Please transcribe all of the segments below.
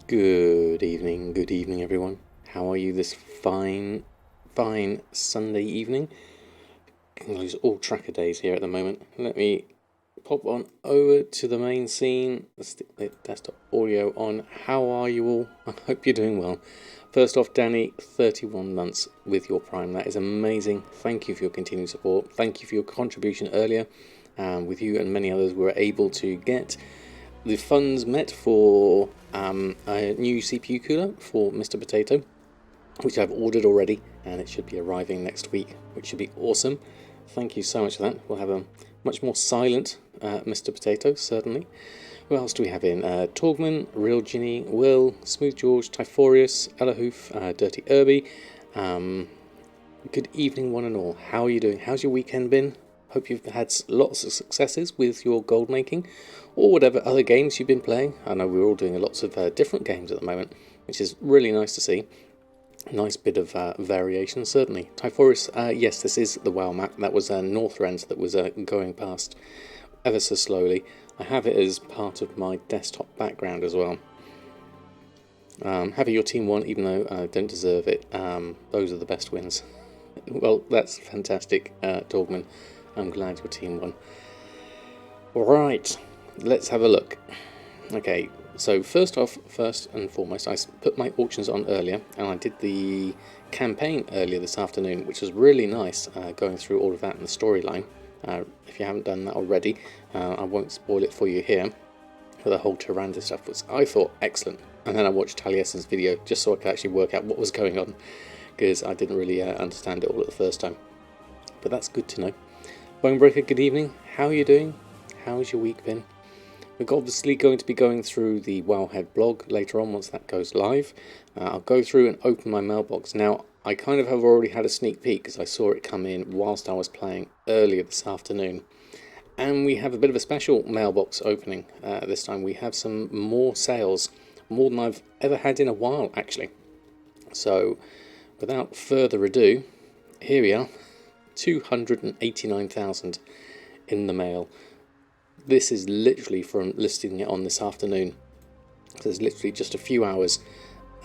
Good evening everyone. How are you this fine Sunday evening? I can lose all track of days here at the moment. Let me pop on over to the main scene. Let's stick the desktop audio on. How are you all? I hope you're doing well. First off, Danny, 31 months with your Prime. That is amazing. Thank you for your continued support. Thank you for your contribution earlier. With you and many others, we were able to get the funds met for a new CPU cooler for Mr. Potato, which I've ordered already, and it should be arriving next week, which should be awesome. Thank you so much for that. We'll have a much more silent Mr. Potato, certainly. Who else do we have in? Torgman, Real Ginny, Will, Smooth George, Typhorius, Elahoof, Dirty Irby. Good evening, one and all. How are you doing? How's your weekend been? Hope you've had lots of successes with your gold making, or whatever other games you've been playing. I know we're all doing lots of different games at the moment, which is really nice to see. Nice bit of variation, certainly. Typhorus, yes, this is the WoW map. That was Northrend that was going past ever so slowly. I have it as part of my desktop background as well. Having your team won, even though I don't deserve it, those are the best wins. Well, that's fantastic, Torgman. I'm glad your team won. Right, let's have a look. Okay, so first and foremost, I put my auctions on earlier, and I did the campaign earlier this afternoon, which was really nice, going through all of that in the storyline. If you haven't done that already, I won't spoil it for you here. For the whole Tyrande stuff was, I thought, excellent. And then I watched Taliesin's video just so I could actually work out what was going on, because I didn't really understand it all at the first time. But that's good to know. Bonebreaker, good evening. How are you doing? How's your week been? We're obviously going to be going through the Wowhead blog later on once that goes live. I'll go through and open my mailbox. Now, I kind of have already had a sneak peek because I saw it come in whilst I was playing earlier this afternoon. And we have a bit of a special mailbox opening this time. We have some more sales, more than I've ever had in a while, actually. So, without further ado, here we are. 289,000 in the mail. This is literally from listing it on this afternoon. So it's literally just a few hours,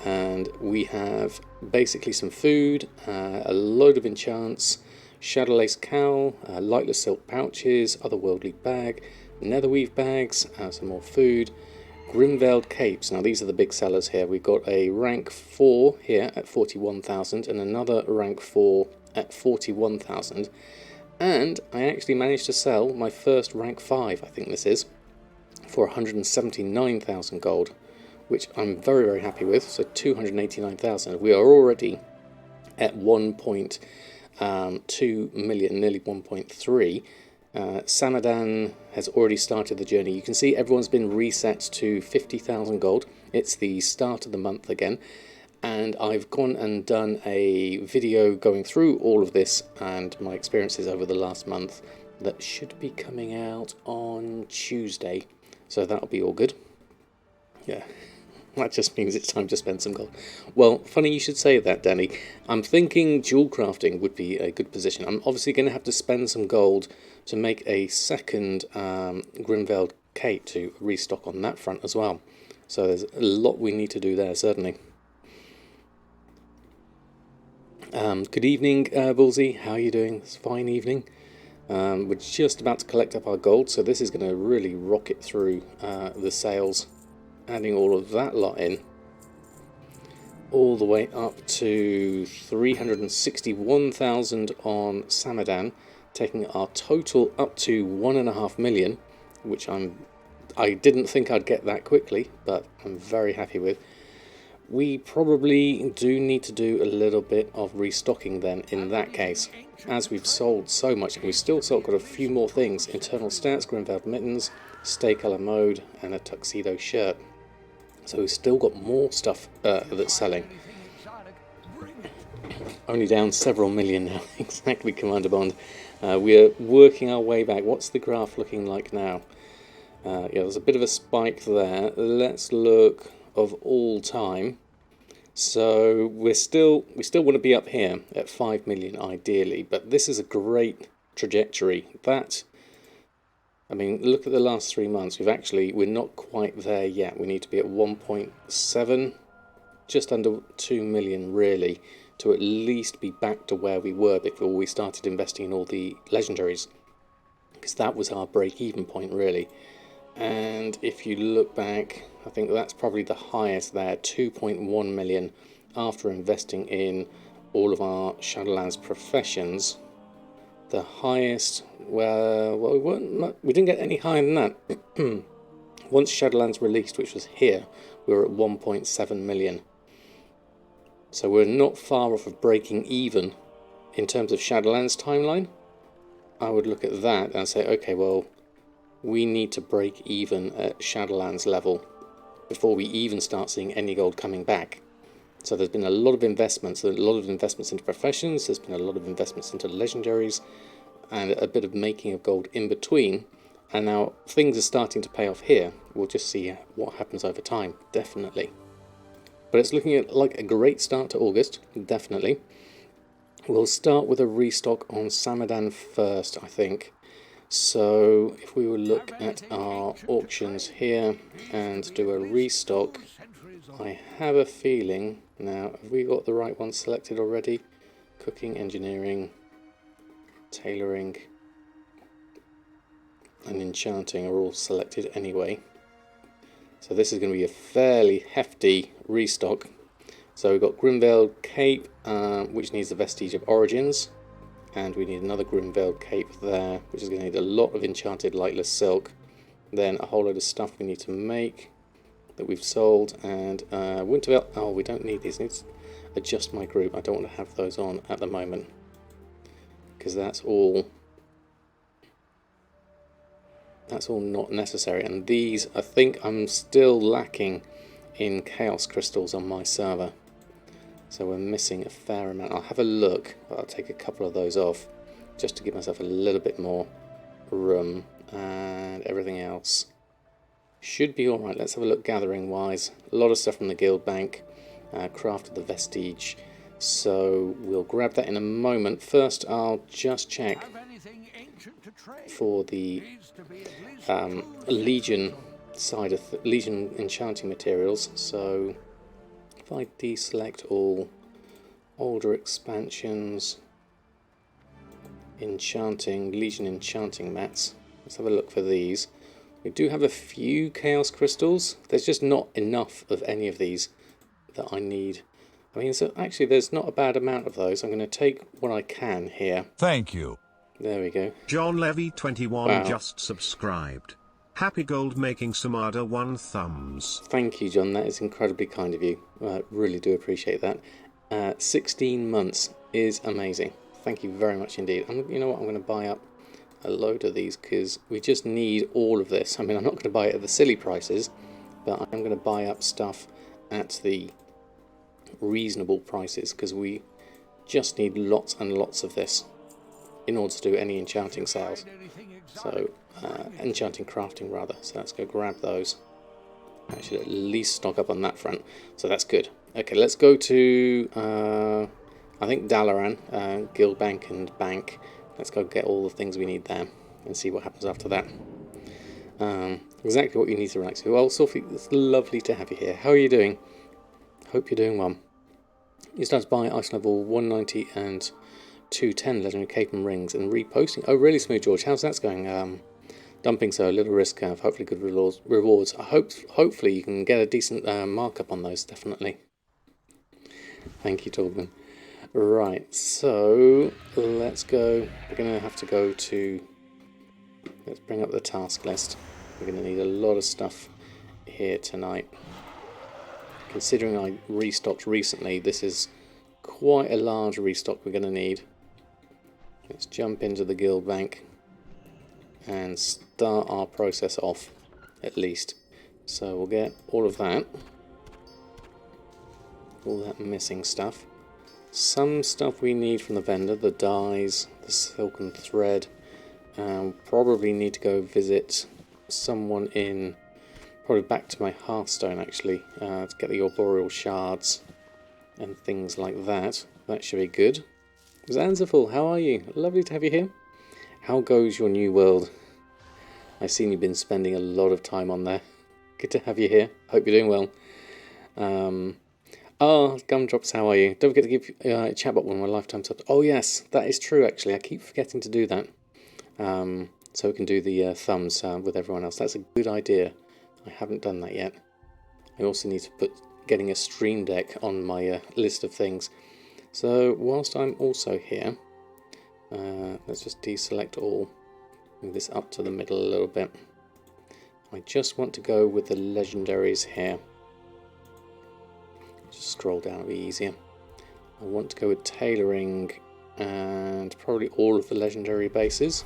and we have basically some food, a load of enchants, Shadowlace cowl, lightless silk pouches, otherworldly bag, netherweave bags, some more food, Grimveiled capes. Now these are the big sellers here. We've got a rank 4 here at 41,000 and another rank 4 at 41,000, and I actually managed to sell my first rank 5, I think this is, for 179,000 gold, which I'm very, very happy with. So 289,000. We are already at 1.2 million, nearly 1.3. Samadan has already started the journey. You can see everyone's been reset to 50,000 gold. It's the start of the month again. And I've gone and done a video going through all of this and my experiences over the last month that should be coming out on Tuesday. So that'll be all good. Yeah, that just means it's time to spend some gold. Well, funny you should say that, Danny. I'm thinking jewel crafting would be a good position. I'm obviously going to have to spend some gold to make a second Grimveiled cape to restock on that front as well. So there's a lot we need to do there, certainly. Good evening, Bullseye. How are you doing? It's a fine evening. We're just about to collect up our gold, so this is going to really rocket through the sales, adding all of that lot in, all the way up to 361,000 on Samadan, taking our total up to 1.5 million, which I didn't think I'd get that quickly, but I'm very happy with. We probably do need to do a little bit of restocking then in that case, as we've sold so much. We've still got a few more things: internal stats, Grimveiled mittens, stay colour mode, and a tuxedo shirt. So we've still got more stuff that's selling. Only down several million now. Exactly, Commander Bond. We're working our way back. What's the graph looking like now? Yeah, there's a bit of a spike there. Let's look of all time. So we still want to be up here at 5 million ideally, but this is a great trajectory. That I mean, look at the last 3 months. We're not quite there yet. We need to be at 1.7, just under 2 million really, to at least be back to where we were before we started investing in all the legendaries, because that was our break-even point really. And if you look back, I think that's probably the highest there, 2.1 million after investing in all of our Shadowlands professions. The highest, well, we didn't get any higher than that. Once Shadowlands released, which was here, we were at 1.7 million. So we're not far off of breaking even in terms of Shadowlands timeline. I would look at that and say, okay, well, we need to break even at Shadowlands level before we even start seeing any gold coming back. So there's been a lot of investments, into professions, there's been a lot of investments into legendaries, and a bit of making of gold in between. And now things are starting to pay off here. We'll just see what happens over time, definitely. But it's looking at like a great start to August, definitely. We'll start with a restock on Samadan first, I think. So if we will look at our auctions here and do a restock, I have a feeling, now have we got the right one selected already? Cooking, engineering, tailoring and enchanting are all selected anyway. So this is going to be a fairly hefty restock. So we've got Grimveiled Cape, which needs the Vestige of Origins. And we need another Grimveiled Cape there, which is going to need a lot of enchanted lightless silk. Then a whole load of stuff we need to make that we've sold. And Winterveil, oh, we don't need these. I need to adjust my group. I don't want to have those on at the moment, because that's all not necessary. And these, I think I'm still lacking in Chaos Crystals on my server. So we're missing a fair amount. I'll have a look, but I'll take a couple of those off just to give myself a little bit more room. And everything else should be alright. Let's have a look gathering wise. A lot of stuff from the guild bank. Crafted the Vestige. So we'll grab that in a moment. First I'll just check for the Legion side of Legion enchanting materials. So if I deselect all older expansions, Legion enchanting mats, let's have a look for these. We do have a few Chaos Crystals. There's just not enough of any of these that I need. I mean, so actually there's not a bad amount of those. I'm going to take what I can here. Thank you. There we go. John Levy 21 wow. Just subscribed. Happy gold making Samada 1 thumbs. Thank you, John. That is incredibly kind of you. I really do appreciate that. 16 months is amazing. Thank you very much indeed. You know what? I'm going to buy up a load of these because we just need all of this. I mean, I'm not going to buy it at the silly prices, but I'm going to buy up stuff at the reasonable prices because we just need lots and lots of this in order to do any enchanting sales. So, enchanting crafting rather. So let's go grab those. I should at least stock up on that front. So that's good. Okay, let's go to, I think Dalaran, Guild Bank and Bank. Let's go get all the things we need there and see what happens after that. Exactly what you need to relax. Well, Sophie, it's lovely to have you here. How are you doing? Hope you're doing well. You started by ice level 190 and 210 legendary cape and rings and reposting. Oh, really, Smooth George? How's that going? Dumping, so a little risk curve. Hopefully, good rewards. Hopefully, you can get a decent markup on those. Definitely. Thank you, Torben. Right, so let's go. We're going to have to go to. Let's bring up the task list. We're going to need a lot of stuff here tonight. Considering I restocked recently, this is quite a large restock we're going to need. Let's jump into the guild bank and start our process off, at least. So we'll get all of that. All that missing stuff. Some stuff we need from the vendor, the dyes, the silken thread. Probably need to go visit someone in, probably back to my Hearthstone actually, to get the arboreal shards and things like that. That should be good. Zanzaful, how are you? Lovely to have you here. How goes your new world? I've seen you've been spending a lot of time on there. Good to have you here. Hope you're doing well. Gumdrops, how are you? Don't forget to give Chatbot one of my lifetime subs. Oh yes, that is true actually. I keep forgetting to do that. So we can do the thumbs with everyone else. That's a good idea. I haven't done that yet. I also need to put getting a stream deck on my list of things. So whilst I'm also here, let's just deselect all. Move this up to the middle a little bit. I just want to go with the legendaries here. Just scroll down, it'll be easier. I want to go with tailoring and probably all of the legendary bases,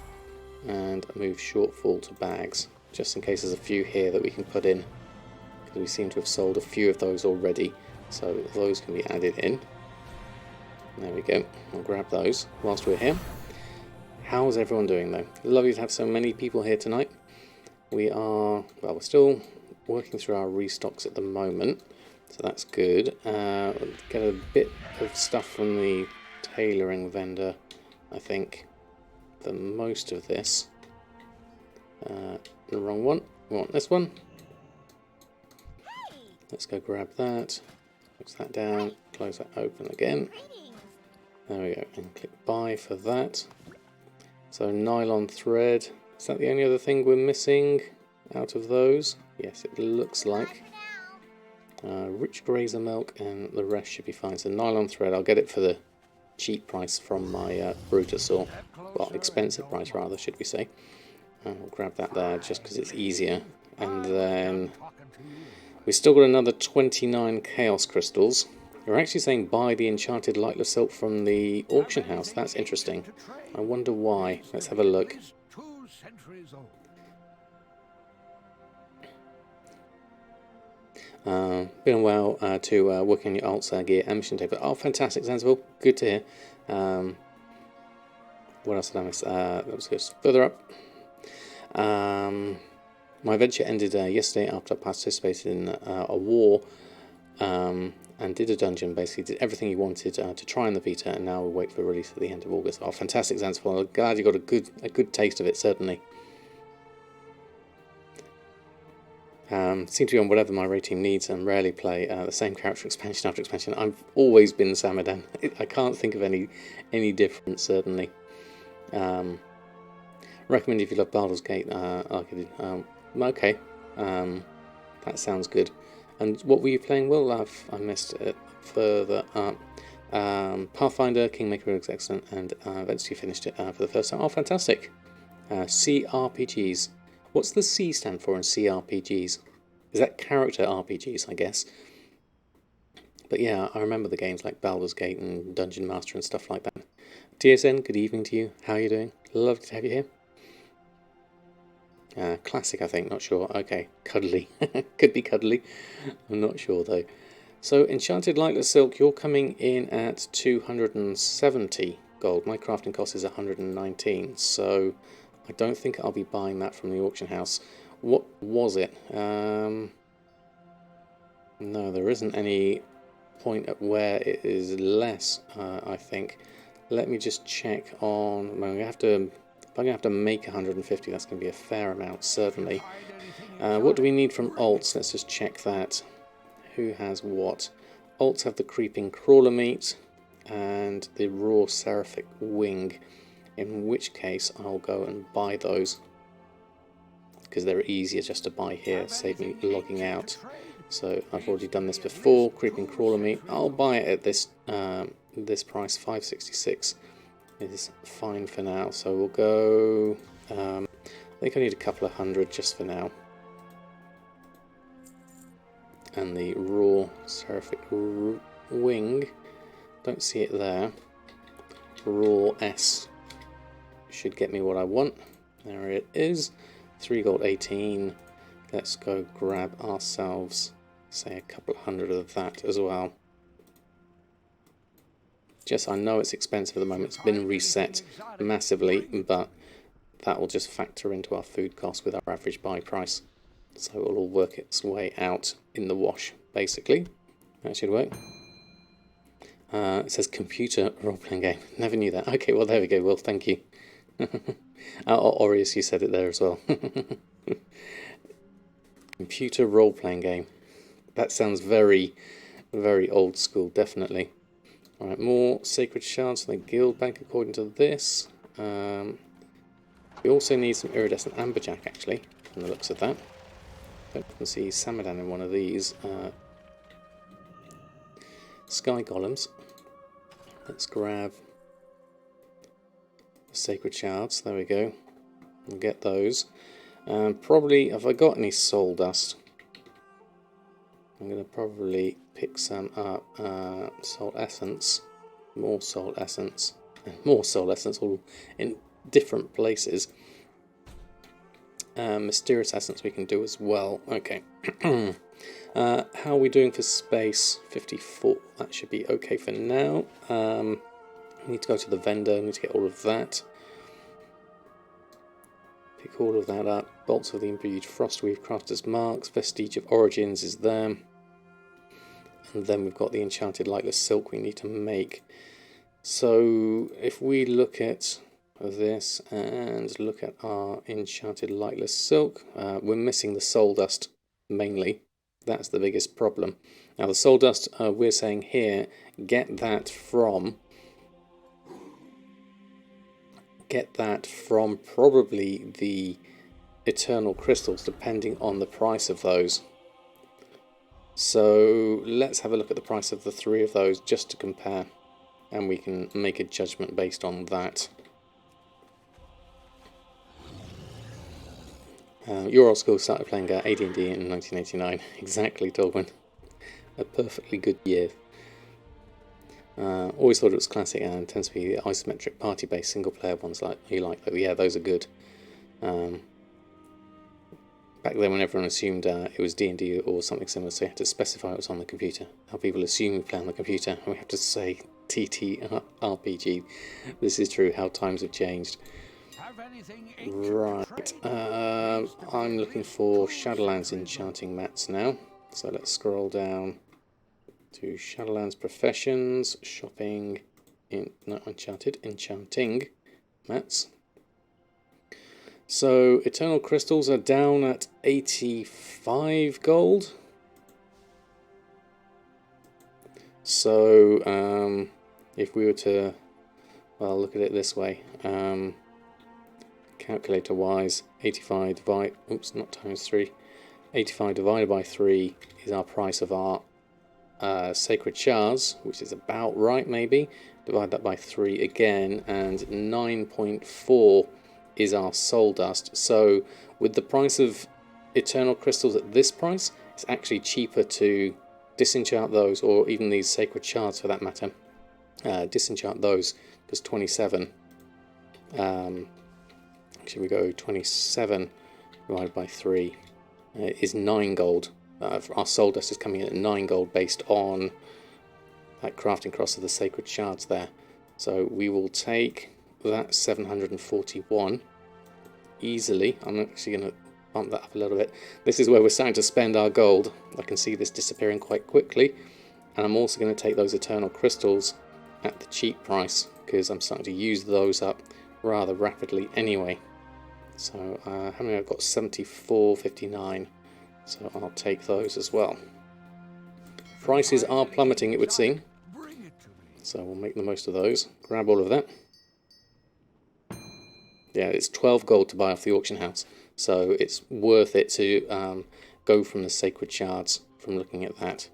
and move shortfall to bags, just in case there's a few here that we can put in, because we seem to have sold a few of those already, so those can be added in. There we go, I'll grab those whilst we're here. How's everyone doing though? Lovely to have so many people here tonight. We are, well, we're still working through our restocks at the moment, so that's good. Get a bit of stuff from the tailoring vendor, I think. The most of this. The wrong one. We want this one. Let's go grab that. Close that down. Close that open again. There we go. And click buy for that. So nylon thread. Is that the only other thing we're missing out of those? Yes, it looks like. Rich grazer milk, and the rest should be fine. So nylon thread, I'll get it for the cheap price from my Brutosaur. Well, expensive price rather, should we say. We'll grab that there just because it's easier. And then we've still got another 29 Chaos Crystals. You're actually saying buy the enchanted lightless silk from the auction house. That's interesting. I wonder why. Let's have a look. Been a while to work on your alts gear and mission table. Oh, fantastic, Zanzibar. Good to hear. What else did I miss? Let's go further up. My venture ended yesterday after I participated in a war and did a dungeon. Basically, did everything you wanted to try in the beta, and now we wait for release at the end of August. Oh, fantastic, Zanzibar. I'm glad you got a good taste of it, certainly. Seem to be on whatever my rating needs and rarely play the same character expansion after expansion. I've always been Samadan. I can't think of any difference, certainly. Recommend if you love Baldur's Gate. Okay, that sounds good. And what were you playing? Well, I missed it further up. Pathfinder, Kingmaker was excellent, and eventually finished it for the first time. Oh, fantastic. CRPGs. What's the C stand for in CRPGs? Is that character RPGs, I guess? But yeah, I remember the games like Baldur's Gate and Dungeon Master and stuff like that. TSN, good evening to you. How are you doing? Lovely to have you here. Classic, I think. Not sure. Okay, cuddly. Could be cuddly. I'm not sure, though. So, Enchanted Lightless Silk, you're coming in at 270 gold. My crafting cost is 119, so I don't think I'll be buying that from the auction house. What was it? No, there isn't any point at where it is less, I think. Let me just check on... I'm going to have to... If I'm going to have to make 150, that's going to be a fair amount, certainly. What do we need from alts? Let's just check that. Who has what? Alts have the creeping crawler meat and the raw seraphic wing, in which case I'll go and buy those because they're easier just to buy here, save me logging out. So I've already done this before. Creeping crawler meat, I'll buy it at this this price. 566 is fine for now. So we'll go. I think I need a couple of hundred just for now. And the raw seraphic wing, don't see it there. Raw S should get me what I want. There it is. 3 gold 18. Let's go grab ourselves, say, a couple of hundred of that as well. Just, I know it's expensive at the moment. It's been reset massively, but that will just factor into our food costs with our average buy price. So it'll all work its way out in the wash, basically. That should work. It says computer role-playing game. Never knew that. Okay, well, there we go. Well, thank you. Aureus, you said it there as well. Computer role-playing game. That sounds very, very old school, definitely. Alright, more sacred shards from the guild bank according to this. We also need some iridescent amberjack, actually, from the looks of that. Don't even see Samadan in one of these. Sky golems. Let's grab the sacred shards. There we go. We'll get those. Probably, have I got any soul dust? I'm going to probably pick some up. Soul essence. More soul essence. More soul essence, all in different places. Mysterious essence we can do as well. Okay. How are we doing for space? 54. That should be okay for now. We need to go to the vendor. Need to get all of that. Pick all of that up. Bolts of the imbued frostweave, crafter's marks, vestige of origins is there. And then we've got the enchanted lightless silk we need to make. So if we look at this and look at our enchanted lightless silk, we're missing the soul dust mainly. That's the biggest problem. Now the soul dust, we're saying here, get that from probably the eternal crystals, depending on the price of those. So let's have a look at the price of the 3 of those just to compare, and we can make a judgment based on that. Your old school started playing AD&D in 1989. Exactly, Tolkien. A perfectly good year. Always thought it was classic, and tends to be the isometric party-based single-player ones like you like. Though, yeah, those are good. Back then, when everyone assumed it was D&D or something similar, so you had to specify it was on the computer. Now people assume you play on the computer, and we have to say TTRPG. This is true. How times have changed. Right. I'm looking for Shadowlands enchanting mats now. So let's scroll down to Shadowlands Professions, Shopping, Enchanting mats. So Eternal Crystals are down at 85 gold. So if we were to, well, look at it this way, calculator wise, 85 divided, oops, not times 3, 85 divided by 3 is our price of our sacred shards, which is about right maybe. Divide that by 3 again, and 9.4 is our soul dust. So with the price of eternal crystals at this price, it's actually cheaper to disenchant those, or even these sacred shards for that matter. Disenchant those, because 27, actually we go 27 divided by 3 is 9 gold. Our soul dust is coming in at 9 gold based on that crafting cross of the sacred shards there. So we will take that 741 easily. I'm actually going to bump that up a little bit. This is where we're starting to spend our gold. I can see this disappearing quite quickly. And I'm also going to take those eternal crystals at the cheap price, because I'm starting to use those up rather rapidly anyway. So how many I've got? 74.59. So I'll take those as well. Prices are plummeting, it would seem. So we'll make the most of those. Grab all of that. Yeah, it's 12 gold to buy off the auction house. So it's worth it to go from the sacred shards from looking at that.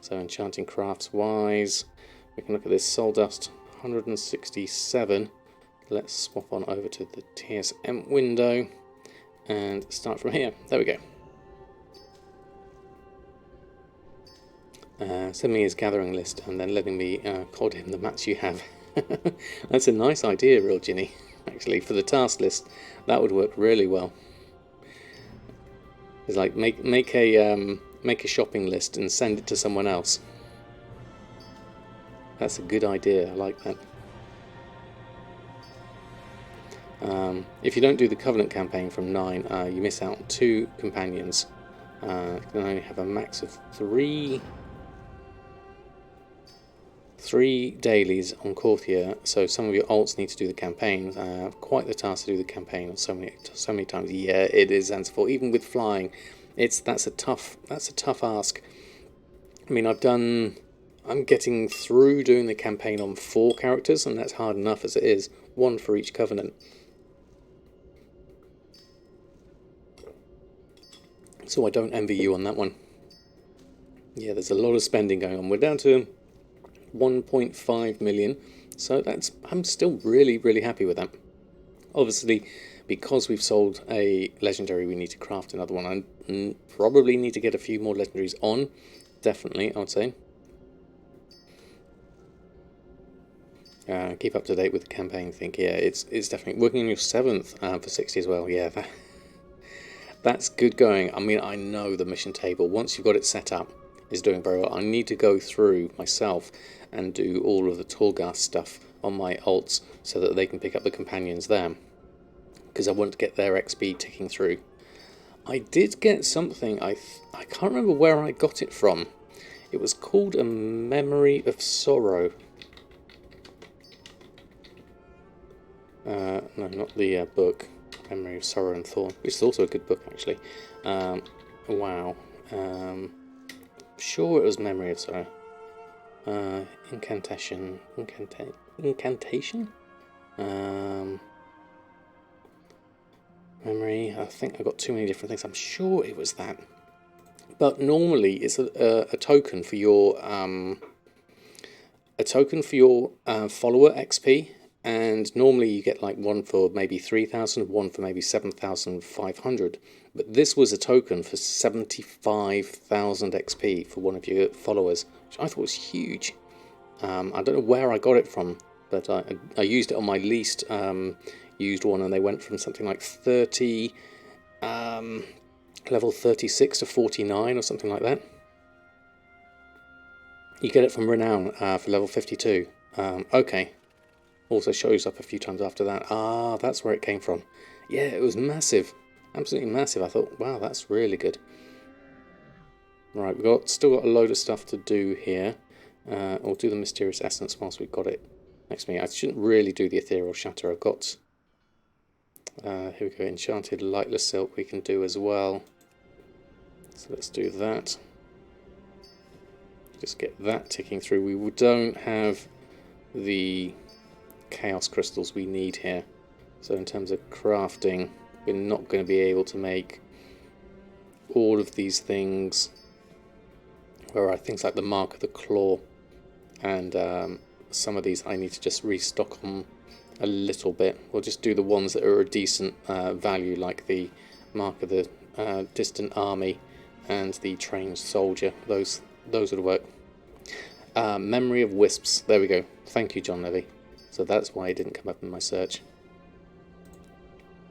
So enchanting crafts wise, we can look at this soul dust, 167. Let's swap on over to the TSM window and start from here. There we go. Send me his gathering list and then letting me cod him the mats you have. That's a nice idea, Real Ginny. Actually, for the task list, that would work really well. It's like make a shopping list and send it to someone else. That's a good idea. I like that. If you don't do the Covenant campaign from 9, you miss out on 2 companions. You can only have a max of 3 3 dailies on Courtier, so some of your alts need to do the campaign. Quite the task to do the campaign so many times a year. It is, and for even with flying, that's a tough ask. I mean, I'm getting through doing the campaign on 4 characters, and that's hard enough as it is. 1 for each covenant. So I don't envy you on that one. Yeah, there's a lot of spending going on. We're down to 1.5 million, so I'm still really, really happy with that. Obviously, because we've sold a legendary, we need to craft another one. I probably need to get a few more legendaries on, definitely, I would say. Keep up to date with the campaign thing. Yeah, it's definitely working on your 7th for 60 as well. Yeah, that's good going. I mean, I know the mission table, once you've got it set up, is doing very well. I need to go through myself and do all of the Torghast stuff on my alts so that they can pick up the companions there, because I want to get their XP ticking through. I did get something, I can't remember where I got it from. It was called a Memory of Sorrow. No, not the book, Memory of Sorrow and Thorn, which is also a good book actually. Wow. Sure it was Memory of Sorrow. Incantation. Memory. I think I got too many different things. I'm sure it was that. But normally it's a token for your follower XP, and normally you get like one for maybe 3,000, one for maybe 7,500. But this was a token for 75,000 XP for one of your followers, which I thought was huge. I don't know where I got it from, but I used it on my least used one, and they went from something like 30, level 36 to 49 or something like that. You get it from Renown for level 52. Okay. Also shows up a few times after that. Ah, that's where it came from. Yeah, it was massive. Absolutely massive. I thought, wow, that's really good. Right, we've still got a load of stuff to do here. We'll do the Mysterious Essence whilst we've got it next to me. I shouldn't really do the Ethereal Shatter. I've got... here we go, Enchanted Lightless Silk we can do as well. So let's do that. Just get that ticking through. We don't have the Chaos Crystals we need here. So in terms of crafting, we're not going to be able to make all of these things. Where things like the Mark of the Claw, and some of these I need to just restock on a little bit. We'll just do the ones that are a decent value, like the Mark of the Distant Army and the Trained Soldier. Those would work. Memory of Wisps. There we go. Thank you, John Levy. So that's why it didn't come up in my search.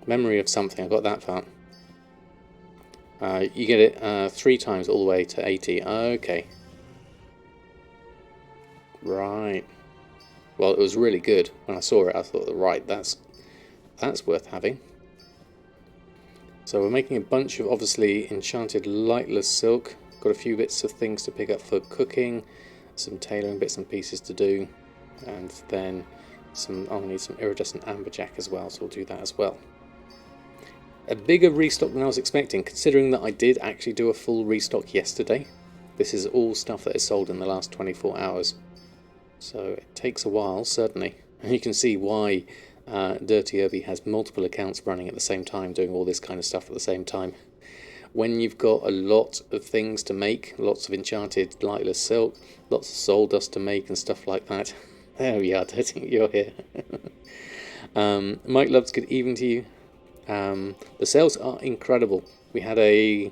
Memory of something. I got that far. You get it 3 times all the way to 80. Okay. Right. Well, it was really good. When I saw it, I thought, right, that's worth having. So we're making a bunch of, obviously, Enchanted Lightless Silk. Got a few bits of things to pick up for cooking. Some tailoring bits and pieces to do. And then I'll need some Iridescent Amberjack as well, so we'll do that as well. A bigger restock than I was expecting, considering that I did actually do a full restock yesterday. This is all stuff that is sold in the last 24 hours. So it takes a while, certainly. And you can see why Dirty Irby has multiple accounts running at the same time, doing all this kind of stuff at the same time. When you've got a lot of things to make, lots of Enchanted Lightless Silk, lots of Soul Dust to make and stuff like that. There we are, Dirty, you're here. Mike Loves, good evening to you. The sales are incredible. We had a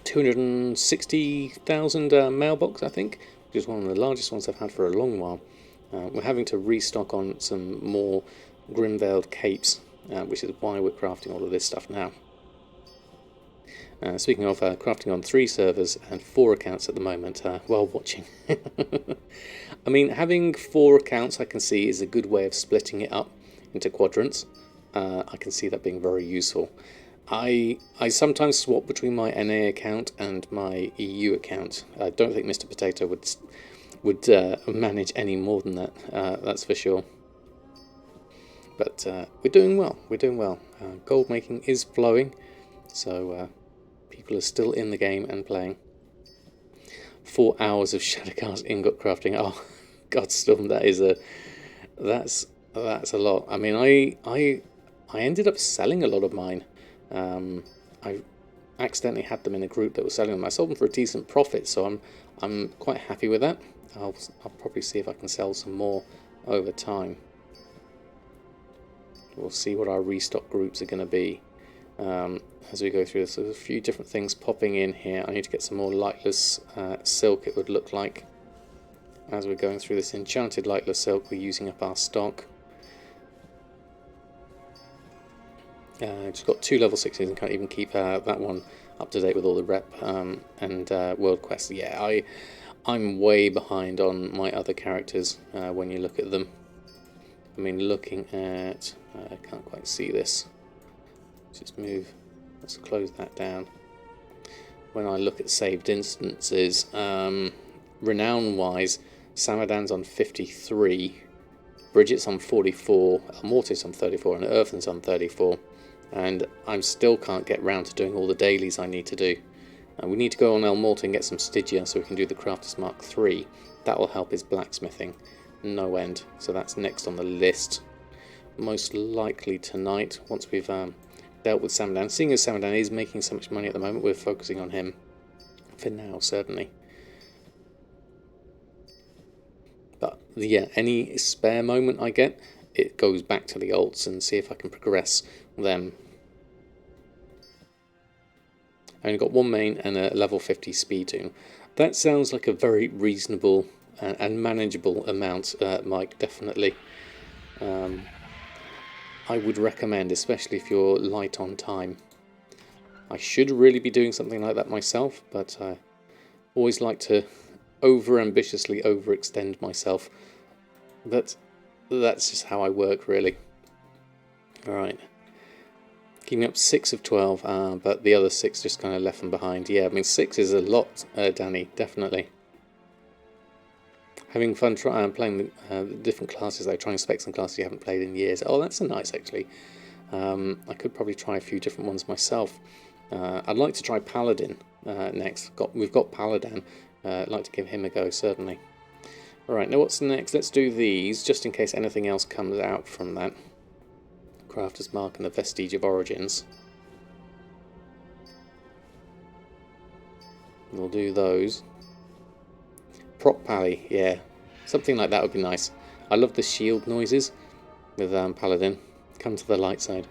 260,000 mailbox, I think, which is one of the largest ones I've had for a long while. We're having to restock on some more Grimveiled capes, which is why we're crafting all of this stuff now. Speaking of crafting on 3 servers and 4 accounts at the moment while watching. I mean, having 4 accounts I can see is a good way of splitting it up into quadrants. I can see that being very useful. I sometimes swap between my NA account and my EU account. I don't think Mr. Potato would manage any more than that, that's for sure. But we're doing well, we're doing well. Gold making is flowing, so people are still in the game and playing. 4 hours of Shadowcast ingot crafting. Oh, Godstorm, that's a lot. I mean, I ended up selling a lot of mine. I accidentally had them in a group that was selling them. I sold them for a decent profit, so I'm quite happy with that. I'll probably see if I can sell some more over time. We'll see what our restock groups are going to be as we go through this. There's a few different things popping in here. I need to get some more lightless silk, it would look like. As we're going through this enchanted lightless silk, we're using up our stock. Just got 2 level 6s and can't even keep that one up to date with all the rep and world quests. Yeah, I'm way behind on my other characters when you look at them. I mean, looking at... I can't quite see this. Just move. Let's close that down. When I look at saved instances, renown-wise, Samadan's on 53, Bridget's on 44, Mortis on 34, and Earthen's on 34. And I still can't get round to doing all the dailies I need to do. We need to go on El Morte and get some Stygia so we can do the Crafter's Mark III. That will help his blacksmithing no end. So that's next on the list. Most likely tonight, once we've dealt with Samadan. Seeing as Samadan is making so much money at the moment, we're focusing on him. For now, certainly. But yeah, any spare moment I get, it goes back to the alts and see if I can progress them. I only got 1 main and a level 50 speed tune. That sounds like a very reasonable and manageable amount, Mike, definitely. I would recommend, especially if you're light on time. I should really be doing something like that myself, but I always like to over-ambitiously overextend myself. But that's just how I work, really. Alright. Keeping up 6 of 12, but the other 6 just kind of left them behind. Yeah, I mean, 6 is a lot, Danny, definitely. Having fun playing the different classes, though, trying to spec some classes you haven't played in years. Oh, that's nice, actually. I could probably try a few different ones myself. I'd like to try Paladin next. We've got Paladin. I'd like to give him a go, certainly. Alright, now what's next? Let's do these, just in case anything else comes out from that. Crafter's Mark and the Vestige of Origins. We'll do those. Prop Pally, yeah. Something like that would be nice. I love the shield noises with Paladin. Come to the light side.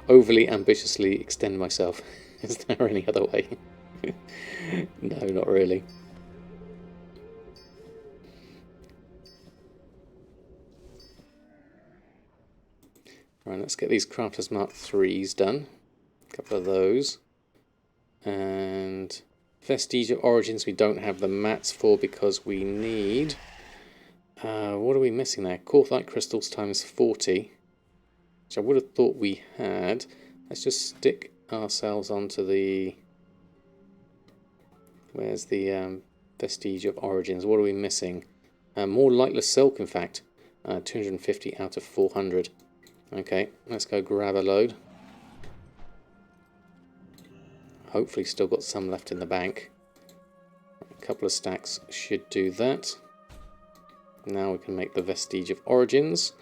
Overly ambitiously extend myself. Is there any other way? No, not really. Right, let's get these Crafter's Mark 3s done. A couple of those. And Vestige of Origins we don't have the mats for because we need... what are we missing there? Quartzite crystals times 40. Which I would have thought we had. Let's just stick ourselves onto the... Where's the Vestige of Origins? What are we missing? More lightless silk, in fact. 250 out of 400. Okay, let's go grab a load. Hopefully still got some left in the bank. A couple of stacks should do that. Now we can make the Vestige of Origins.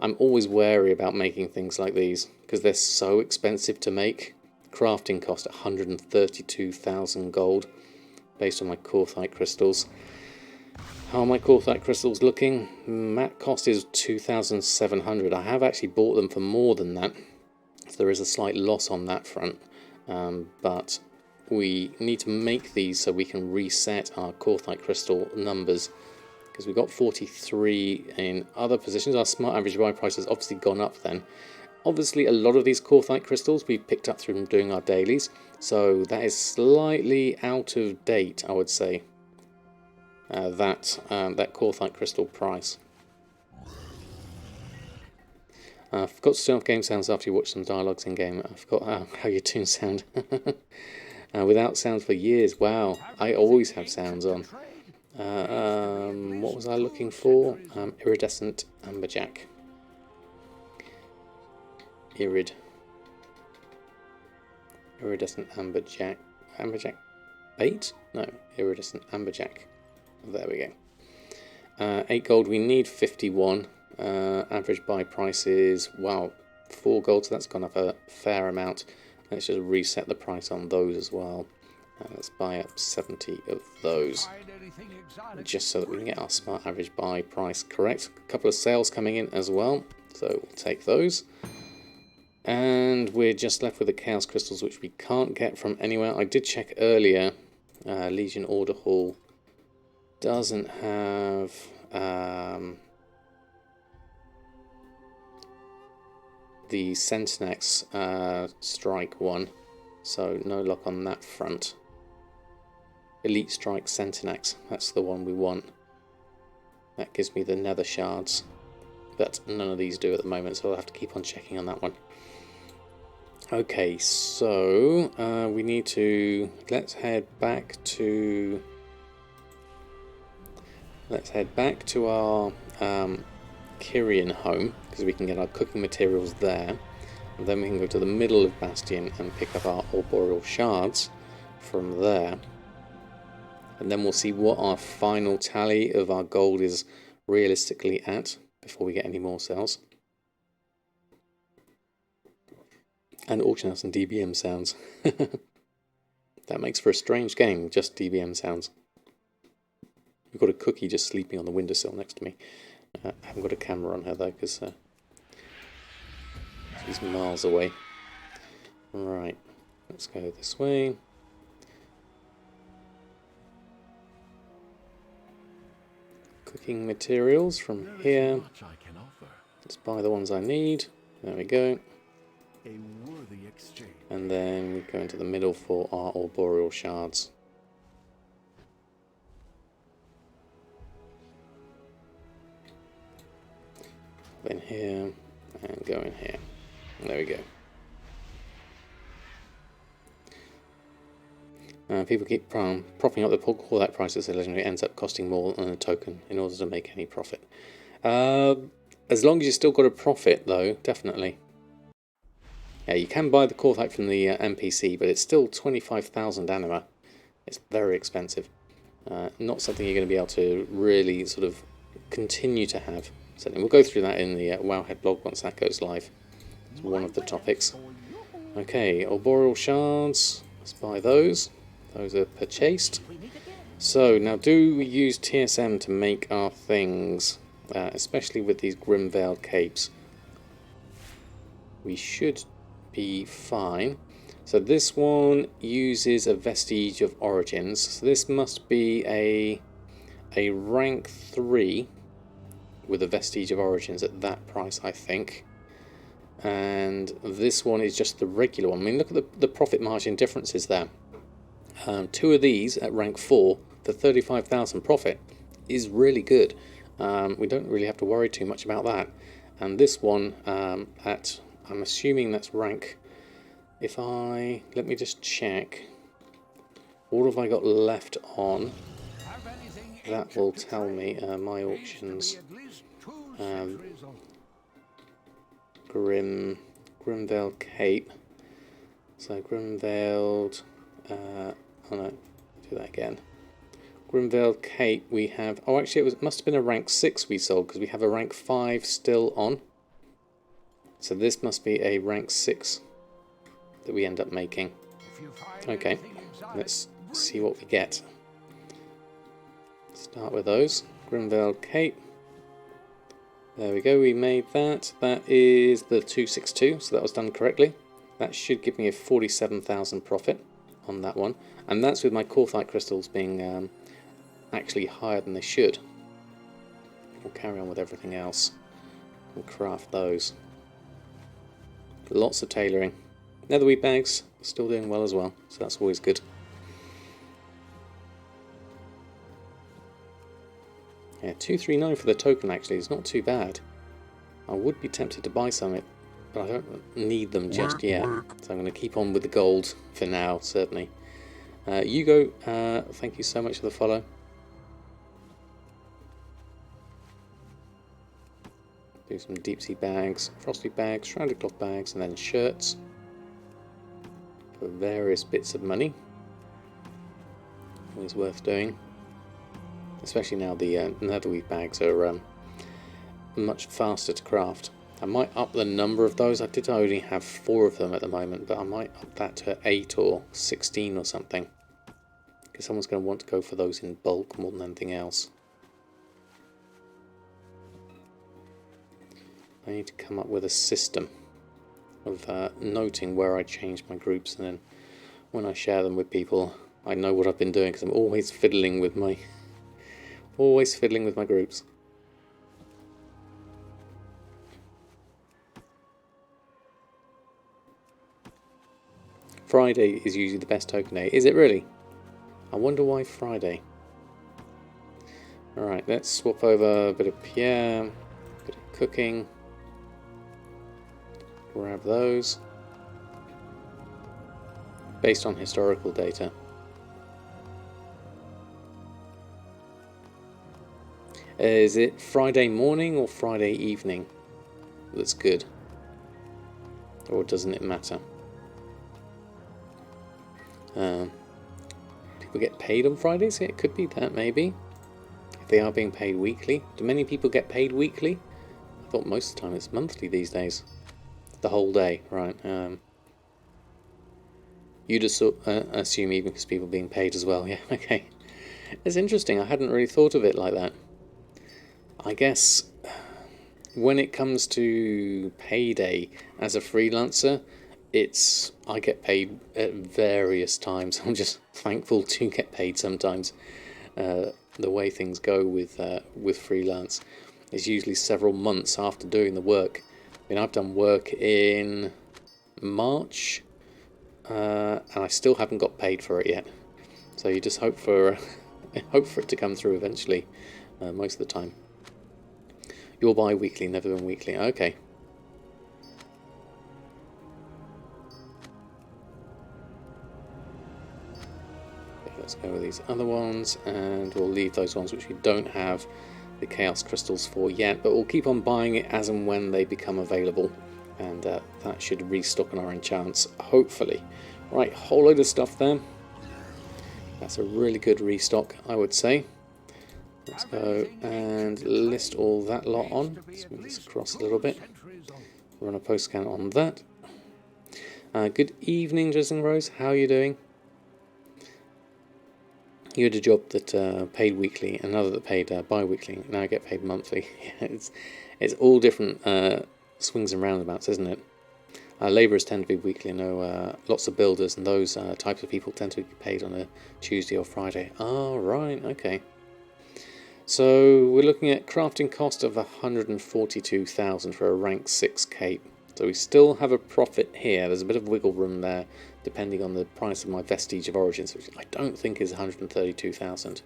I'm always wary about making things like these because they're so expensive to make. Crafting cost 132,000 gold based on my Quartzite crystals. How are my Quartzite crystals looking? Mat cost is 2,700. I have actually bought them for more than that, so there is a slight loss on that front. But we need to make these so we can reset our Quartzite crystal numbers, because we've got 43 in other positions. Our smart average buy price has obviously gone up then. Obviously a lot of these Quartzite crystals we've picked up through doing our dailies, so that is slightly out of date, I would say. That Quartzite crystal price. I forgot to turn off game sounds after you watch some dialogues in game. I forgot how your tunes sound. Without sounds for years. Wow, I always have sounds on. What was I looking for? Iridescent amberjack. Iridescent amberjack. Amberjack bait? No, iridescent amberjack. There we go. 8 gold. We need 51. Average buy price is, wow, 4 gold, so that's gone up a fair amount. Let's just reset the price on those as well. Let's buy up 70 of those, just so that we can get our smart average buy price correct. A couple of sales coming in as well, so we'll take those. And we're just left with the Chaos Crystals, which we can't get from anywhere. I did check earlier, Legion Order Hall doesn't have... the Centinex strike one, so no luck on that front. Elite Strike Centinex, that's the one we want. That gives me the nether shards, but none of these do at the moment, so I'll have to keep on checking on that one. Okay, so we need to, let's head back to our Kyrian home, because we can get our cooking materials there, and then we can go to the middle of Bastion and pick up our Arboreal Shards from there, and then we'll see what our final tally of our gold is realistically at before we get any more sales. And auction house and DBM sounds. That makes for a strange game, just DBM sounds. We've got a cookie just sleeping on the windowsill next to me. I haven't got a camera on her though, because she's miles away. Right, let's go this way. Cooking materials from here. Let's buy the ones I need. There we go. And then we go into the middle for our Arboreal Shards. In here and go in here. There we go. People keep propping up the call-out prices, so legendary ends up costing more than a token in order to make any profit. As long as you still got a profit, though, definitely. Yeah, you can buy the call-out from the NPC, but it's still 25,000 anima. It's very expensive. Not something you're going to be able to really sort of continue to have. So we'll go through that in the Wowhead blog once that goes live. It's one of the topics. Okay, Arboreal Shards. Let's buy those. Those are purchased. So now, do we use TSM to make our things, especially with these Grim-Veiled Capes? We should be fine. So this one uses a Vestige of Origins. So this must be a rank 3 with a Vestige of Origins at that price, I think. And this one is just the regular one. I mean, look at the profit margin differences there. 2 of these at rank 4 for 35,000 profit is really good. We don't really have to worry too much about that. And this one at, I'm assuming that's rank, let me just check. What have I got left on? That will tell me my auctions. Grim-Veiled Cape. So Grim-Veiled, oh no, do that again. Grim-Veiled Cape we have, oh actually it must have been a rank 6 we sold, because we have a rank 5 still on. So this must be a rank 6 that we end up making. Okay, let's see what we get. Start with those. Grim-Veiled Cape. There we go, we made that. That is the 262, so that was done correctly. That should give me a 47,000 profit on that one. And that's with my Corthite crystals being actually higher than they should. We'll carry on with everything else and craft those. Lots of tailoring. Netherweed bags, still doing well as well, so that's always good. Yeah, 239 for the token actually is not too bad. I would be tempted to buy some, but I don't need them just yet. So I'm going to keep on with the gold for now, certainly. Hugo, thank you so much for the follow. Do some deep sea bags, frosty bags, shrouded cloth bags, and then shirts for various bits of money. Always worth doing. Especially now the netherweave bags are much faster to craft. I might up the number of those. I did only have 4 of them at the moment, but I might up that to 8 or 16 or something. Because someone's going to want to go for those in bulk more than anything else. I need to come up with a system of noting where I change my groups, and then when I share them with people, I know what I've been doing, because I'm always fiddling with my groups. Friday is usually the best token day. Is it really? I wonder why Friday. Alright, let's swap over a bit of Pierre, a bit of cooking. Grab those. Based on historical data. Is it Friday morning or Friday evening that's good? Or doesn't it matter? People get paid on Fridays? Yeah, it could be that, maybe. If they are being paid weekly. Do many people get paid weekly? I thought most of the time it's monthly these days. The whole day, right. You'd assume even because people are being paid as well, yeah, okay. It's interesting, I hadn't really thought of it like that. I guess when it comes to payday as a freelancer, I get paid at various times. I'm just thankful to get paid sometimes. The way things go with freelance is usually several months after doing the work. I mean, I've done work in March, and I still haven't got paid for it yet. So you just hope for it to come through eventually. Most of the time. You're bi-weekly, never been weekly. Okay. Let's go with these other ones, and we'll leave those ones which we don't have the chaos crystals for yet, but we'll keep on buying it as and when they become available, and that should restock on our enchants, hopefully. Right, whole load of stuff there. That's a really good restock, I would say. Let's go and list all that lot on. Let's move this across a little bit. Run a post scan on that. Good evening, Drizzling Rose. How are you doing? You had a job that paid weekly, another that paid bi-weekly. Now I get paid monthly. It's all different swings and roundabouts, isn't it? Labourers tend to be weekly. I know lots of builders and those types of people tend to be paid on a Tuesday or Friday. Oh, right, okay. So we're looking at crafting cost of 142,000 for a rank 6 cape. So we still have a profit here. There's a bit of wiggle room there, depending on the price of my Vestige of Origins, which I don't think is 132,000.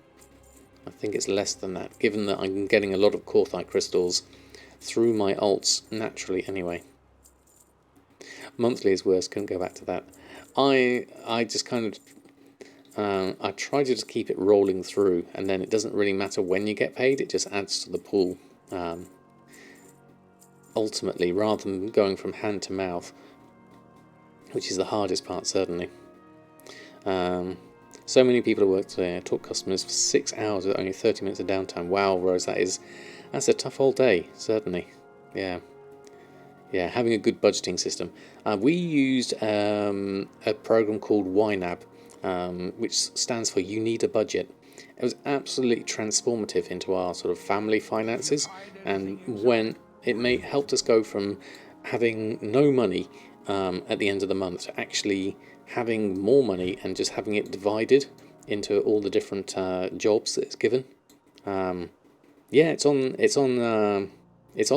I think it's less than that, given that I'm getting a lot of Korthite crystals through my alts naturally anyway. Monthly is worse, couldn't go back to that. I just kind of I try to just keep it rolling through, and then it doesn't really matter when you get paid, it just adds to the pool ultimately, rather than going from hand to mouth, which is the hardest part, certainly. So many people have worked today. I taught customers for 6 hours with only 30 minutes of downtime. Wow, Rose, that's a tough old day, certainly. Yeah, having a good budgeting system. We used a program called YNAB, which stands for You Need a Budget. It was absolutely transformative into our sort of family finances, and when it helped us go from having no money at the end of the month to actually having more money and just having it divided into all the different jobs that it's given. Yeah, it's on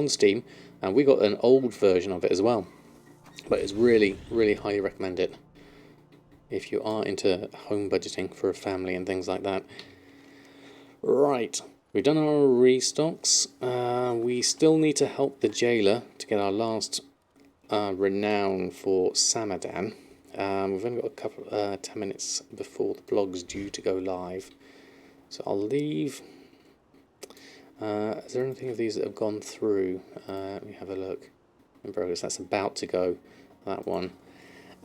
Steam, and we got an old version of it as well, but it's really, really highly recommend it if you are into home budgeting for a family and things like that. Right, we've done our restocks. We still need to help the jailer to get our last renown for Samadan. We've only got a couple 10 minutes before the blog's due to go live, so I'll leave Is there anything of these that have gone through? Let me have a look. In progress, that's about to go, that one.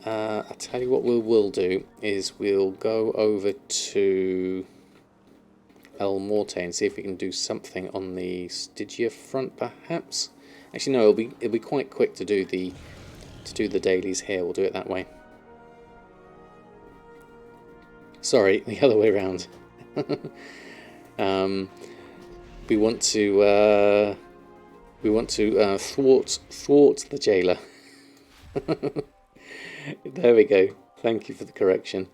I'll tell you what we will do is we'll go over to El Morte and see if we can do something on the Stygia front, perhaps. Actually, no, it'll be quite quick to do the dailies here. We'll do it that way. Sorry, the other way around. We want to thwart the jailer. There we go. Thank you for the correction.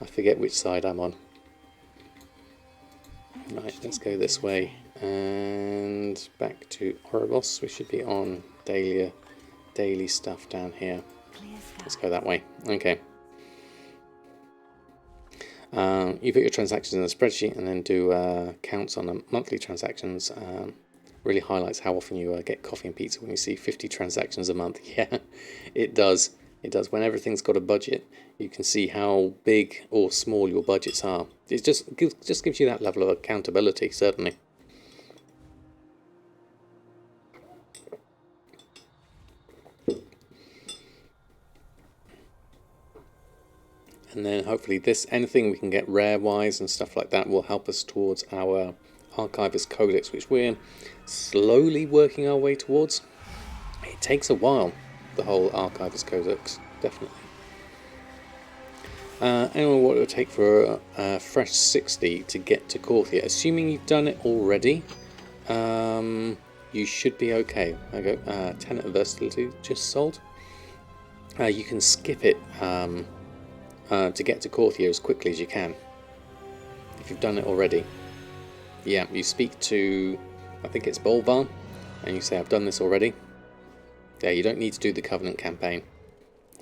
I forget which side I'm on. Right, let's go this way and back to Oribos. We should be on daily stuff down here. Let's go that way. Okay. You put your transactions in a spreadsheet and then do counts on the monthly transactions. Really highlights how often you get coffee and pizza when you see 50 transactions a month. Yeah, it does. It does. When everything's got a budget, you can see how big or small your budgets are. It just gives you that level of accountability, certainly. And then hopefully anything we can get rare-wise and stuff like that will help us towards our Archivist Codex, which we're slowly working our way towards. It takes a while, the whole Archivist Codex, definitely. Anyway, what it would take for a fresh 60 to get to Corthia, assuming you've done it already, you should be okay. I go, Tenet of Versatility just sold. You can skip it to get to Corthia as quickly as you can, if you've done it already. Yeah, you speak to, I think it's Bolvar, and you say, I've done this already. Yeah, you don't need to do the Covenant campaign.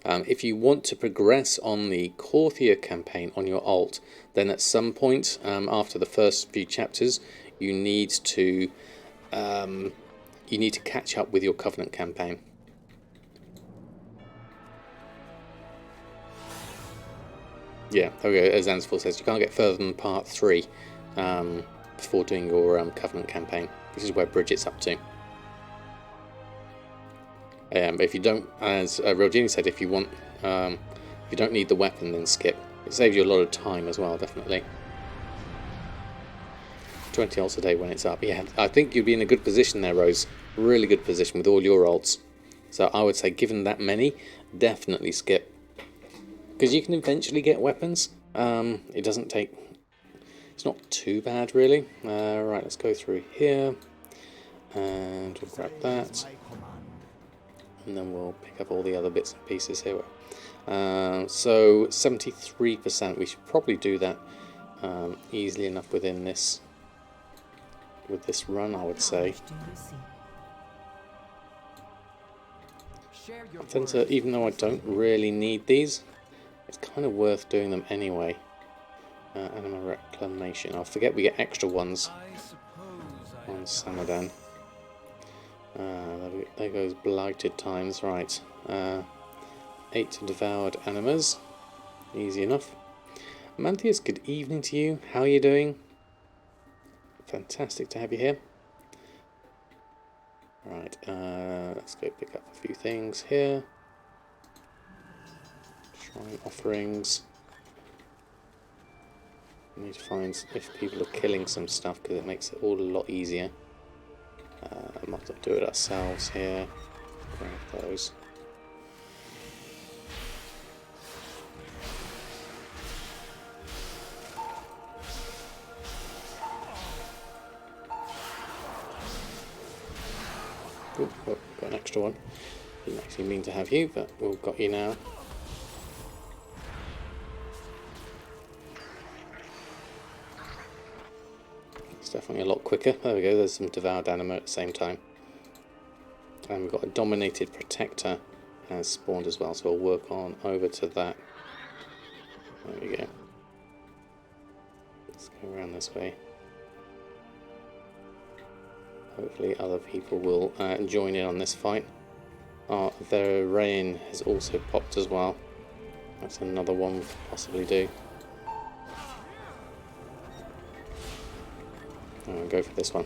If you want to progress on the Corthia campaign on your alt, then at some point after the first few chapters, you need to catch up with your Covenant campaign. Yeah, okay, as Ansful says, you can't get further than part 3 before doing your Covenant campaign. This is where Bridget's up to. If you don't, as Rogini said, if you don't need the weapon, then skip. It saves you a lot of time as well, definitely. 20 ults a day when it's up. Yeah, I think you'd be in a good position there, Rose. Really good position with all your ults. So I would say, given that many, definitely skip. Because you can eventually get weapons. It doesn't take... It's not too bad, really. Right, let's go through here. And we'll grab that. And then we'll pick up all the other bits and pieces here. So 73%, we should probably do that easily enough within this run, I would say. I tend to, even though I don't really need these, it's kind of worth doing them anyway. Anima Reclamation. I forget we get extra ones on Samadan. There goes Blighted Times, right. 8 Devoured Animas. Easy enough. Manthias, good evening to you. How are you doing? Fantastic to have you here. Right, let's go pick up a few things here. Shrine offerings. I need to find if people are killing some stuff because it makes it all a lot easier. I might have to do it ourselves here. Grab those. Oh, got an extra one. Didn't actually mean to have you, but we've got you now. It's definitely a lot quicker. There we go, there's some Devoured Anima at the same time. And we've got a Dominated Protector has spawned as well, so we'll work on over to that. There we go. Let's go around this way. Hopefully other people will join in on this fight. The rain has also popped as well. That's another one we could possibly do. I'll go for this one.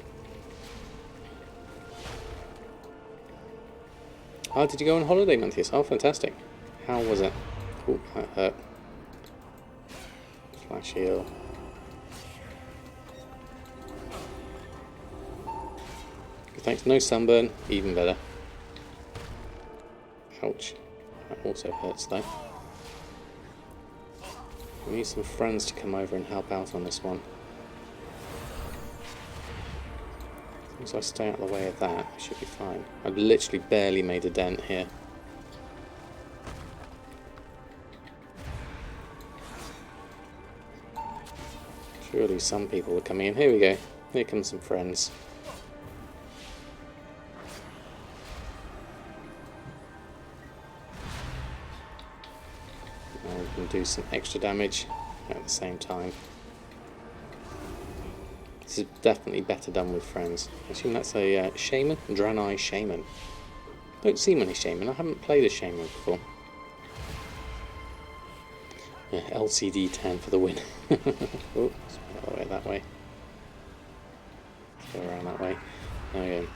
Oh, did you go on holiday, Mantheus? Oh, fantastic. How was it? Oh, that hurt. Flash heal. Thanks, no sunburn, even better. Ouch. That also hurts though. We need some friends to come over and help out on this one. As long as I stay out of the way of that, I should be fine. I've literally barely made a dent here. Surely some people are coming in. Here we go. Here come some friends. Now we can do some extra damage at the same time. This is definitely better done with friends. I assume that's a shaman? Draenei shaman. Don't see many shaman. I haven't played a shaman before. Yeah, LCD 10 for the win. Oh, let's go all the way that way. Let's go around that way. There we go.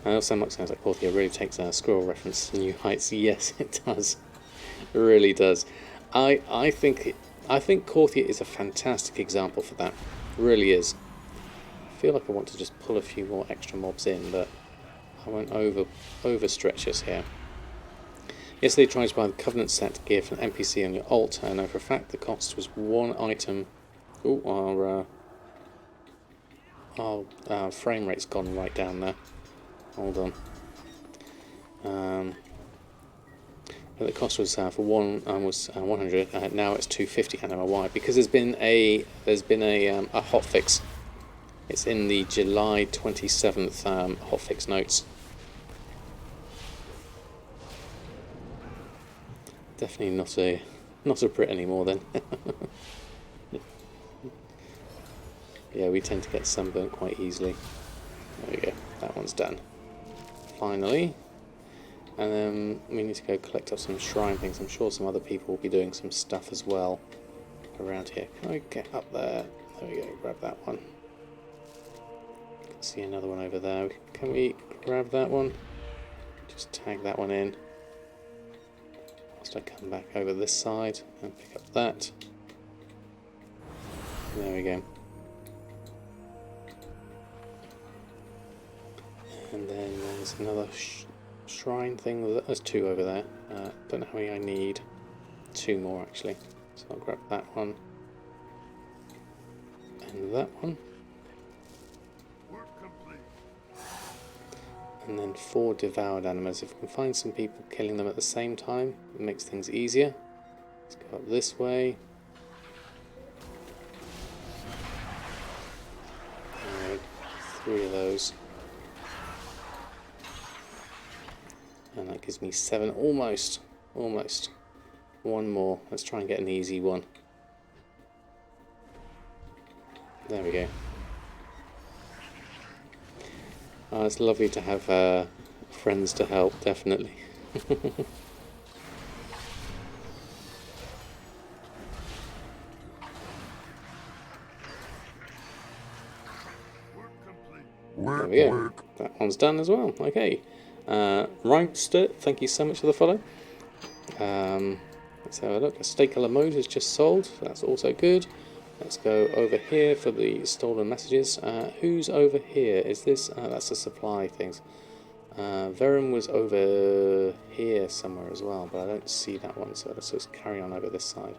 I know so much sounds like Porthia really takes a squirrel reference to New Heights. Yes, it does. It really does. I think Corthia is a fantastic example for that. It really is. I feel like I want to just pull a few more extra mobs in, but I won't overstretch us here. Yesterday tried to buy the Covenant set gear for an NPC on your alt. I know for a fact the cost was one item. Oh, our frame rate's gone right down there. Hold on. The cost was for one was 100. Now it's 250. I don't know why. Because there's been a hotfix. It's in the July 27th hotfix notes. Definitely not a Brit anymore then. Yeah, we tend to get sunburnt quite easily. There we go. That one's done. Finally. And then we need to go collect up some shrine things. I'm sure some other people will be doing some stuff as well around here. Can I get up there? There we go. Grab that one. See another one over there. Can we grab that one? Just tag that one in. Whilst I come back over this side and pick up that. There we go. And then there's another shrine thing. There's two over there. Don't know how many I need. Two more actually. So I'll grab that one. And that one. And then 4 devoured animals. If we can find some people killing them at the same time, it makes things easier. Let's go up this way. Alright, 3 of those. And that gives me 7, almost. One more. Let's try and get an easy one. There we go. Oh, it's lovely to have friends to help, definitely. There we go. That one's done as well. Okay. Rhymester, thank you so much for the follow. Let's have a look. A Stakeholder mode is just sold. That's also good. Let's go over here for the stolen messages. Who's over here? Is this... that's the supply things. Verum was over here somewhere as well, but I don't see that one, so let's just carry on over this side.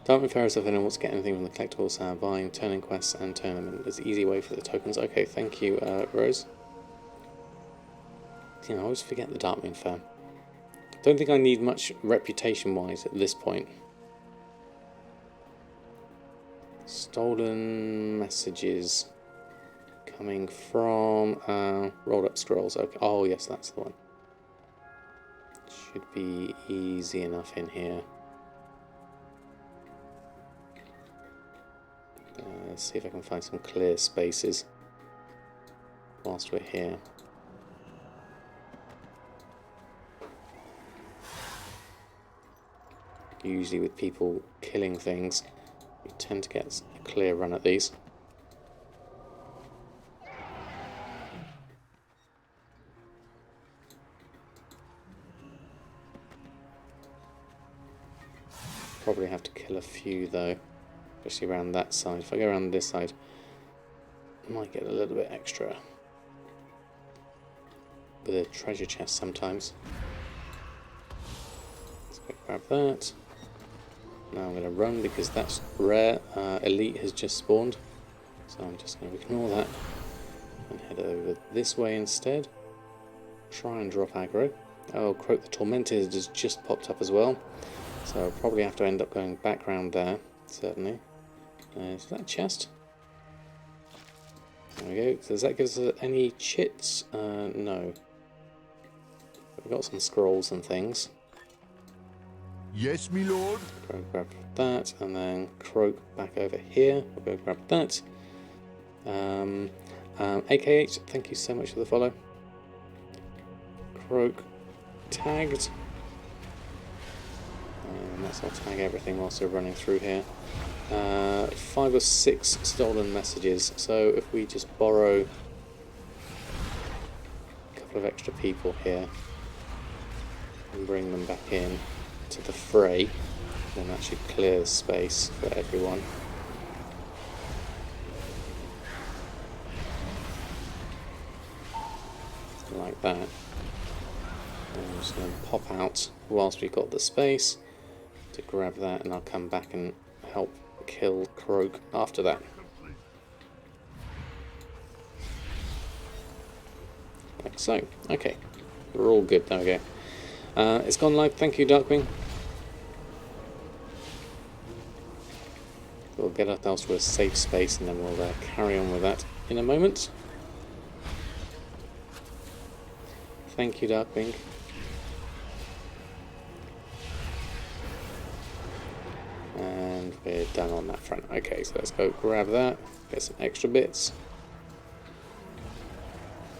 Don't refer yourself if anyone wants to get anything from the collectibles, buying, turning quests and tournament. There's an easy way for the tokens. Okay, thank you, Rose. You know, I always forget the Darkmoon firm. Don't think I need much reputation-wise at this point. Stolen messages coming from rolled up scrolls. Okay. Oh yes, that's the one. Should be easy enough in here. Let's see if I can find some clear spaces whilst we're here. Usually with people killing things, We tend to get a clear run at these. Probably have to kill a few though, especially around that side. If I go around this side, I might get a little bit extra with a treasure chest sometimes. Let's go grab that. Now I'm going to run because that's rare. Elite has just spawned, so I'm just going to ignore that and head over this way instead. Try and drop aggro. Oh, Croak the Tormented has just popped up as well, so I'll probably have to end up going back round there, certainly. Is that a chest? There we go. Does that give us any chits? No. We've got some scrolls and things. Yes, my lord. Go grab that, and then Croak back over here. We'll go grab that. AKH, thank you so much for the follow. Croak tagged. And that's I'll tag everything whilst we're running through here. 5 or 6 stolen messages, so if we just borrow a couple of extra people here and bring them back in to the fray, then that should clear the space for everyone. Like that. And I'm just going to pop out whilst we've got the space to grab that, and I'll come back and help kill Croak after that. Like so. Okay. We're all good. There we go. It's gone live. Thank you, Darkwing. We'll get ourselves to a safe space and then we'll carry on with that in a moment. Thank you, Darkwing. And we're done on that front. Okay, so let's go grab that, get some extra bits.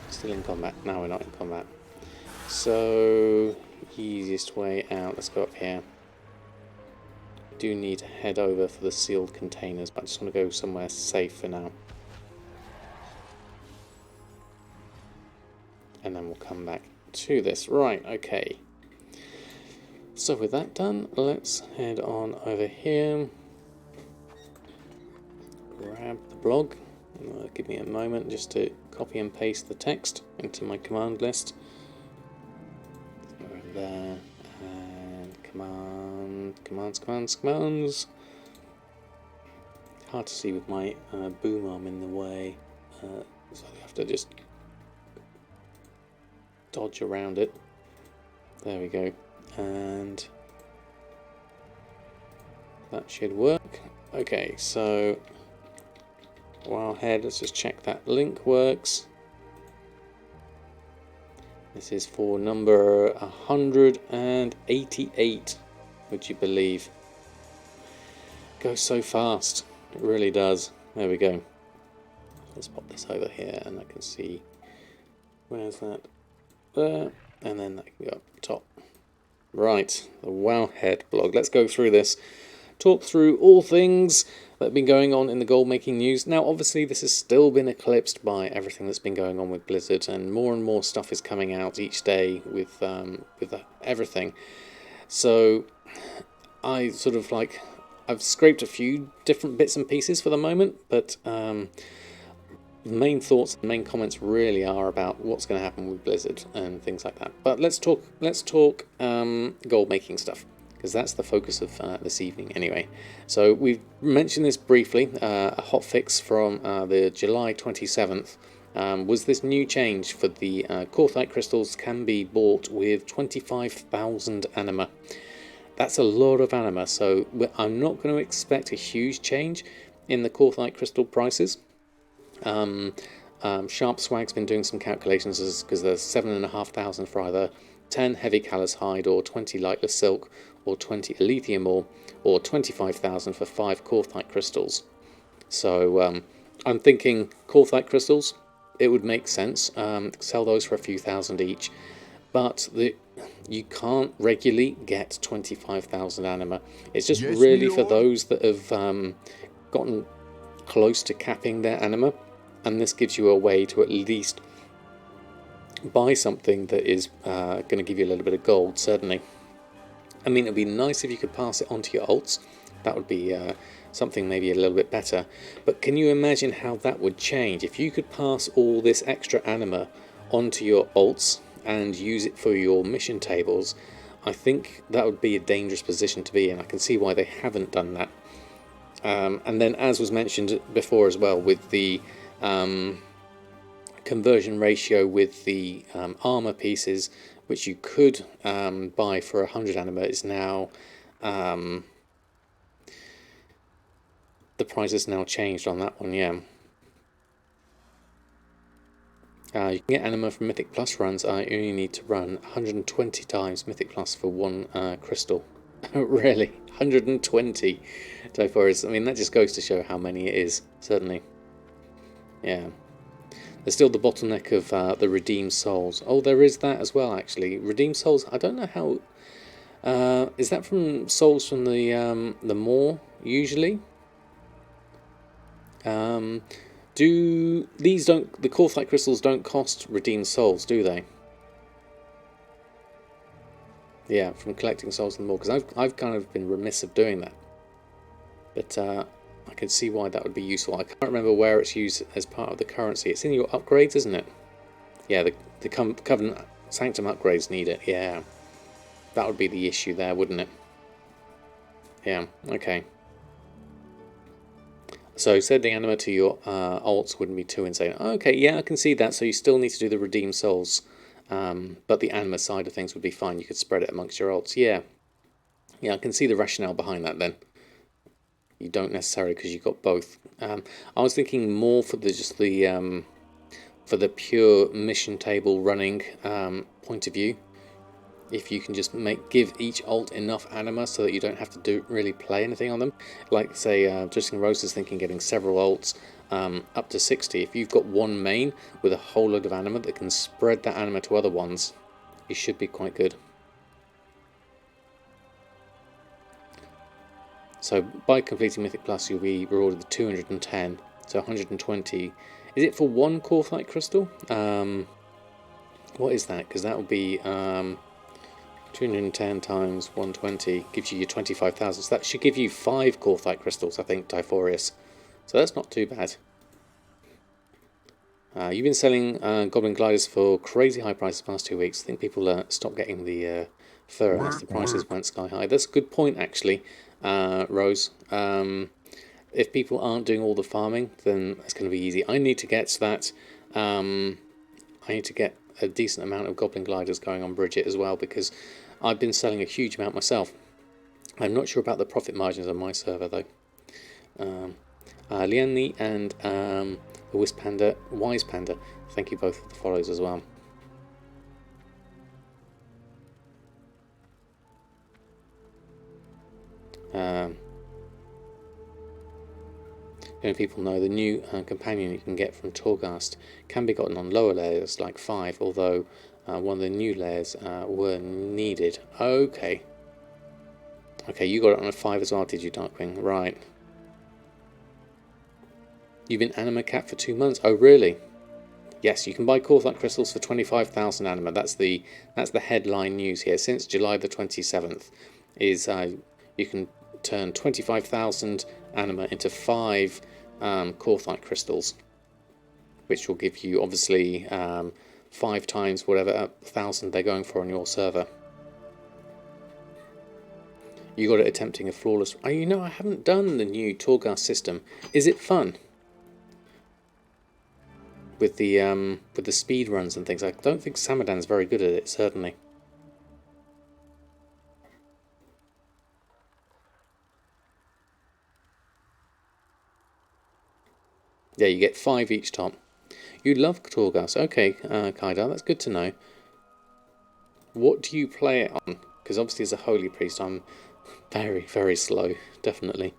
Still in combat. Now we're not in combat. So, easiest way out, let's go up here. Do need to head over for the sealed containers, but I just want to go somewhere safe for now. And then we'll come back to this. Right, okay. So with that done, let's head on over here. Grab the blog. Give me a moment just to copy and paste the text into my command list. Go over there, and commands. Hard to see with my boom arm in the way, so I have to just dodge around it. There we go, and that should work. Okay, so Wowhead, let's just check that link works. This is for number 188, would you believe? Goes so fast, it really does. There we go. Let's pop this over here and I can see, where's that? There, and then that can go up top. Right, the Wowhead blog. Let's go through this. Talk through all things that have been going on in the gold making news. Now obviously this has still been eclipsed by everything that's been going on with Blizzard, and more stuff is coming out each day with everything. So I sort of I've scraped a few different bits and pieces for the moment, but the main thoughts and main comments really are about what's going to happen with Blizzard and things like that. But let's talk gold making stuff, because that's the focus of this evening anyway. So we've mentioned this briefly. A hotfix from the July 27th was this new change for the Corthite crystals can be bought with 25,000 anima. That's a lot of anima, so I'm not going to expect a huge change in the Corthite crystal prices. Sharp Swag's been doing some calculations because there's 7,500 for either 10 heavy callous hide or 20 lightless silk, or 20 Elythium ore, or 25,000 for 5 Corthite crystals. So I'm thinking Corthite crystals, it would make sense. Sell those for a few thousand each. but you can't regularly get 25,000 anima. It's just Yes, me really for lord. those that have gotten close to capping their anima, and this gives you a way to at least buy something that is going to give you a little bit of gold, certainly. I mean, it would be nice if you could pass it on to your alts. That would be something maybe a little bit better. But can you imagine how that would change? If you could pass all this extra anima onto your alts and use it for your mission tables, I think that would be a dangerous position to be in. I can see why they haven't done that. And then, as was mentioned before as well, with the conversion ratio with the armor pieces, which you could buy for 100 anima, is now the price has now changed on that one. Yeah. You can get anima from Mythic Plus runs. I only need to run 120 times Mythic Plus for one crystal. Really? 120 Typhorus. I mean, that just goes to show how many it is, certainly. Yeah. There's still the bottleneck of the Redeemed Souls. Oh, there is that as well, actually. Redeemed Souls, I don't know how... is that from souls from the Maw, usually? Do these don't... The Corthite crystals don't cost Redeemed Souls, do they? Yeah, from collecting souls from the Maw, because I've kind of been remiss of doing that. But I can see why that would be useful. I can't remember where it's used as part of the currency. It's in your upgrades, isn't it? Yeah, the Covenant Sanctum upgrades need it. Yeah, that would be the issue there, wouldn't it? Yeah, okay. So sending anima to your alts wouldn't be too insane. Okay, yeah, I can see that. So you still need to do the Redeemed Souls, but the anima side of things would be fine. You could spread it amongst your alts. Yeah, yeah, I can see the rationale behind that then. You don't necessarily, because you've got both. I was thinking more for for the pure mission table running point of view. If you can just give each alt enough anima so that you don't have to really play anything on them. Like say, Dressing Rose is thinking getting several alts up to 60. If you've got one main with a whole load of anima that can spread that anima to other ones, you should be quite good. So by completing Mythic Plus, you'll be rewarded with 210, so 120. Is it for one Corthite crystal? What is that? Because that will be 210 times 120 gives you your 25,000. So that should give you 5 Corthite crystals, I think, Typhorus. So that's not too bad. You've been selling Goblin Gliders for crazy high prices the past 2 weeks. I think people stopped getting the fur as the prices went sky high. That's a good point, actually. Rose. If people aren't doing all the farming, then that's going to be easy. I need to get that. I need to get a decent amount of Goblin Gliders going on Bridget as well, because I've been selling a huge amount myself. I'm not sure about the profit margins on my server though. Lianli and the Wise Panda, thank you both for the follows as well. People know the new companion you can get from Torghast can be gotten on lower layers like 5, although one of the new layers were needed. Okay. Okay, you got it on a 5 as well, did you, Darkwing? Right. You've been anima capped for 2 months. Oh, really? Yes, you can buy Corthite crystals for 25,000 anima. That's the headline news here. Since July the 27th, is you can turn 25,000 anima into 5 Corthite crystals, which will give you obviously 5 times whatever 1,000 they're going for on your server. You got it attempting a flawless. Oh, you know, I haven't done the new Torghast system. Is it fun? With the speed runs and things. I don't think Samadan's very good at it, certainly. Yeah, you get 5 each top. You love Torghast. Okay, Kaidar, that's good to know. What do you play it on? Because obviously as a holy priest, I'm very, very slow, definitely.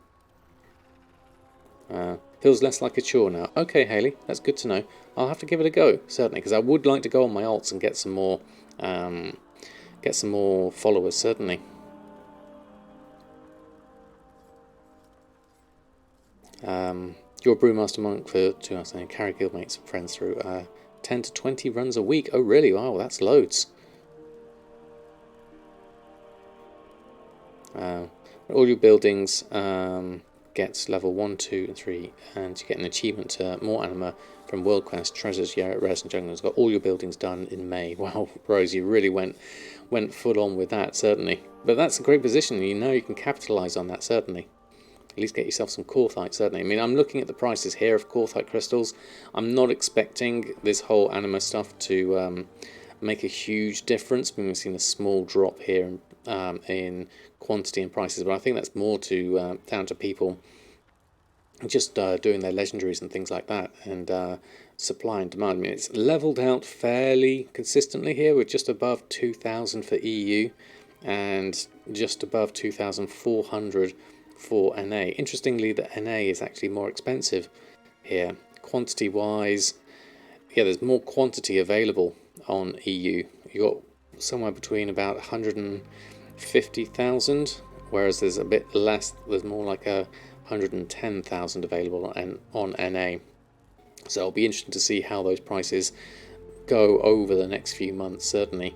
Feels less like a chore now. Okay, Haley, that's good to know. I'll have to give it a go, certainly, because I would like to go on my alts and get some more get some more followers, certainly. Your Brewmaster Monk for 2 hours and carry guildmates and friends through 10 to 20 runs a week. Oh really? Wow, that's loads. All your buildings gets level 1, 2 and 3, and you get an achievement to more anima from World Quest, Treasures, Yarret, Rares and Jungles. Got all your buildings done in May. Wow, Rose, you really went full on with that, certainly. But that's a great position. You know you can capitalise on that, certainly. At least get yourself some Korthite, certainly. I mean, I'm looking at the prices here of Korthite crystals. I'm not expecting this whole anima stuff to make a huge difference. I mean, we've seen a small drop here in quantity and prices, but I think that's more down to people just doing their legendaries and things like that, and supply and demand. I mean, it's leveled out fairly consistently here. We're just above 2,000 for EU and just above 2,400 for NA. Interestingly, the NA is actually more expensive here. Quantity wise, yeah, there's more quantity available on EU. You got somewhere between about 150,000, whereas there's a bit less, there's more like 110,000 available on NA. So it'll be interesting to see how those prices go over the next few months, certainly,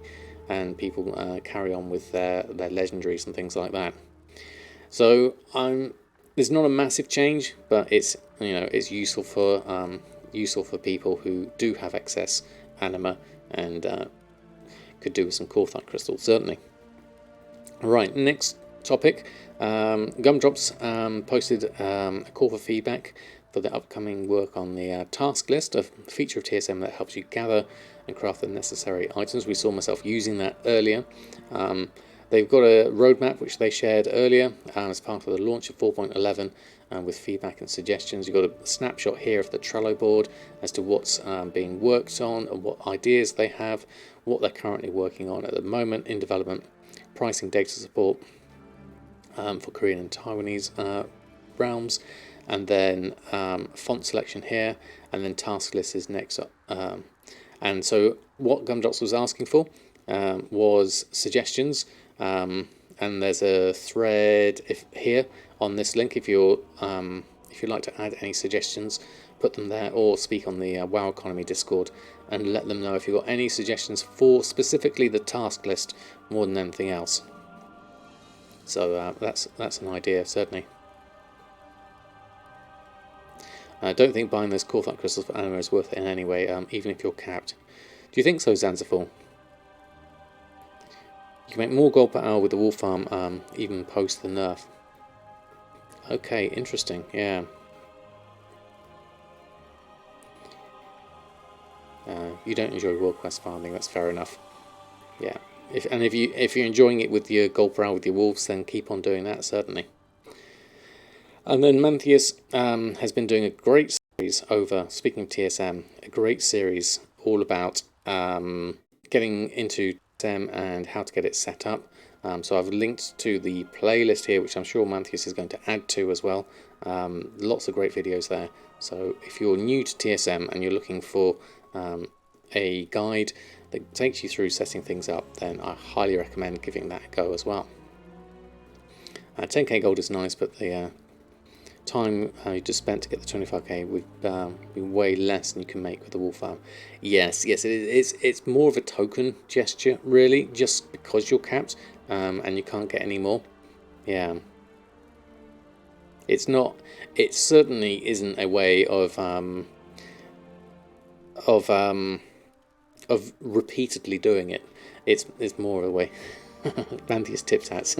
and people carry on with their legendaries and things like that. So there's not a massive change, but it's it's useful for people who do have excess anima and could do with some Korthite crystals, certainly. Right, next topic. Gumdrops posted a call for feedback for the upcoming work on the task list, a feature of TSM that helps you gather and craft the necessary items. We saw myself using that earlier. They've got a roadmap which they shared earlier as part of the launch of 4.11 with feedback and suggestions. You've got a snapshot here of the Trello board as to what's being worked on and what ideas they have, what they're currently working on at the moment in development, pricing, data support for Korean and Taiwanese realms, and then font selection here, and then task list is next up. And so what Gumdrops was asking for was suggestions, and there's a thread here on this link if you'd like to add any suggestions, put them there, or speak on the WoW Economy Discord and let them know if you've got any suggestions for specifically the task list more than anything else. So that's an idea, certainly. I don't think buying those Korthite crystals for anima is worth it in any way, even if you're capped. Do you think so, Zanzifor? You can make more gold per hour with the wool farm, even post the nerf. Okay, interesting, yeah. You don't enjoy World Quest farming, that's fair enough. Yeah, if you're enjoying it with your gold per hour with your wolves, then keep on doing that, certainly. And then Manthius has been doing a great series over, speaking of TSM, a great series all about getting into TSM and how to get it set up. So I've linked to the playlist here, which I'm sure Manthius is going to add to as well. Lots of great videos there. So if you're new to TSM and you're looking for a guide that takes you through setting things up, then I highly recommend giving that a go as well. 10k gold is nice, but the time you just spent to get the 25k would be way less than you can make with the wool farm. Yes, it is. It's more of a token gesture, really, just because you're capped and you can't get any more. Yeah, it's not. It certainly isn't a way of repeatedly doing it. It's more of a way. Manthius tip tats.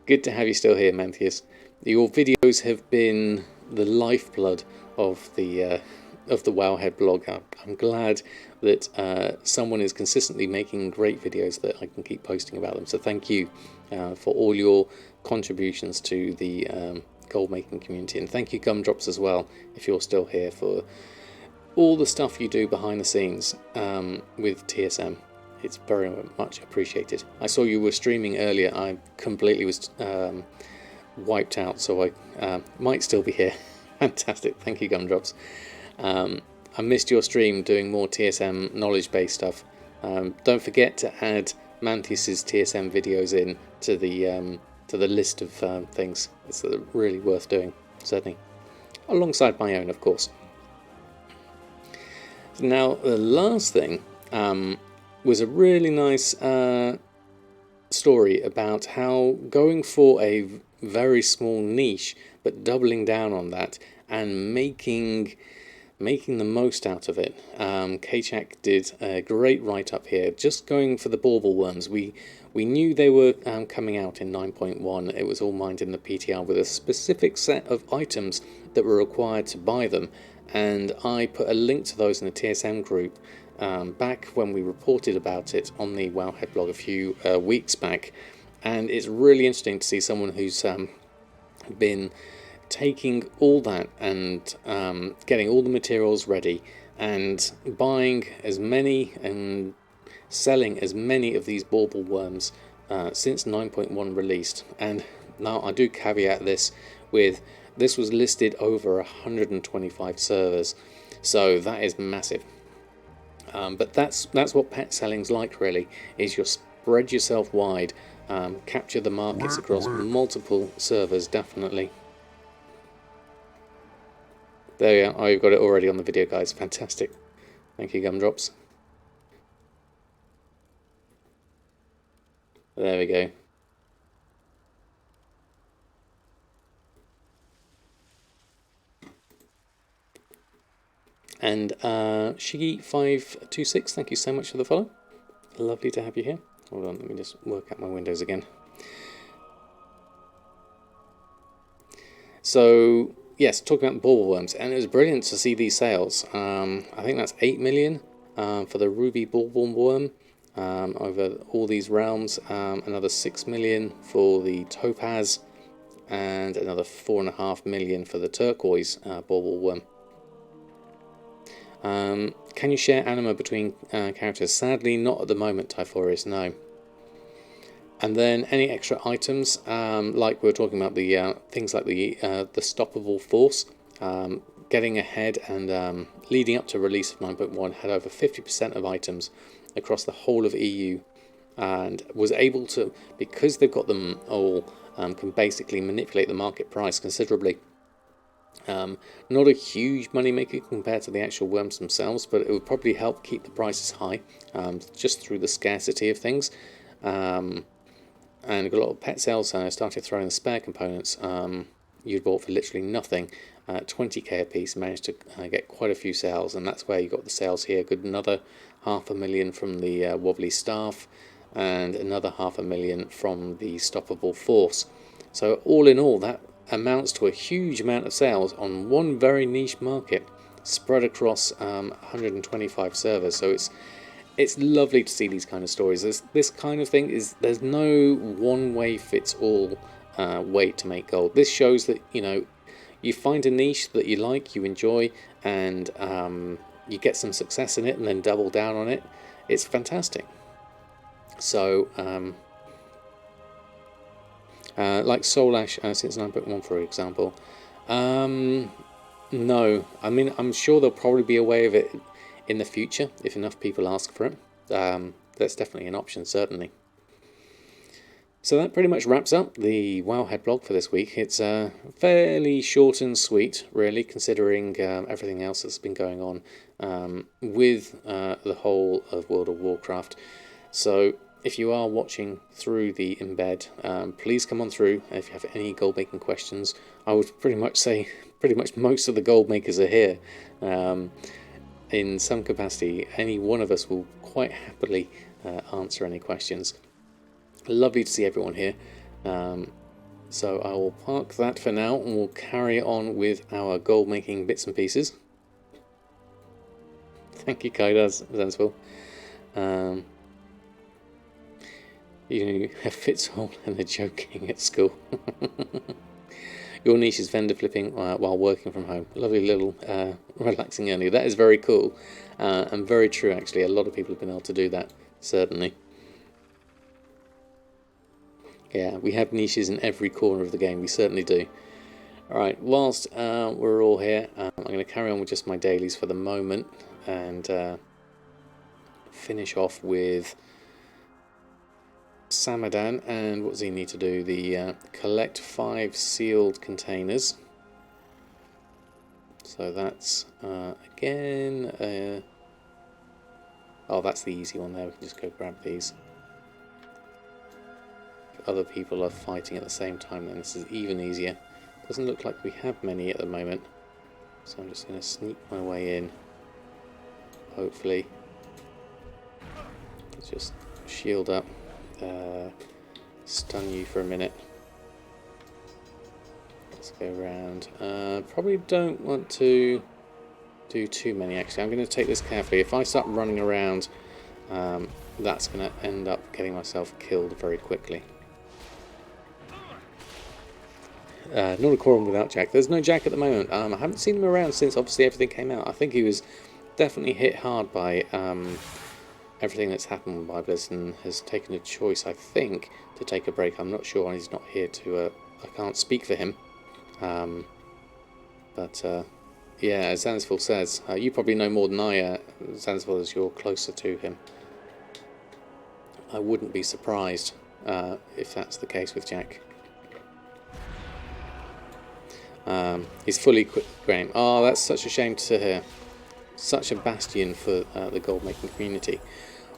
Good to have you still here, Manthius. Your videos have been the lifeblood of the Wowhead blog. I'm glad that someone is consistently making great videos that I can keep posting about them. So thank you for all your contributions to the gold making community, and thank you Gumdrops as well if you're still here for all the stuff you do behind the scenes with TSM. It's very much appreciated. I saw you were streaming earlier. I completely was wiped out, so I might still be here. Fantastic, thank you Gumdrops. I missed your stream doing more TSM knowledge based stuff. Don't forget to add Mantius's TSM videos in to the list of things. It's really worth doing, certainly, alongside my own, of course. Now, the last thing was a really nice story about how going for a very small niche, but doubling down on that and making the most out of it. Kachak did a great write-up here, just going for the bauble worms. We knew they were coming out in 9.1. It was all mined in the PTR with a specific set of items that were required to buy them, and I put a link to those in the TSM group back when we reported about it on the Wowhead blog a few weeks back, and it's really interesting to see someone who's been taking all that and getting all the materials ready and buying as many and selling as many of these bauble worms since 9.1 released. And now I do caveat this with, this was listed over 125 servers, so that is massive. But that's what pet selling's like, really, is you spread yourself wide, capture the markets across multiple servers, definitely. There we are. Oh, you've got it already on the video, guys. Fantastic. Thank you, Gumdrops. There we go. And Shiggy526, thank you so much for the follow. Lovely to have you here. Hold on, let me just work out my windows again. So, yes, talking about bauble worms, and it was brilliant to see these sales. I think that's 8 million for the ruby bauble worm over all these realms. Another 6 million for the topaz, and another 4.5 million for the turquoise bauble worm. Can you share anima between characters? Sadly, not at the moment, Typhorius, no. And then any extra items, like we were talking about, the things like the stoppable force, getting ahead and leading up to release of 9.1 had over 50% of items across the whole of EU, and was able to, because they've got them all, can basically manipulate the market price considerably. Not a huge moneymaker compared to the actual worms themselves, but it would probably help keep the prices high, just through the scarcity of things. And got a lot of pet sales started throwing the spare components you'd bought for literally nothing, 20k a piece, managed to get quite a few sales, and that's where you got the sales here. Good, another 500,000 from the wobbly staff, and another 500,000 from the stoppable force. So all in all, that amounts to a huge amount of sales on one very niche market, spread across 125 servers. So it's lovely to see these kind of stories. This kind of thing there's no one way fits all way to make gold. This shows that, you know, you find a niche that you like, you enjoy, and you get some success in it and then double down on it. It's fantastic. So like Soul Ash since 9.1, for example. No, I mean, I'm sure there'll probably be a way of it in the future if enough people ask for it. That's definitely an option, certainly. So that pretty much wraps up the Wowhead blog for this week. It's fairly short and sweet, really, considering everything else that's been going on with the whole of World of Warcraft. So if you are watching through the embed, please come on through if you have any gold making questions. I would pretty much say most of the gold makers are here. In some capacity, any one of us will quite happily answer any questions. Lovely to see everyone here. So I will park that for now, and we'll carry on with our gold making bits and pieces. Thank you, Kaidas Zensville. You have fits all and are joking at school. Your niche is vendor flipping while working from home. Lovely little relaxing early. That is very cool and very true, actually. A lot of people have been able to do that, certainly. Yeah, we have niches in every corner of the game. We certainly do. Alright, whilst we're all here, I'm going to carry on with just my dailies for the moment. And finish off with Samadan, and what does he need to do? The collect 5 sealed containers. So that's again. Oh, that's the easy one there. We can just go grab these. If other people are fighting at the same time, then this is even easier. Doesn't look like we have many at the moment, so I'm just going to sneak my way in. Hopefully, just shield up. Stun you for a minute. Let's go around. Probably don't want to do too many actually. I'm going to take this carefully. If I start running around, that's going to end up getting myself killed very quickly. Not a quorum without Jack. There's no Jack at the moment. I haven't seen him around since obviously everything came out. I think he was definitely hit hard by everything that's happened by Blizzard and has taken a choice, I think, to take a break. I'm not sure, and he's not here to... I can't speak for him. But yeah, as Zansville says, you probably know more than I, Zansville, as you're closer to him. I wouldn't be surprised if that's the case with Jack. He's fully equipped, Graham. Oh, that's such a shame to hear. Such a bastion for the gold making community.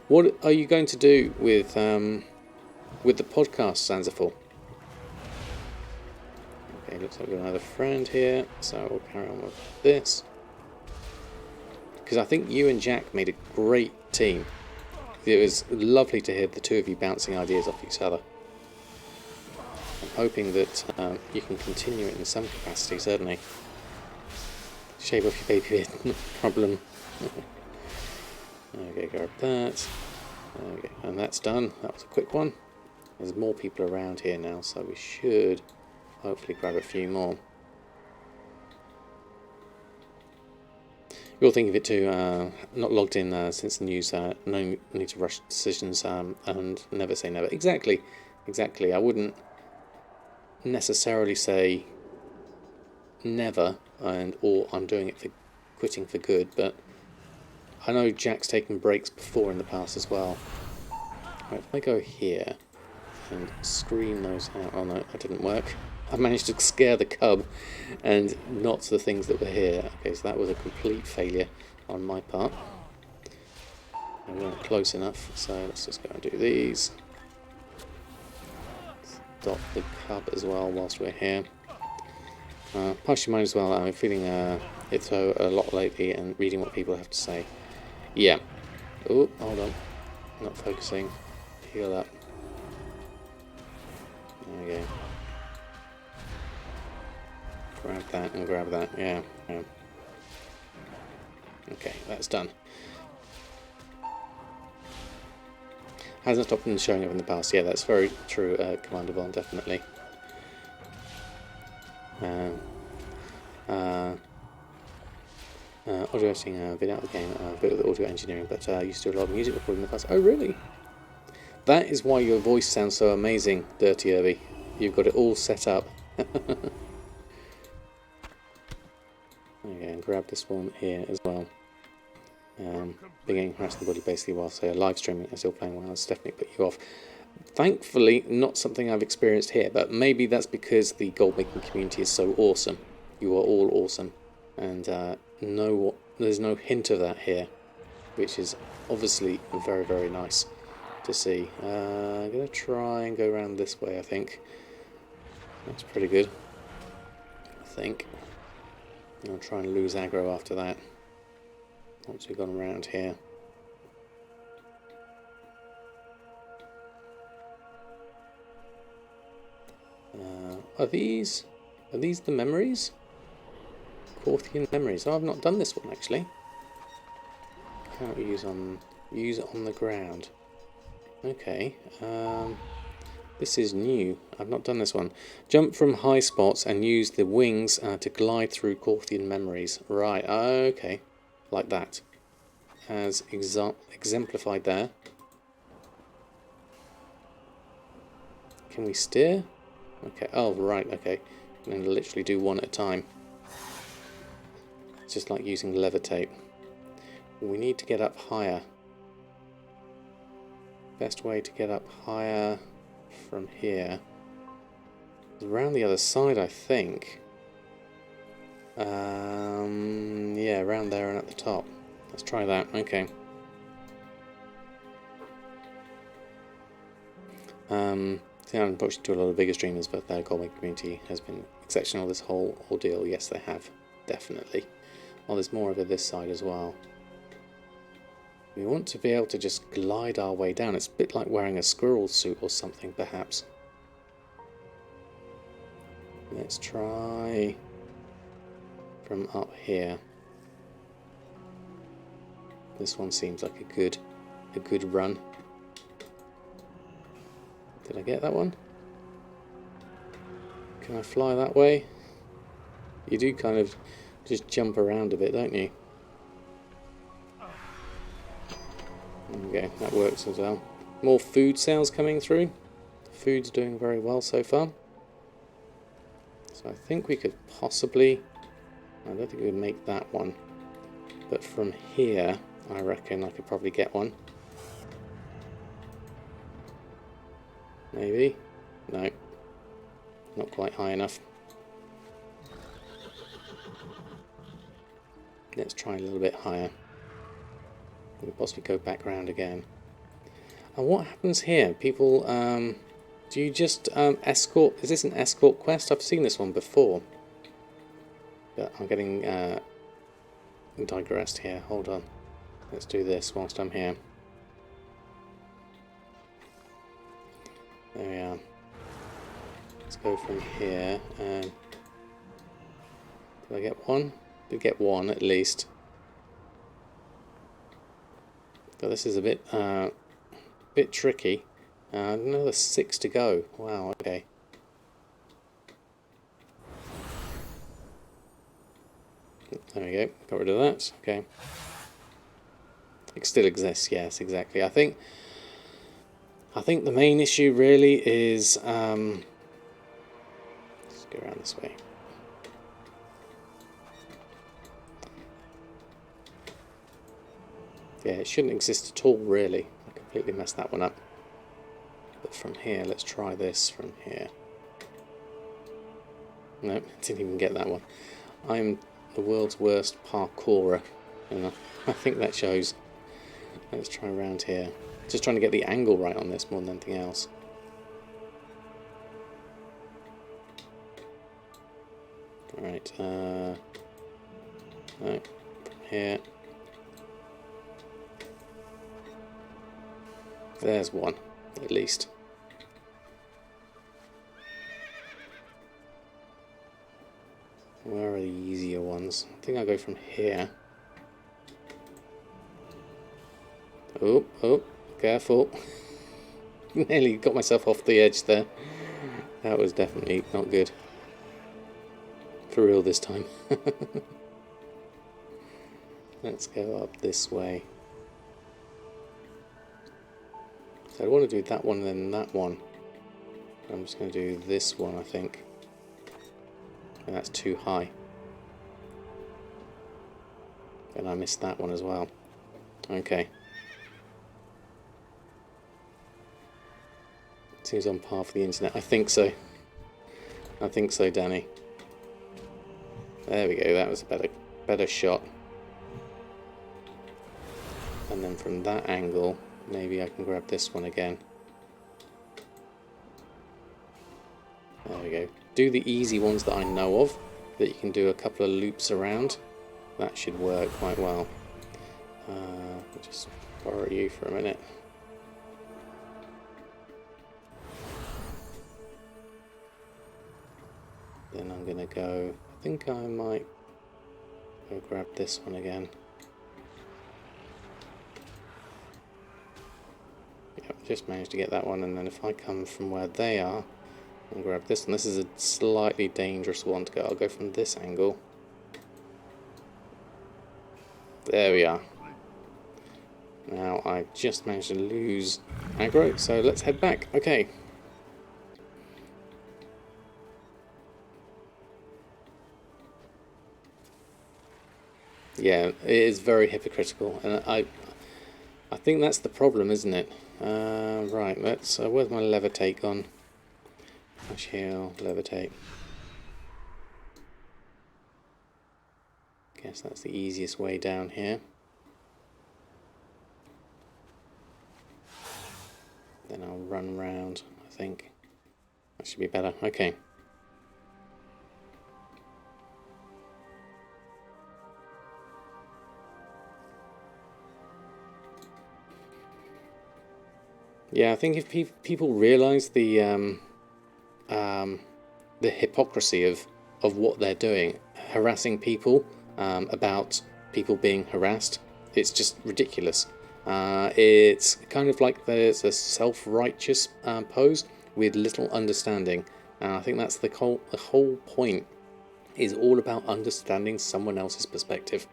What are you going to do with the podcast, Zanzifor? Okay, looks like we've got another friend here, so we'll carry on with this. Because I think you and Jack made a great team. It was lovely to hear the two of you bouncing ideas off each other. I'm hoping that you can continue it in some capacity, certainly. Shave off your baby beard, no problem. Okay, grab that. Okay, and that's done. That was a quick one. There's more people around here now, so we should hopefully grab a few more. You'll think of it too, not logged in since the news, no need to rush decisions, and never say never. Exactly. I wouldn't necessarily say never, or I'm doing it for quitting for good, but I know Jack's taken breaks before in the past as well. Right, if I go here and screen those out, oh no, that didn't work. I managed to scare the cub and not the things that were here. Okay, so that was a complete failure on my part. I weren't close enough, so let's just go and do these. Stop the cub as well whilst we're here. Pass your mind as well, I'm feeling it so a lot lately and reading what people have to say. Yeah. Oh, hold on. Not focusing. Heal up. There we go. Grab that and grab that. Yeah. Okay, that's done. Hasn't stopped them showing up in the past. Yeah, that's very true, Commander Von, definitely. Audio editing, video out the game, a bit of the audio engineering, but I used to do a lot of music recording in the past. Oh, really? That is why your voice sounds so amazing, Dirty Irby. You've got it all set up. Okay, and grab this one here as well. Being harassed in the body basically whilst live streaming and still playing while it's definitely put you off. Thankfully, not something I've experienced here, but maybe that's because the gold making community is so awesome. You are all awesome, and there's no hint of that here, which is obviously very, very nice to see. I'm going to try and go around this way, I think. That's pretty good, I think. I'll try and lose aggro after that, once we've gone around here. Are these the memories? Corthian memories. Oh, I've not done this one actually. Can't use on the ground. Okay. This is new. I've not done this one. Jump from high spots and use the wings to glide through Corthian memories. Right. Okay. Like that. As exemplified there. Can we steer? Okay. Oh, right. Okay. And then literally do one at a time. It's just like using levitate. We need to get up higher. Best way to get up higher from here is around the other side, I think. Yeah, around there and at the top. Let's try that. Okay. See, I'm approaching to a lot of bigger streamers, but their Goldmaker community has been exceptional this whole ordeal. Yes, they have. Definitely. Well, there's more over this side as well. We want to be able to just glide our way down. It's a bit like wearing a squirrel suit or something, perhaps. Let's try from up here. This one seems like a good run. Did I get that one? Can I fly that way? You do kind of just jump around a bit, don't you? Okay, that works as well. More food sales coming through. Food's doing very well so far. So I think we could possibly... I don't think we would make that one. But from here, I reckon I could probably get one. Maybe? No. Not quite high enough. Let's try a little bit higher. We could possibly go back round again. And what happens here? People, do you just escort? Is this an escort quest? I've seen this one before. But I'm getting digressed here. Hold on. Let's do this whilst I'm here. There we are. Let's go from here. And did I get one? Did get one at least. But this is a bit tricky. Another 6 to go. Wow. Okay. There we go. Got rid of that. Okay. It still exists. Yes, exactly. I think the main issue really is. Let's go around this way. Yeah, it shouldn't exist at all, really. I completely messed that one up. But from here, let's try this from here. No, didn't even get that one. I'm the world's worst parkourer, and I think that shows. Let's try around here. Just trying to get the angle right on this more than anything else. Alright, no, from here. There's one, at least. Where are the easier ones? I think I'll go from here. Oh, careful. Nearly got myself off the edge there. That was definitely not good. For real this time. Let's go up this way. So I want to do that one and then that one. I'm just going to do this one, I think. And that's too high. And I missed that one as well. Okay. Seems on par for the internet. I think so. I think so, Danny. There we go. That was a better shot. And then from that angle, maybe I can grab this one again. There we go. Do the easy ones that I know of, that you can do a couple of loops around. That should work quite well. I'll just borrow you for a minute. Then I'm going to go, I think I might go grab this one again. Yep, just managed to get that one, and then if I come from where they are and grab this one, this is a slightly dangerous one to go. I'll go from this angle. There we are. Now I just managed to lose aggro, so let's head back. Okay. Yeah, it is very hypocritical, and I think that's the problem, isn't it? Right, let's... where's my levitate gone? Push heal, levitate. Guess that's the easiest way down here. Then I'll run round, I think. That should be better. Okay. Yeah, I think if people realise the hypocrisy of what they're doing, harassing people about people being harassed, it's just ridiculous. It's kind of like there's a self-righteous pose with little understanding. And I think that's the whole point, is all about understanding someone else's perspective.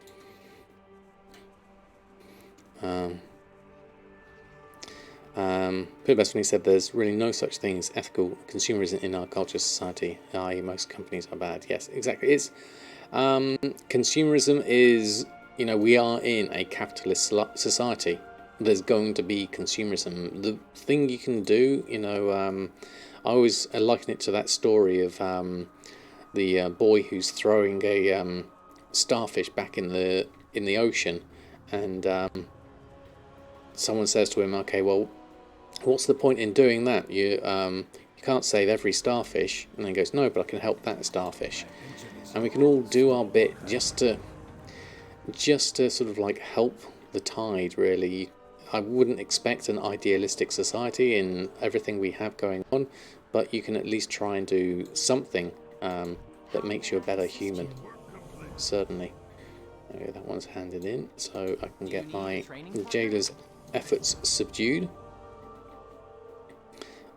Peter Best said there's really no such thing as ethical consumerism in our culture society, i.e. most companies are bad. Yes, exactly. It's consumerism is, you know, we are in a capitalist society. There's going to be consumerism. The thing you can do, you know, I always liken it to that story of the boy who's throwing a starfish back in the ocean, and someone says to him, "Okay, well, what's the point in doing that? You can't save every starfish." And then he goes, "No, but I can help that starfish." And we can all do our bit just to sort of like help the tide, really. I wouldn't expect an idealistic society in everything we have going on, but you can at least try and do something that makes you a better human. Certainly. Okay, that one's handed in, so I can get my jailer's efforts subdued.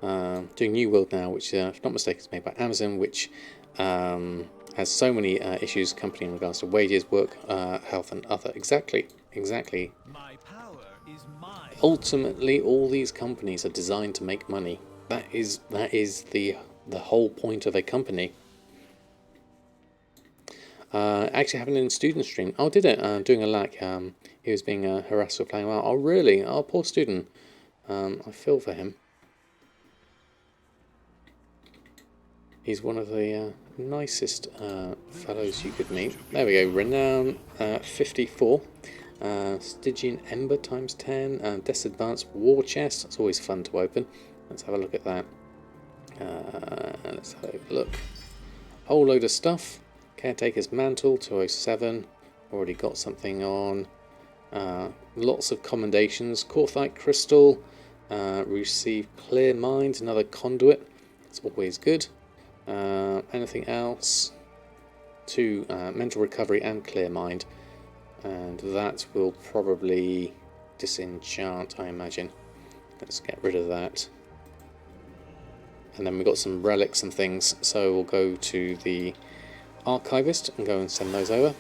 Doing New World now, which, if not mistaken, is made by Amazon, which has so many issues, company in regards to wages, work, health, and other. Exactly. My power is mine. Ultimately, all these companies are designed to make money. That is the whole point of a company. Actually happened in student stream. Oh, did it? Doing a lack. He was being harassed for playing well. Oh, really? Oh, poor student. I feel for him. He's one of the nicest fellows you could meet. There we go. Renown 54. Stygian Ember times 10. Death's Advance War Chest. It's always fun to open. Let's have a look at that. Let's have a look. Whole load of stuff. Caretaker's Mantle 207. Already got something on. Lots of commendations. Corthite Crystal. Receive Clear Mind. Another conduit. It's always good. Anything else? 2 mental recovery and clear mind, and that will probably disenchant, I imagine. Let's get rid of that. And then we've got some relics and things, so we'll go to the archivist and go and send those over.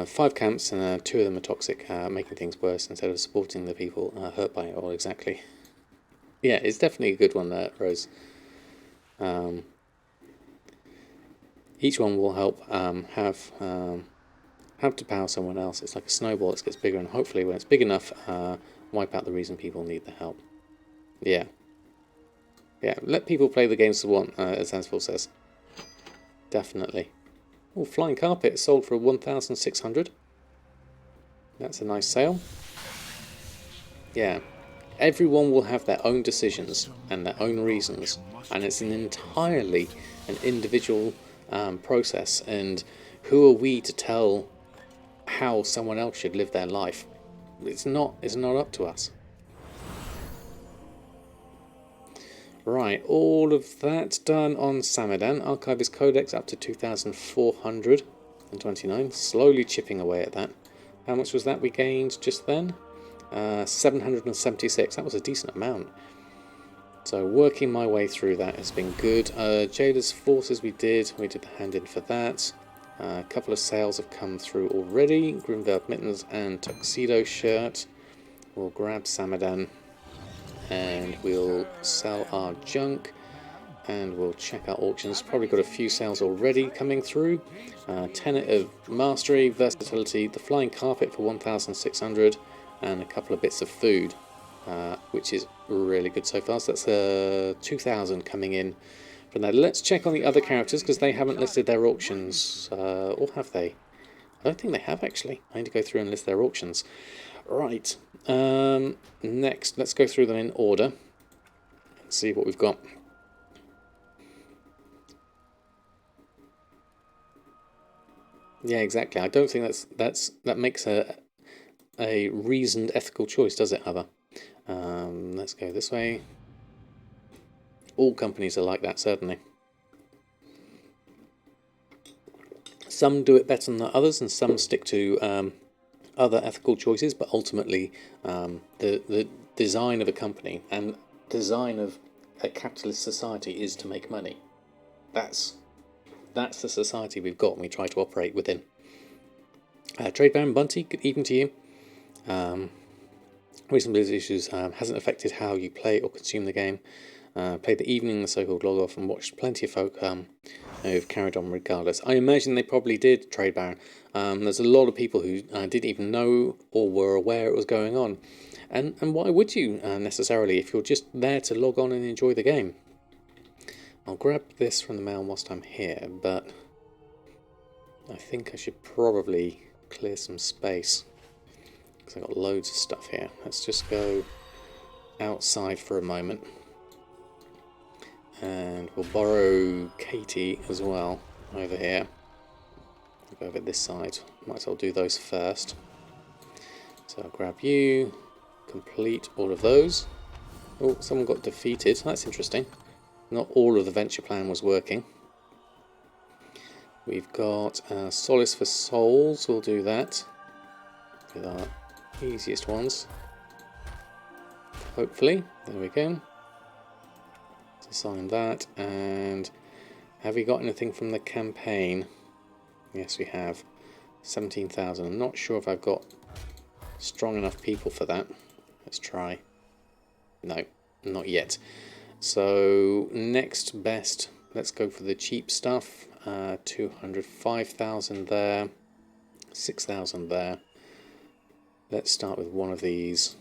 Five camps, and 2 of them are toxic, making things worse instead of supporting the people hurt by it all. Exactly. Yeah, it's definitely a good one there, Rose. Each one will help have to power someone else. It's like a snowball that gets bigger, and hopefully when it's big enough, wipe out the reason people need the help. Yeah. Let people play the games they want, as Ansel says. Definitely. Oh, flying carpet sold for 1,600. That's a nice sale. Yeah. Everyone will have their own decisions and their own reasons, and it's entirely an individual process. And who are we to tell how someone else should live their life? It's not up to us. Right, all of that done on Samadan. Archivist Codex up to 2,429. Slowly chipping away at that. How much was that we gained just then? 776. That was a decent amount. So working my way through that has been good. Jada's Forces we did the hand-in for that. A couple of sales have come through already. Grimveiled Mittens and Tuxedo Shirt. We'll grab Samadan and we'll sell our junk. and we'll check our auctions. Probably got a few sales already coming through. Tenet of Mastery, Versatility, the Flying Carpet for 1,600, and a couple of bits of food, which is really good so far. So that's 2,000 coming in from that. Let's check on the other characters because they haven't listed their auctions, or have they? I don't think they have actually. I need to go through and list their auctions. Right. Next, let's go through them in order and see what we've got. Yeah, exactly. I don't think that makes a reasoned ethical choice, does it, Hubba? Let's go this way. All companies are like that, certainly. Some do it better than others, and some stick to other ethical choices. But ultimately, the design of a company and design of a capitalist society is to make money. That's the society we've got, and we try to operate within. Trade Baron Bunty, good evening to you. Recent Blizzard issues hasn't affected how you play or consume the game. Played the evening, the so-called log off, and watched plenty of folk who've carried on regardless. I imagine they probably did, Trade Baron. There's a lot of people who didn't even know or were aware it was going on. And why would you necessarily if you're just there to log on and enjoy the game? I'll grab this from the mail whilst I'm here, but I think I should probably clear some space because I've got loads of stuff here. Let's just go outside for a moment. And we'll borrow Katie as well over here. I'll go over this side. Might as well do those first. So I'll grab you, complete all of those. Oh, someone got defeated. That's interesting. Not all of the venture plan was working. We've got Solace for Souls. We'll do that with our easiest ones. Hopefully. There we go. Assign that. And have we got anything from the campaign? Yes, we have. 17,000. I'm not sure if I've got strong enough people for that. Let's try. No, not yet. So next best, let's go for the cheap stuff. 205,000 there, 6,000 there. Let's start with one of these.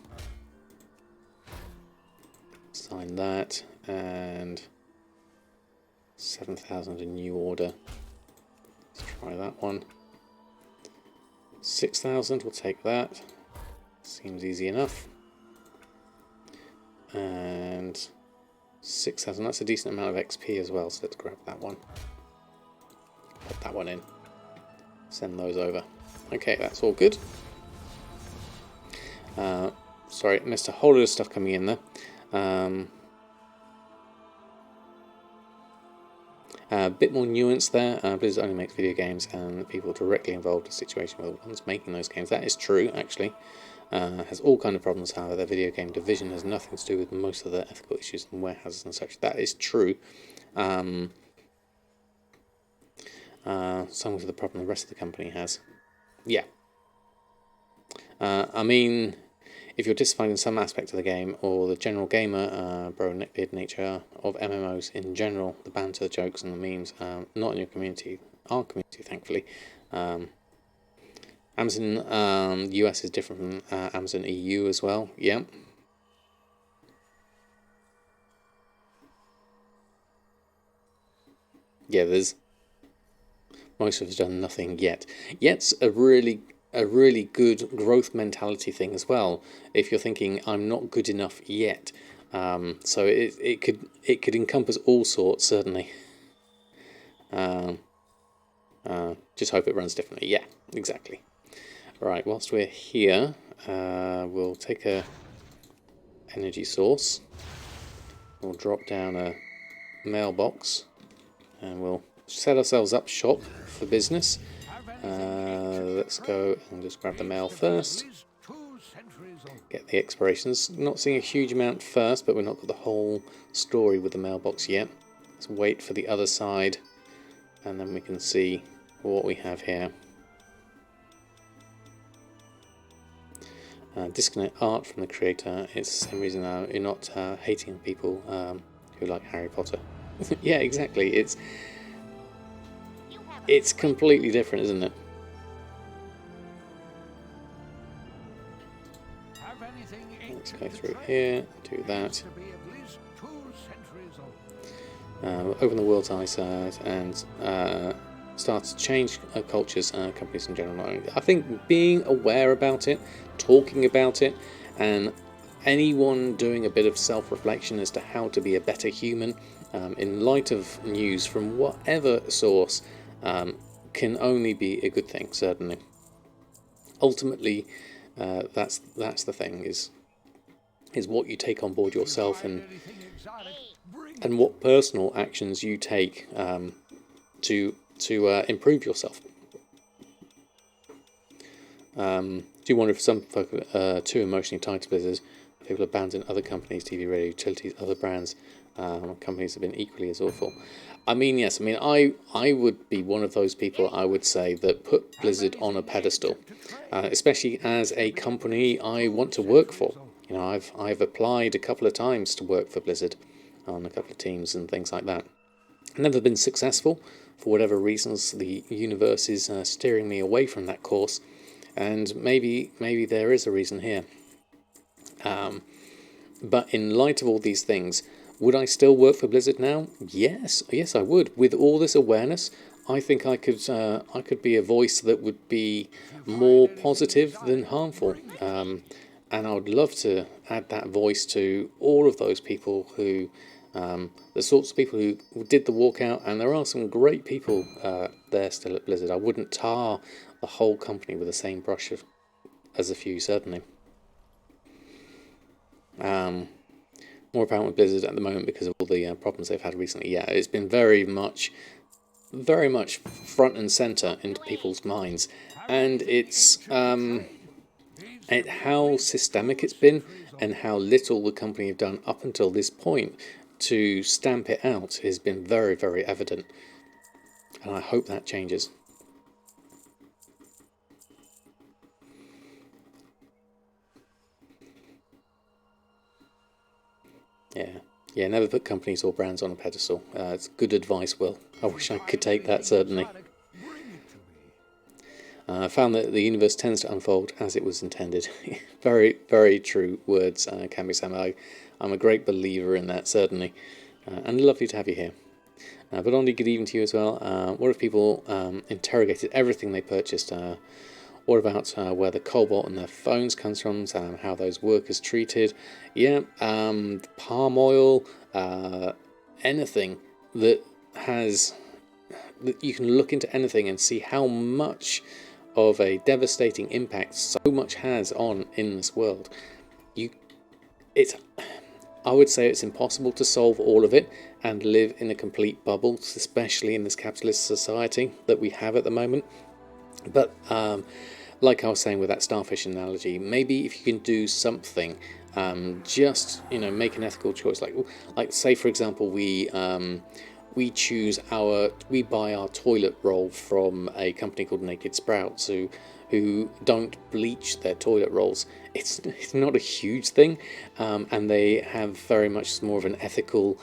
Sign that, and 7,000 a new order. Let's try that one. 6,000, we'll take that. Seems easy enough. And 6,000, that's a decent amount of XP as well, so let's grab that one. Put that one in. Send those over. Okay, that's all good. Sorry, missed a whole lot of stuff coming in there. A bit more nuance there. Blizzard only makes video games, and the people directly involved in the situation with the ones making those games. That is true, actually. Has all kind of problems, however. Their video game division has nothing to do with most of the ethical issues and warehouses and such. That is true. Some of the problem the rest of the company has. Yeah. I mean, if you're dissatisfied in some aspect of the game, or the general gamer, bro-neckbeard nature of MMOs in general, the banter, the jokes and the memes, not in your community, our community, thankfully. Amazon US is different from Amazon EU as well, yeah. Yeah, there's... most of us done nothing yet. Yet's a really good growth mentality thing as well. If you're thinking I'm not good enough yet, so it could encompass all sorts, certainly. Just hope it runs differently. Yeah, exactly. Right. Whilst we're here, we'll take a energy source. We'll drop down a mailbox, and we'll set ourselves up shop for business. Let's go and just grab the mail first. Get the expirations. Not seeing a huge amount first, but we've not got the whole story with the mailbox yet. Let's wait for the other side, and then we can see what we have here. Disconnect art from the creator. It's the same reason you're not hating people who like Harry Potter. Yeah, exactly. It's completely different, isn't it? Have anything Let's ancient go to through trade? here, do It that. needs to be at least 2 centuries old. Open the world's eyesight and start to change cultures, companies in general. I think being aware about it, talking about it, and anyone doing a bit of self-reflection as to how to be a better human in light of news from whatever source can only be a good thing, certainly. Ultimately, that's the thing, is what you take on board If you yourself, find anything exotic, bring it and to what me. personal actions you take to improve yourself. Do you wonder if some folk are too emotionally tied to Blizzard? People abandon other companies, TV, radio, utilities, other brands. Companies have been equally as awful. I mean, yes. I mean, I would be one of those people. I would say that put Blizzard on a pedestal, especially as a company I want to work for. You know, I've applied a couple of times to work for Blizzard on a couple of teams and things like that. Never been successful for whatever reasons. The universe is steering me away from that course, and maybe there is a reason here. But in light of all these things, would I still work for Blizzard now? Yes, I would. With all this awareness, I think I could be a voice that would be If you more find anything positive than exotic, harmful. bring it to me. And I would love to add that voice to all of those people who, the sorts of people who did the walkout, and there are some great people there still at Blizzard. I wouldn't tar the whole company with the same brush as a few, certainly. More apparent with Blizzard at the moment because of all the problems they've had recently. Yeah, it's been very much front and center into people's minds, Have and anything it's ancient to trade? Needs to be at how least systemic 2 it's been centuries and old. how little the company have done up until this point to stamp it out has been very, very evident, and I hope that changes. Yeah. Yeah, never put companies or brands on a pedestal. It's good advice, Will. I If you wish I could find take that, anything certainly. exotic, bring it to me. I found that the universe tends to unfold as it was intended. Very, very true words, Kami-sama. I'm a great believer in that, certainly. And lovely to have you here. But Andy, good evening to you as well. What if people interrogated everything they purchased? What about where the cobalt in their phones comes from? How those workers treated? Yeah, palm oil, anything that has that you can look into anything and see how much of a devastating impact so much has on in this world. You, it's I would say it's impossible to solve all of it and live in a complete bubble, especially in this capitalist society that we have at the moment. But like I was saying with that starfish analogy, maybe if you can do something, just make an ethical choice. Like say for example, we buy our toilet roll from a company called Naked Sprouts who don't bleach their toilet rolls. It's not a huge thing, and they have very much more of an ethical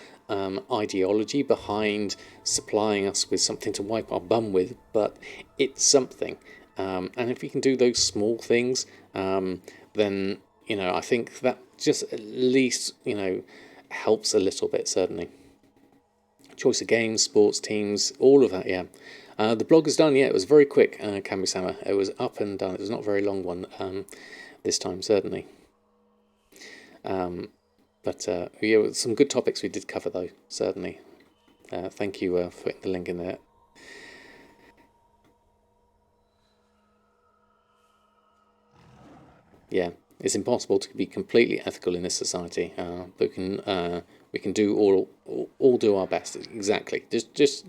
ideology behind supplying us with something to wipe our bum with, but it's something. And if we can do those small things, then I think that just at least helps a little bit, certainly. Choice of games, sports teams, all of that. Yeah. The blog is done. Yeah, it was very quick, Kami-sama. It was up and done. It was not a very long one this time, certainly. But yeah, some good topics we did cover, though, certainly. Thank you for putting the link in there. Yeah, it's impossible to be completely ethical in this society, but we can do all do our best. Exactly. Just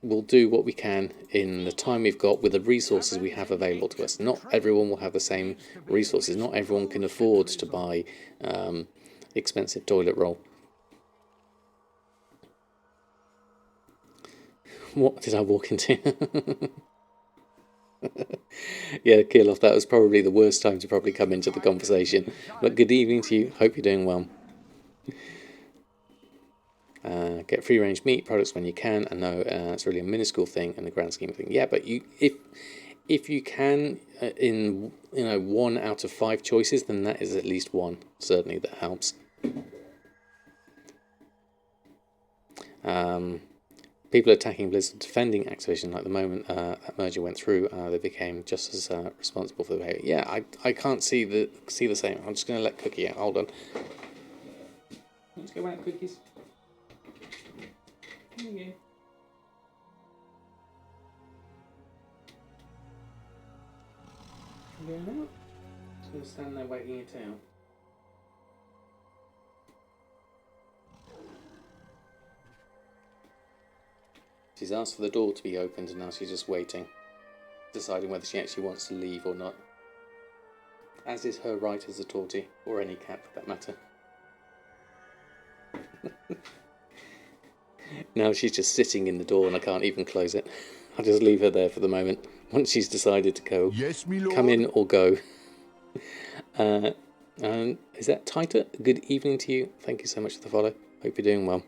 we'll do what we can in the time we've got with the Have resources we have anything available to us. ancient to Not trade? everyone will have the same Needs to be at resources. least Not everyone 2 can afford to centuries old. buy expensive toilet roll. What did I walk into? Yeah, Kilof, that was probably the worst time to probably If come you into the find anything conversation. But exotic, good evening to bring you. it to Hope you're me. doing well. Get free-range meat products when you can. I know it's really a minuscule thing in the grand scheme of things. Yeah, but if you can, in 1 out of 5 choices, then that is at least one. Certainly that helps. People attacking Blizzard, defending Activision. Like the moment that merger went through, they became just as responsible for the behavior. Yeah, I can't see the same. I'm just going to let Cookie out. Hold on. Let's go out, Cookies. Here you go. Going out. Just going to stand there wagging your tail. She's asked for the door to be opened and now she's just waiting, deciding whether she actually wants to leave or not. As is her right as a tortie, or any cat for that matter. Now she's just sitting in the door and I can't even close it. I'll just leave her there for the moment. Once she's decided to go, Yes, me lord. come in or go. Is that tighter? Good evening to you. Thank you so much for the follow. Hope you're doing well.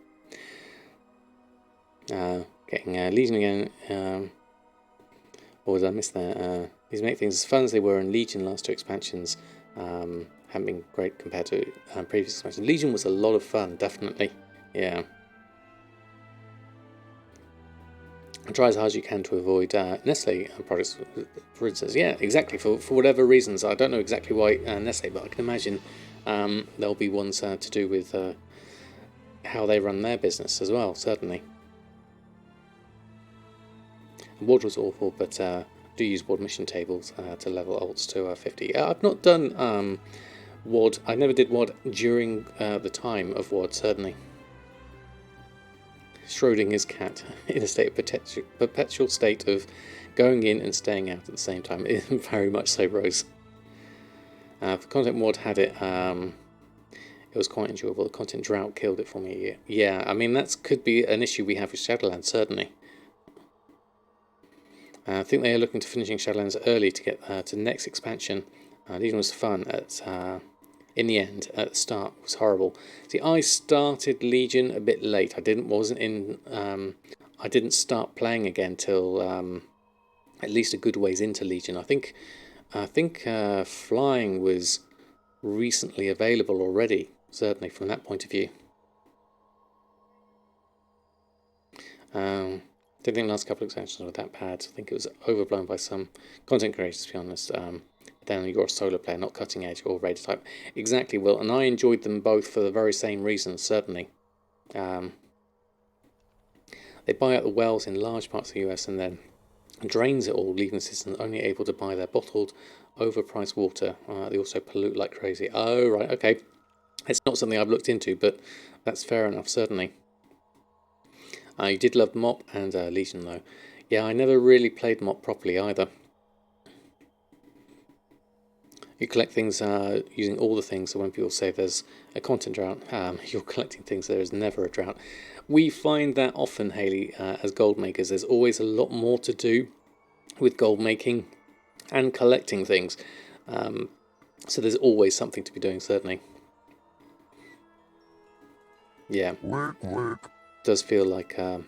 Getting Legion again. Or did I miss that? These make things as fun as they were in Legion last 2 expansions. Haven't been great compared to previous expansions. Legion was a lot of fun, definitely. Yeah. Try as hard as you can to avoid Nestle products, for instance. Yeah, exactly. For whatever reasons, I don't know exactly why Nestle, but I can imagine there'll be ones to do with how they run their business as well. Certainly. WOD was awful, but do use WOD mission tables to level ults to 50. I've not done WOD. I never did WOD during the time of WOD. Certainly. Schrodinger's cat in a state of perpetual state of going in and staying out at the same time. Very much so, Rose. For content mod had it, it was quite enjoyable. The content drought killed it for me. Yeah, I mean that could be an issue we have with Shadowlands, certainly. I think they are looking to finishing Shadowlands early to get to the next expansion. Legion was fun in the end. At the start it was horrible. See, I started Legion a bit late. I didn't start playing again till at least a good ways into Legion. I think flying was recently available already. Certainly from that point of view. Didn't think the last couple of expansions were that bad. I think it was overblown by some content creators, to be honest. Then you're a solo player, not cutting edge or raider type. Exactly, Will, and I enjoyed them both for the very same reasons, certainly. They buy out the wells in large parts of the US and then drains it all, leaving the citizens only able to buy their bottled, overpriced water. They also pollute like crazy. Oh, right, okay. It's not something I've looked into, but that's fair enough, certainly. You did love MOP and Legion, though. Yeah, I never really played MOP properly either. You collect things using all the things, so when people say there's a content drought, you're collecting things, there is never a drought. We find that often, Hayley, as gold makers, there's always a lot more to do with gold making and collecting things. So there's always something to be doing, certainly. Yeah. Work. Does feel like a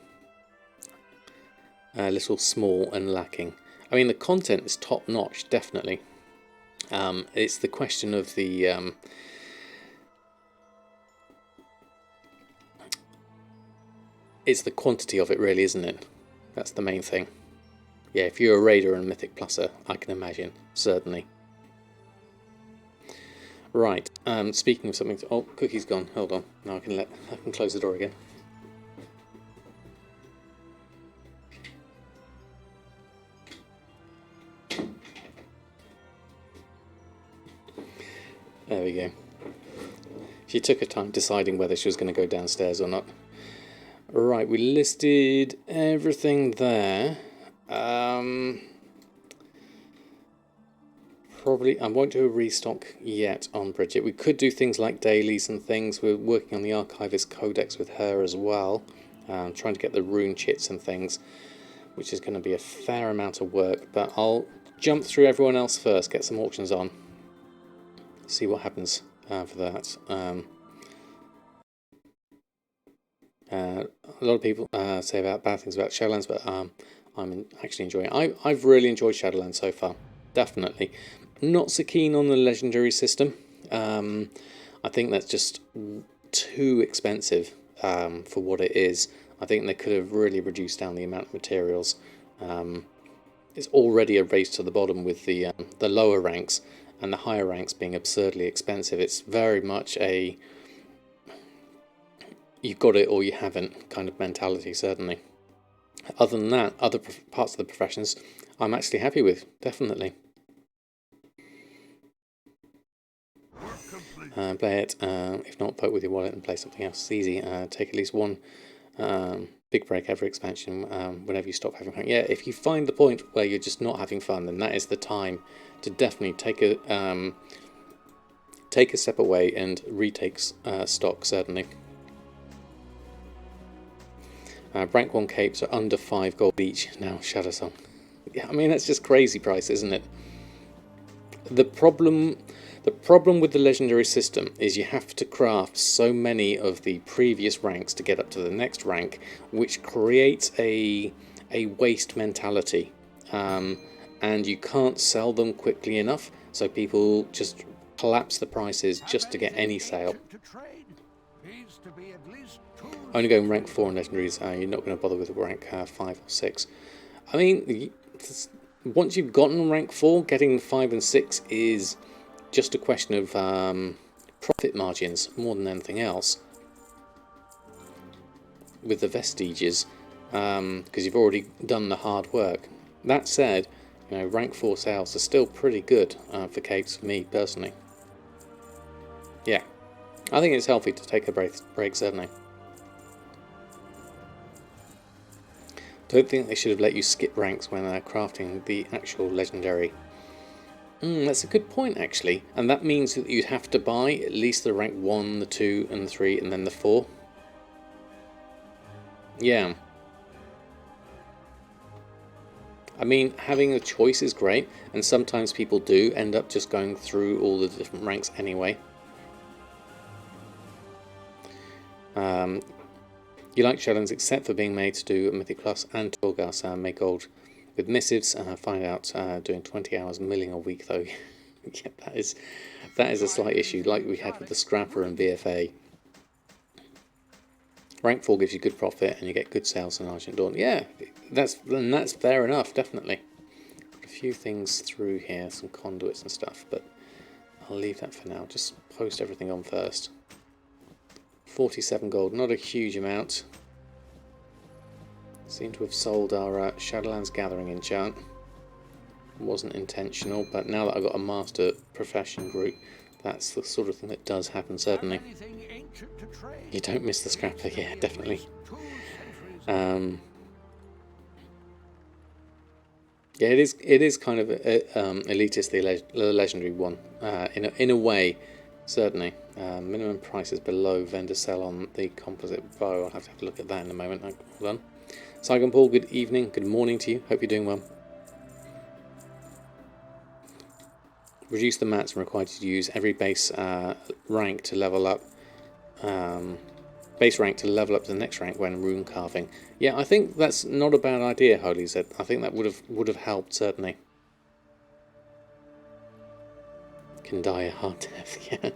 little small and lacking. I mean, the content is top notch, definitely. It's the question of the it's the quantity of it, really, isn't it? That's the main thing. Yeah, if you're a raider and mythic pluser, I can imagine, certainly. Right. Speaking of something, oh, Cookie's gone. Hold on. Now I can close the door again. There we go. She took her time deciding whether she was going to go downstairs or not. Right, we listed everything there. Probably, I won't do a restock yet on Bridget. We could do things like dailies and things. We're working on the Archivist Codex with her as well. Trying to get the rune chits and things, which is going to be a fair amount of work. But I'll jump through everyone else first, get some auctions on. See what happens for that. A lot of people say about bad things about Shadowlands, but actually enjoying it. I've really enjoyed Shadowlands so far, definitely. Not so keen on the legendary system. I think that's just too expensive for what it is. I think they could have really reduced down the amount of materials. It's already a race to the bottom with the lower ranks, and the higher ranks being absurdly expensive. It's very much a you've got it or you haven't kind of mentality, certainly. Other than that, other parts of the professions I'm actually happy with, definitely. Play it, if not, vote with your wallet and play something else. It's easy. Take at least one big break every expansion whenever you stop having fun. Yeah, if you find the point where you're just not having fun, then that is the time to definitely take a step away and retake stock, certainly. Rank 1 capes are under 5 gold each now, Shadow Song. Yeah, I mean, that's just crazy price, isn't it? The problem with the legendary system is you have to craft so many of the previous ranks to get up to the next rank, which creates a waste mentality. And you can't sell them quickly enough, so people just collapse the prices just to get any sale. Only going rank 4 in legendaries, you're not going to bother with rank 5 or 6. I mean, once you've gotten rank 4, getting 5 and 6 is just a question of profit margins more than anything else. With the vestiges, because you've already done the hard work. That said, you know, rank 4 sales are still pretty good for capes for me personally. Yeah, I think it's healthy to take a break certainly. Don't think they should have let you skip ranks when crafting the actual legendary. That's a good point, actually. And that means that you'd have to buy at least the rank 1, the 2, and the 3, and then the 4. Yeah. I mean, having a choice is great, and sometimes people do end up just going through all the different ranks anyway. You like Shadowlands except for being made to do Mythic Plus and Torghast make gold with missives. Find out doing 20 hours milling a week though. Yeah, that is a slight issue, like we had with the Scrapper and BFA. Rank 4 gives you good profit and you get good sales in Argent Dawn. Yeah, that's fair enough, definitely. Got a few things through here, some conduits and stuff, but I'll leave that for now. Just post everything on first. 47 gold, not a huge amount. Seem to have sold our Shadowlands Gathering enchant. Wasn't intentional, but now that I've got a master profession group, that's the sort of thing that does happen, certainly. You don't miss the scrapper, yeah, definitely. Yeah, it is kind of elitist, the legendary one, in a way, certainly. Minimum price is below vendor sell on the composite bow. I'll have to look at that in a moment. Hold on. Saigon Paul, good evening, good morning to you. Hope you're doing well. Reduce the mats and required you to use every base rank to level up. Base rank to level up to the next rank when rune carving. Yeah, I think that's not a bad idea, Holy said. I think that would have helped, certainly. Can die a hard death, yeah.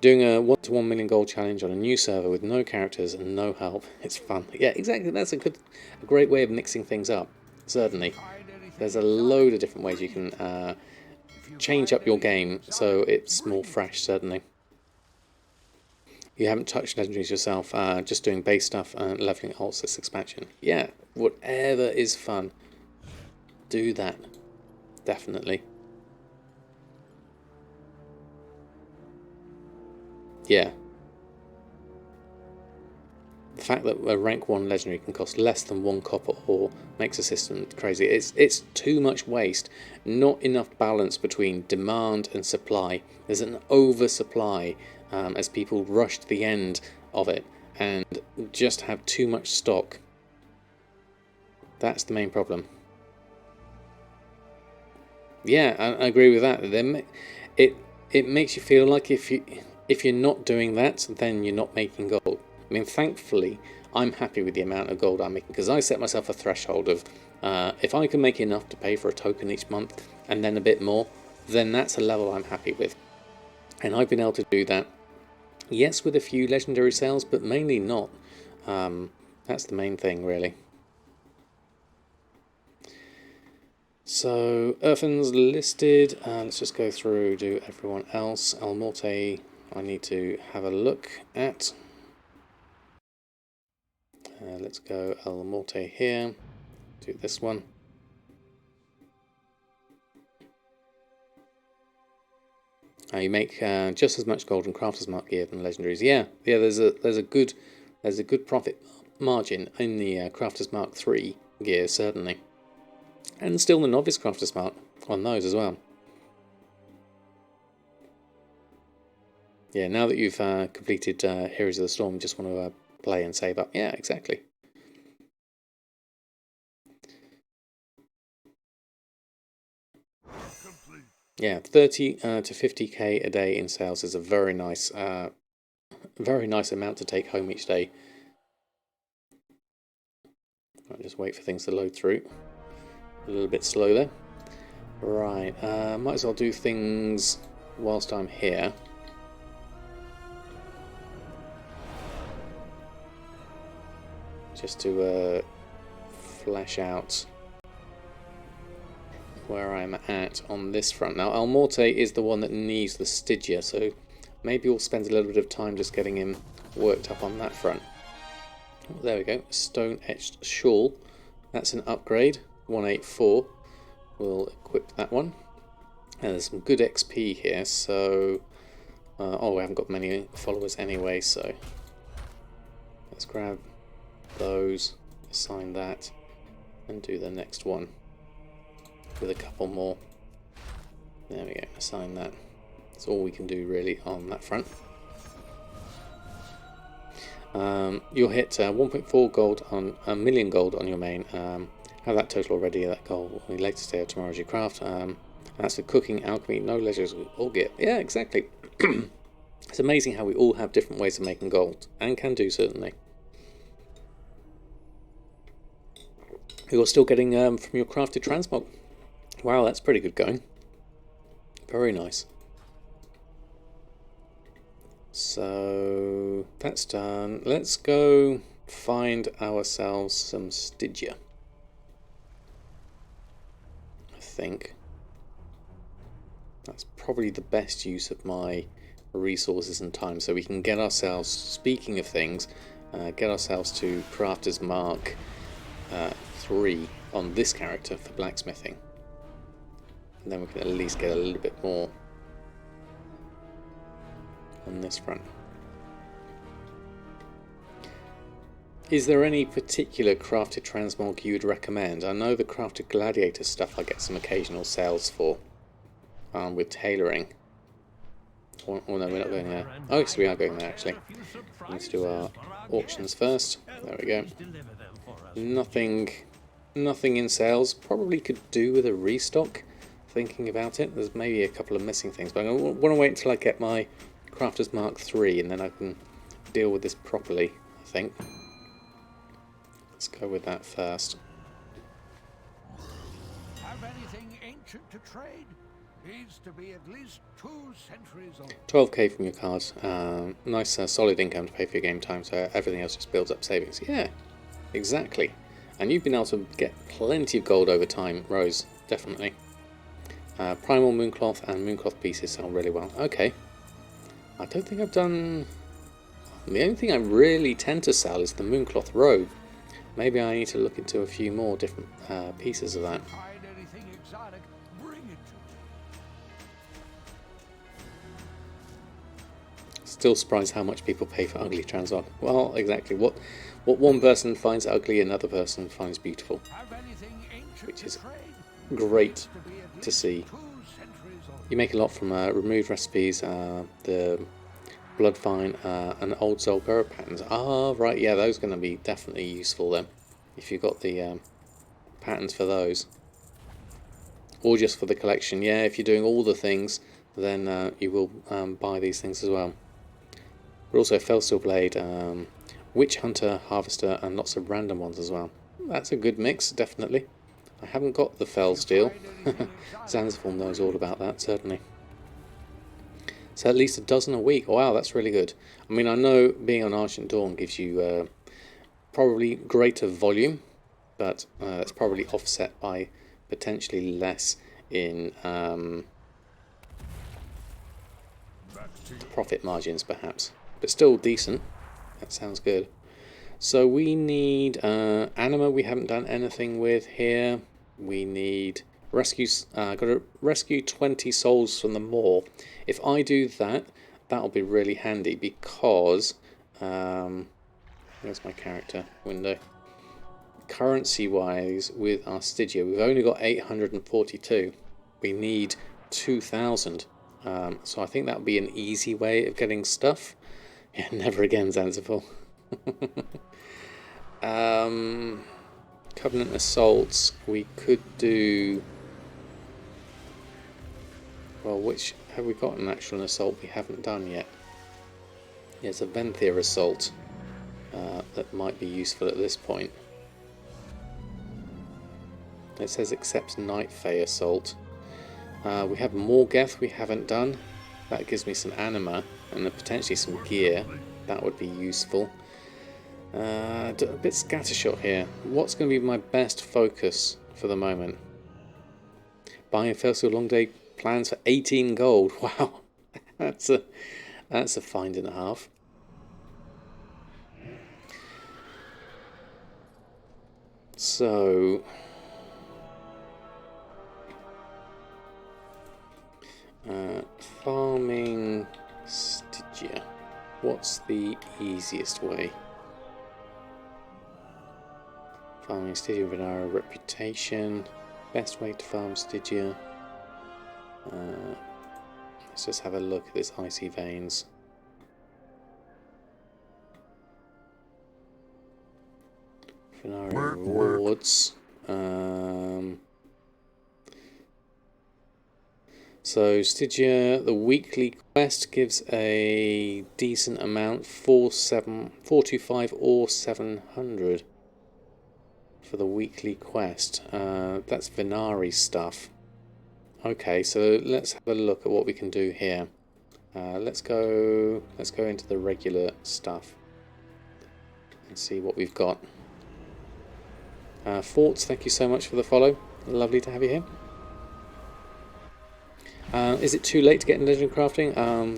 Doing a 1 to 1 million gold challenge on a new server with no characters and no help. It's fun. Yeah, exactly. That's a great way of mixing things up. Certainly. There's a load of different ways you can change up your game so it's more fresh, certainly. You haven't touched legendaries yourself, just doing base stuff and leveling ults this expansion. Yeah, whatever is fun. Do that. Definitely. Yeah. The fact that a rank 1 legendary can cost less than 1 copper ore makes the system crazy. It's too much waste. Not enough balance between demand and supply. There's an oversupply as people rush to the end of it and just have too much stock. That's the main problem. Yeah, I agree with that. It makes you feel like if you're not doing that, then you're not making gold. I mean, thankfully, I'm happy with the amount of gold I'm making, because I set myself a threshold of if I can make enough to pay for a token each month and then a bit more, then that's a level I'm happy with. And I've been able to do that, yes, with a few legendary sales, but mainly not. That's the main thing, really. So, Earthen's listed. Let's just go through, do everyone else. El Morte, I need to have a look at. Let's go El Morte here. Do this one. You make just as much gold and crafter's mark gear than legendaries. Yeah. There's a good profit margin in the crafter's mark 3 gear, certainly, and still the novice crafter's mark on those as well. Yeah. Now that you've completed Heroes of the Storm, just want to play and save up. Yeah, exactly. Yeah, 30 to 50k a day in sales is a very nice amount to take home each day. I'll just wait for things to load through. A little bit slow there. Right, might as well do things whilst I'm here. Just to flesh out where I'm at on this front. Now, El Morte is the one that needs the Stygia, so maybe we'll spend a little bit of time just getting him worked up on that front. Oh, there we go, stone etched shawl. That's an upgrade, 184. We'll equip that one. And there's some good XP here, so... oh, we haven't got many followers anyway, so... let's grab those, assign that, and do the next one with a couple more. There we go, assign that. That's all we can do really on that front. You'll hit 1.4 gold on a million gold on your main. Have that total already. That goal will be later today or tomorrow as you craft. That's for cooking, alchemy, no leisures, all gear. Yeah, exactly. It's amazing how we all have different ways of making gold, and can do, certainly. You're still getting from your crafted transmog. Wow, that's pretty good going. Very nice. So that's done. Let's go find ourselves some Stygia. I think that's probably the best use of my resources and time, so we can get ourselves, speaking of things, get ourselves to Crafter's Mark 3 on this character for blacksmithing. And then we can at least get a little bit more on this front. Is there any particular crafted transmog you would recommend? I know the crafted gladiator stuff I get some occasional sales for with tailoring. Oh no, we're not going there. Oh yes, we are going there actually. Let's do our auctions first. There we go. Nothing in sales. Probably could do with a restock. Thinking about it, there's maybe a couple of missing things, but I want to wait until I get my Crafter's Mark 3 and then I can deal with this properly, I think. Let's go with that first. Have anything ancient to trade? Needs to be at least 2 centuries old. 12k from your cards. Nice solid income to pay for your game time, so everything else just builds up savings. Yeah, exactly. And you've been able to get plenty of gold over time, Rose, definitely. Primal Mooncloth and Mooncloth pieces sell really well. Okay. I don't think I've done... The only thing I really tend to sell is the Mooncloth robe. Maybe I need to look into a few more different pieces of that. Find anything exotic, bring it to me. Still surprised how much people pay for ugly transmog. Well, exactly. What one person finds ugly, another person finds beautiful. Have anything ancient Which is to trade? great To be at to least see. 2 centuries old. You make a lot from removed recipes, the blood vine, and old Zolbera patterns. Ah, right, yeah, those are going to be definitely useful then, if you've got the patterns for those. Or just for the collection. Yeah, if you're doing all the things, then you will buy these things as well. But also Fellsteel Blade, Witch Hunter, Harvester, and lots of random ones as well. That's a good mix, definitely. I haven't got the Fell Steel. Zanzibar knows all about that, certainly. So at least a dozen a week. Wow, that's really good. I mean, I know being on Ancient Dawn gives you probably greater volume, but that's probably offset by potentially less in profit margins, perhaps. But still decent. That sounds good. So we need Anima. We haven't done anything with here. We need rescues. Got to rescue 20 souls from the maw. If I do that, that'll be really handy because there's my character window. Currency-wise, with our Stygia, we've only got 842. We need 2,000. So I think that would be an easy way of getting stuff. Yeah, never again, Zanzibar. Covenant Assaults, we could do... Well, which... Have we got an actual assault we haven't done yet? There's a Venthir Assault that might be useful at this point. It says accepts Night Fae Assault. We have Morgeth we haven't done. That gives me some Anima and potentially some gear. That would be useful. A bit scattershot here. What's going to be my best focus for the moment? Buying a Fell Long Day plans for 18 gold. Wow, that's a find and a half. So farming Stygia. What's the easiest way? Farming Stygia, Venara, reputation. Best way to farm Stygia. Let's just have a look at this Icy Veins. Venara rewards. So Stygia, the weekly quest gives a decent amount, 425 or 700 for the weekly quest. That's Venari stuff. Okay, so let's have a look at what we can do here. Let's go into the regular stuff and see what we've got. Forts, thank you so much for the follow. Lovely to have you here. Is it too late to get in legend crafting?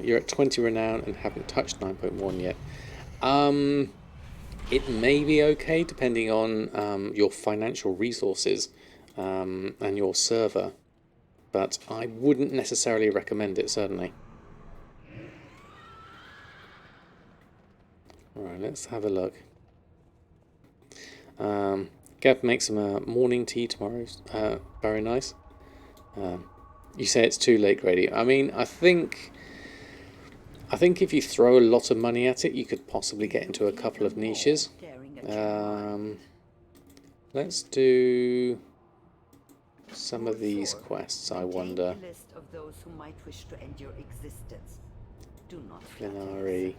You're at 20 renown and haven't touched 9.1 yet. It may be okay depending on your financial resources and your server, but I wouldn't necessarily recommend it, certainly. Alright, let's have a look. Gab makes some morning tea tomorrow. Very nice. You say it's too late, Grady. I mean, I think if you throw a lot of money at it, you could possibly get into a couple of niches. Let's do some of these quests, I wonder. Plenary,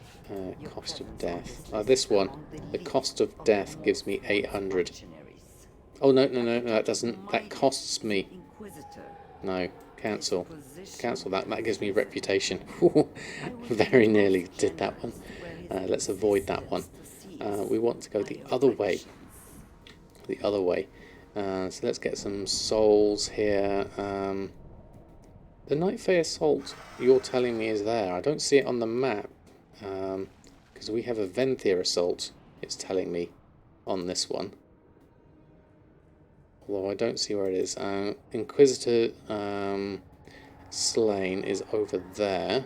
cost of death. This one, the cost of death gives me 800. Oh, no, that doesn't. That costs me. No, cancel. Cancel that. That gives me reputation. Very nearly did that one. Let's avoid that one. We want to go the other way. The other way. So let's get some souls here. The Night Fae Assault, you're telling me, is there. I don't see it on the map. Because we have a Venthir Assault, it's telling me, on this one. Although I don't see where it is. Inquisitor Slain is over there.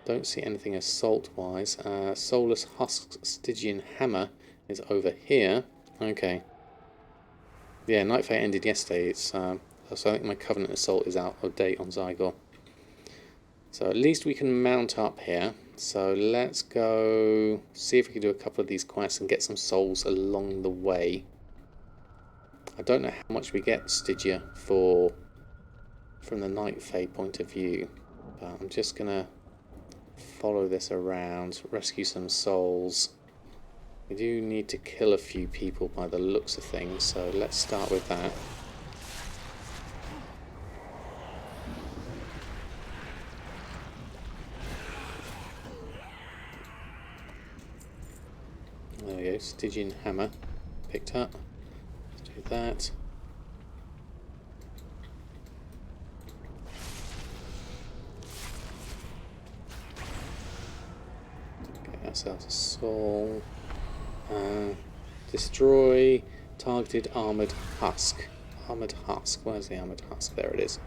Don't see anything assault-wise. Soulless Husk Stygian Hammer is over here. Okay. Yeah, Night Fae ended yesterday. It's so I think my Covenant Assault is out of date on Zygor. So at least we can mount up here. So let's go see if we can do a couple of these quests and get some souls along the way. I don't know how much we get Stygia for from the Night Fae point of view, but I'm just gonna follow this around, rescue some souls. We do need to kill a few people by the looks of things, so let's start with that. There we go, Stygian hammer picked up. Let's do that. Get ourselves a soul. Destroy targeted armoured husk. Armoured husk. Where's the armoured husk? There it is.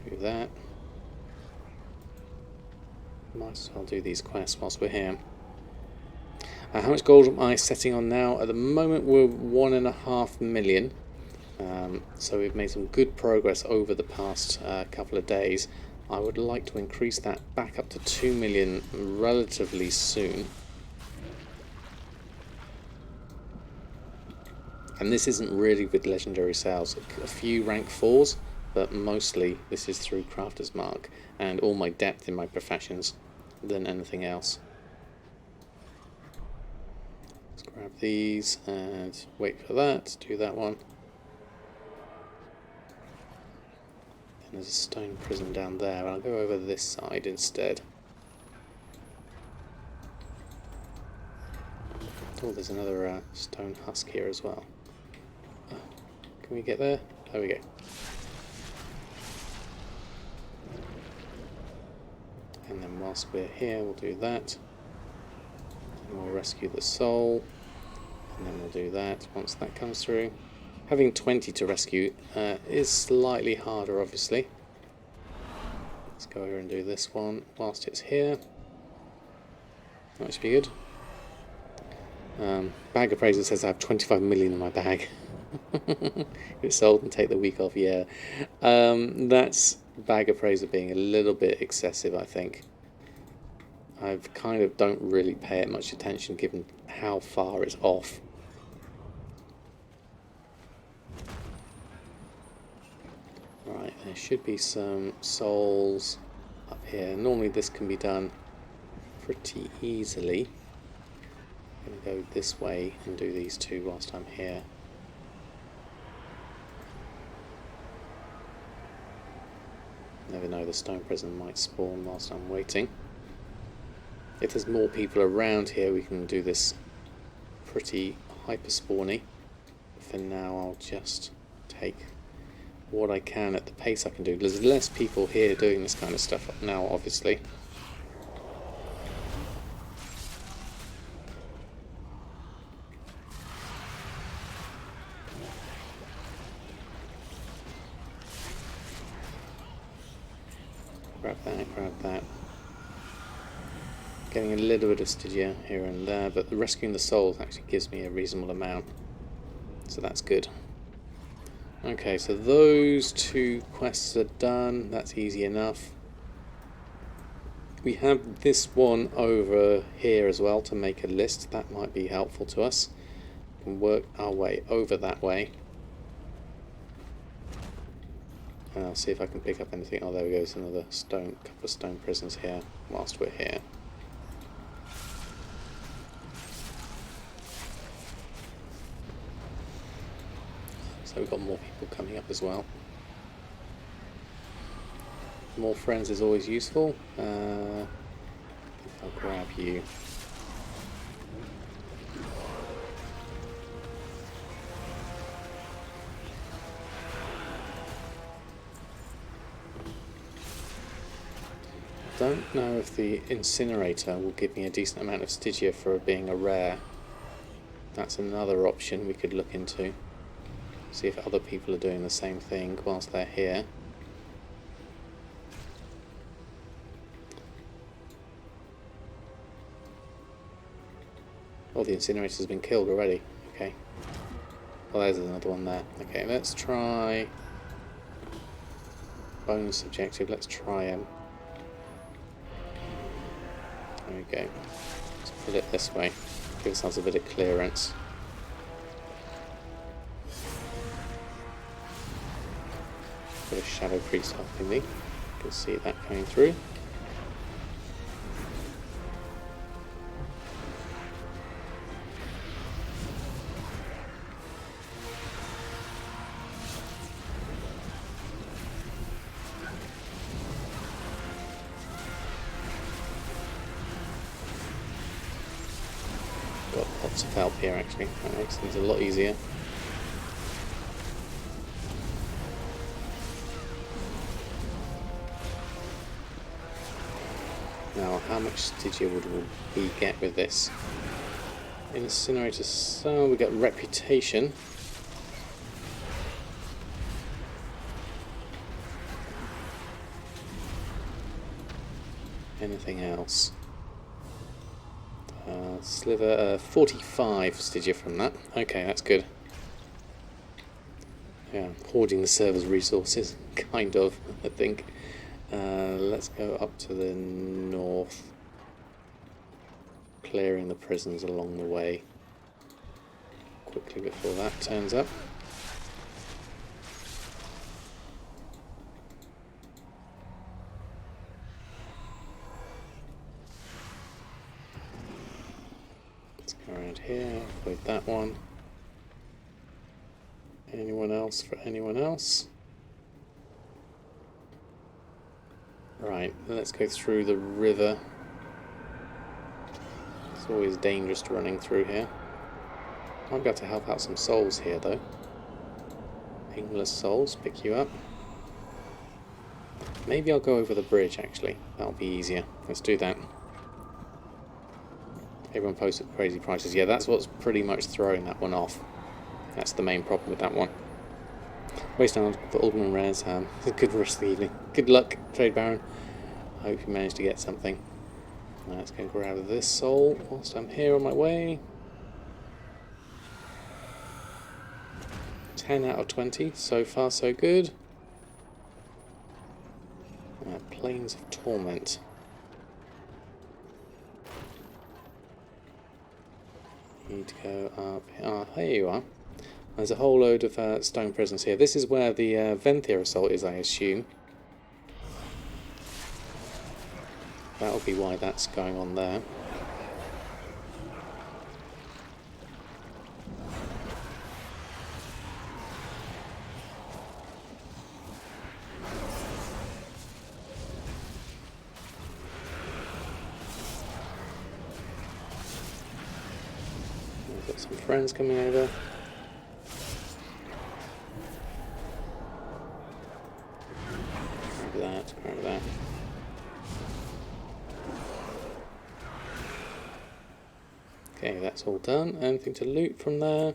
Do that. Might as well do these quests whilst we're here. How much gold am I setting on now? At the moment we're 1.5 million. So we've made some good progress over the past couple of days. I would like to increase that back up to 2 million relatively soon. And this isn't really with legendary sales. A few rank 4s, but mostly this is through Crafter's Mark and all my depth in my professions than anything else. Let's grab these and wait for that, do that one. And there's a stone prison down there, I'll go over this side instead. Oh, there's another stone husk here as well. Can we get there? There we go. And then whilst we're here, we'll do that. And we'll rescue the soul. And then we'll do that once that comes through. Having 20 to rescue is slightly harder, obviously. Let's go over and do this one whilst it's here. That should be good. Bag appraiser says I have 25 million in my bag. It's sold and take the week off, yeah. That's bag appraiser being a little bit excessive, I think. I kind of don't really pay it much attention given how far it's off. Right, there should be some souls up here. Normally this can be done pretty easily. I'm going to go this way and do these two whilst I'm here. Never know, the stone prison might spawn whilst I'm waiting. If there's more people around here, we can do this pretty hyper spawny. For now, I'll just take what I can at the pace I can do. There's less people here doing this kind of stuff now, obviously. Grab that, grab that. Getting a little bit of Stygia here and there, but the rescuing the souls actually gives me a reasonable amount. So that's good. Okay, so those two quests are done. That's easy enough. We have this one over here as well to make a list. That might be helpful to us. We can work our way over that way. And I'll see if I can pick up anything. Oh, there we go. There's another couple of stone prisons here whilst we're here. So we've got more people coming up as well. More friends is always useful. I'll grab you. Don't know if the incinerator will give me a decent amount of Stygia for being a rare. That's another option we could look into. See if other people are doing the same thing whilst they're here. Oh, the incinerator's been killed already. Okay. Well, there's another one there. Okay, let's try bonus objective. Let's try him. There we go. Let's put it this way. Give ourselves a bit of clearance. Bit of shadow priest helping me. can see that coming through. Got lots of help here actually, that makes things a lot easier. Now, how much Stygia would we get with this? Incinerator, so we got reputation. Anything else? Sliver, 45 Stygia from that. Okay, that's good. Yeah, hoarding the server's resources, kind of, I think. Let's go up to the north, clearing the prisons along the way quickly before that turns up. Let's go around here, avoid that one. Anyone else for anyone else? Right, let's go through the river. It's always dangerous running through here. Might be able to help out some souls here though. Aimless souls, pick you up. Maybe I'll go over the bridge actually, that'll be easier. Let's do that. Everyone posted crazy prices. Yeah, that's what's pretty much throwing that one off. That's the main problem with that one. Waste down for Alderman Rares. Good rest of the evening. Good luck, Trade Baron. I hope you manage to get something. Let's go grab this soul whilst I'm here on my way. 10 out of 20. So far, so good. Plains of Torment. Need to go up here. Ah, here you are. There's a whole load of stone prisons here. This is where the Venthir assault is, I assume. That'll be why that's going on there. We've got some friends coming over. Grab that. Okay, that's all done. Anything to loot from there?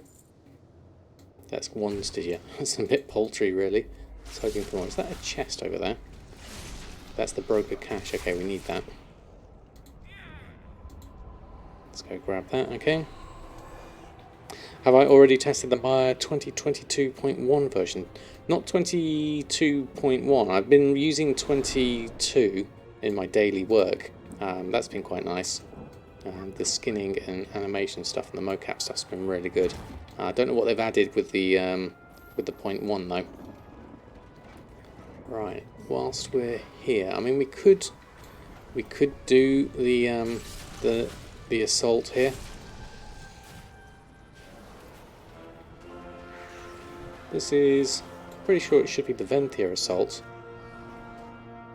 That's one Stygia. That's a bit paltry, really. I was hoping for more. Is that a chest over there? That's the broker cache. Okay, we need that. Let's go grab that, okay. Have I already tested the Maya 2022.1 version? Not 22.1. I've been using 22 in my daily work. That's been quite nice. The skinning and animation stuff and the mocap stuff's been really good. I don't know what they've added with the 0.1 though. Right, whilst we're here, I mean we could do the assault here. This is pretty sure it should be the Venthir assault.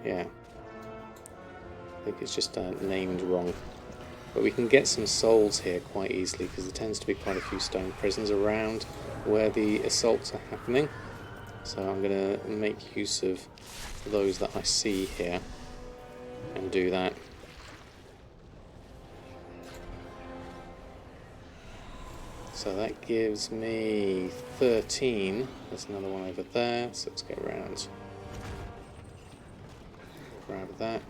Yeah, I think it's just named wrong. But we can get some souls here quite easily because there tends to be quite a few stone prisons around where the assaults are happening. So I'm going to make use of those that I see here and do that. So that gives me 13. There's another one over there, so let's go around. Grab that.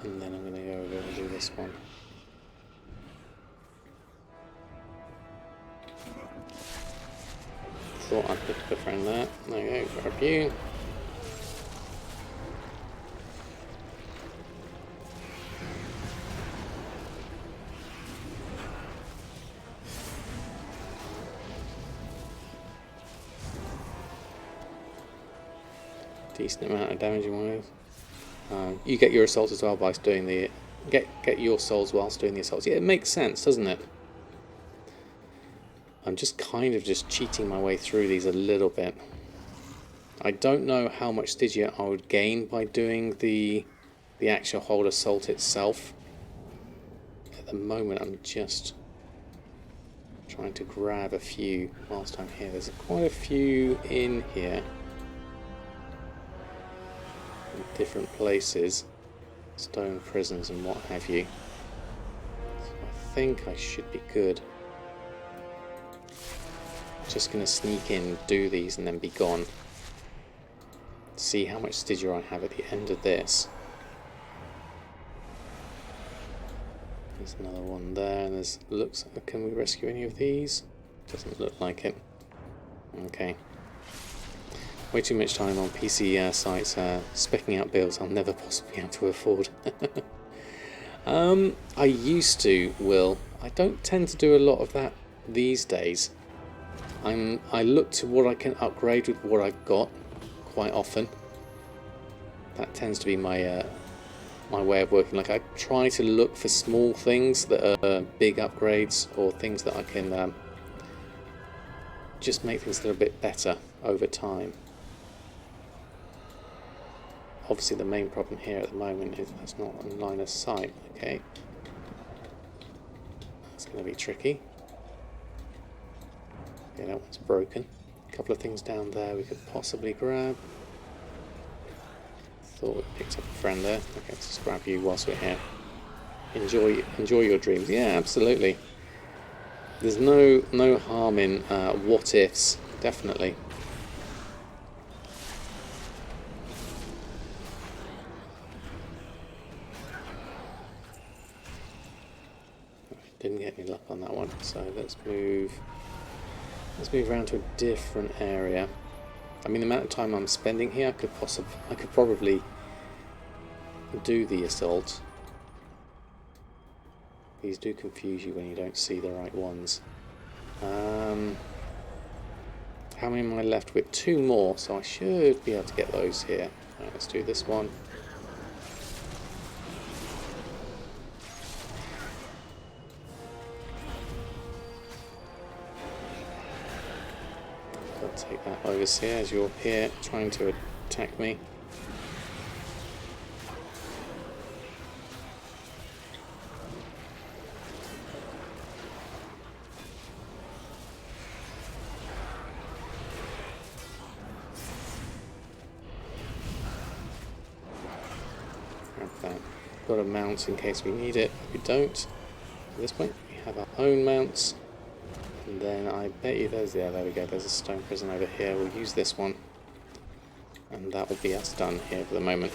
And then I'm going to go over and do this one. Thought I could befriend that. There you go, grab you. Decent amount of damage in one. You get your assault as well by doing the get your souls whilst doing the assaults. Yeah, it makes sense, doesn't it? I'm just kind of just cheating my way through these a little bit. I don't know how much Stygia I would gain by doing the actual hold assault itself. At the moment, I'm just trying to grab a few whilst I'm here. There's quite a few in here, in different places, stone prisons and what have you. So I think I should be good. Just going to sneak in, do these, and then be gone. See how much Stygia I have at the end of this. There's another one there, and there's looks. Can we rescue any of these? Doesn't look like it. Okay. Way too much time on PC sites specking out builds I'll never possibly be able to afford. I used to, Will. I don't tend to do a lot of that these days. I look to what I can upgrade with what I've got quite often. That tends to be my my way of working. Like, I try to look for small things that are big upgrades, or things that I can just make things a little bit better over time. Obviously the main problem here at the moment is that's not on line of sight. Okay, that's going to be tricky. Yeah, that one's broken. A couple of things down there we could possibly grab. Thought we picked up a friend there. Okay, let's just grab you whilst we're here. Enjoy your dreams. Yeah, absolutely. There's no harm in what ifs, definitely. Didn't get any luck on that one, so let's move around to a different area. I mean, the amount of time I'm spending here, I could probably do the assault. These do confuse you when you don't see the right ones. How many am I left with? 2 more, so I should be able to get those here. Right, let's do this one. I'll take that overseer as you're here trying to attack me. Grab that. Got a mount in case we need it. If we don't, at this point we have our own mounts. And then I bet you there we go, there's a stone prison over here. We'll use this one. And that will be us done here for the moment.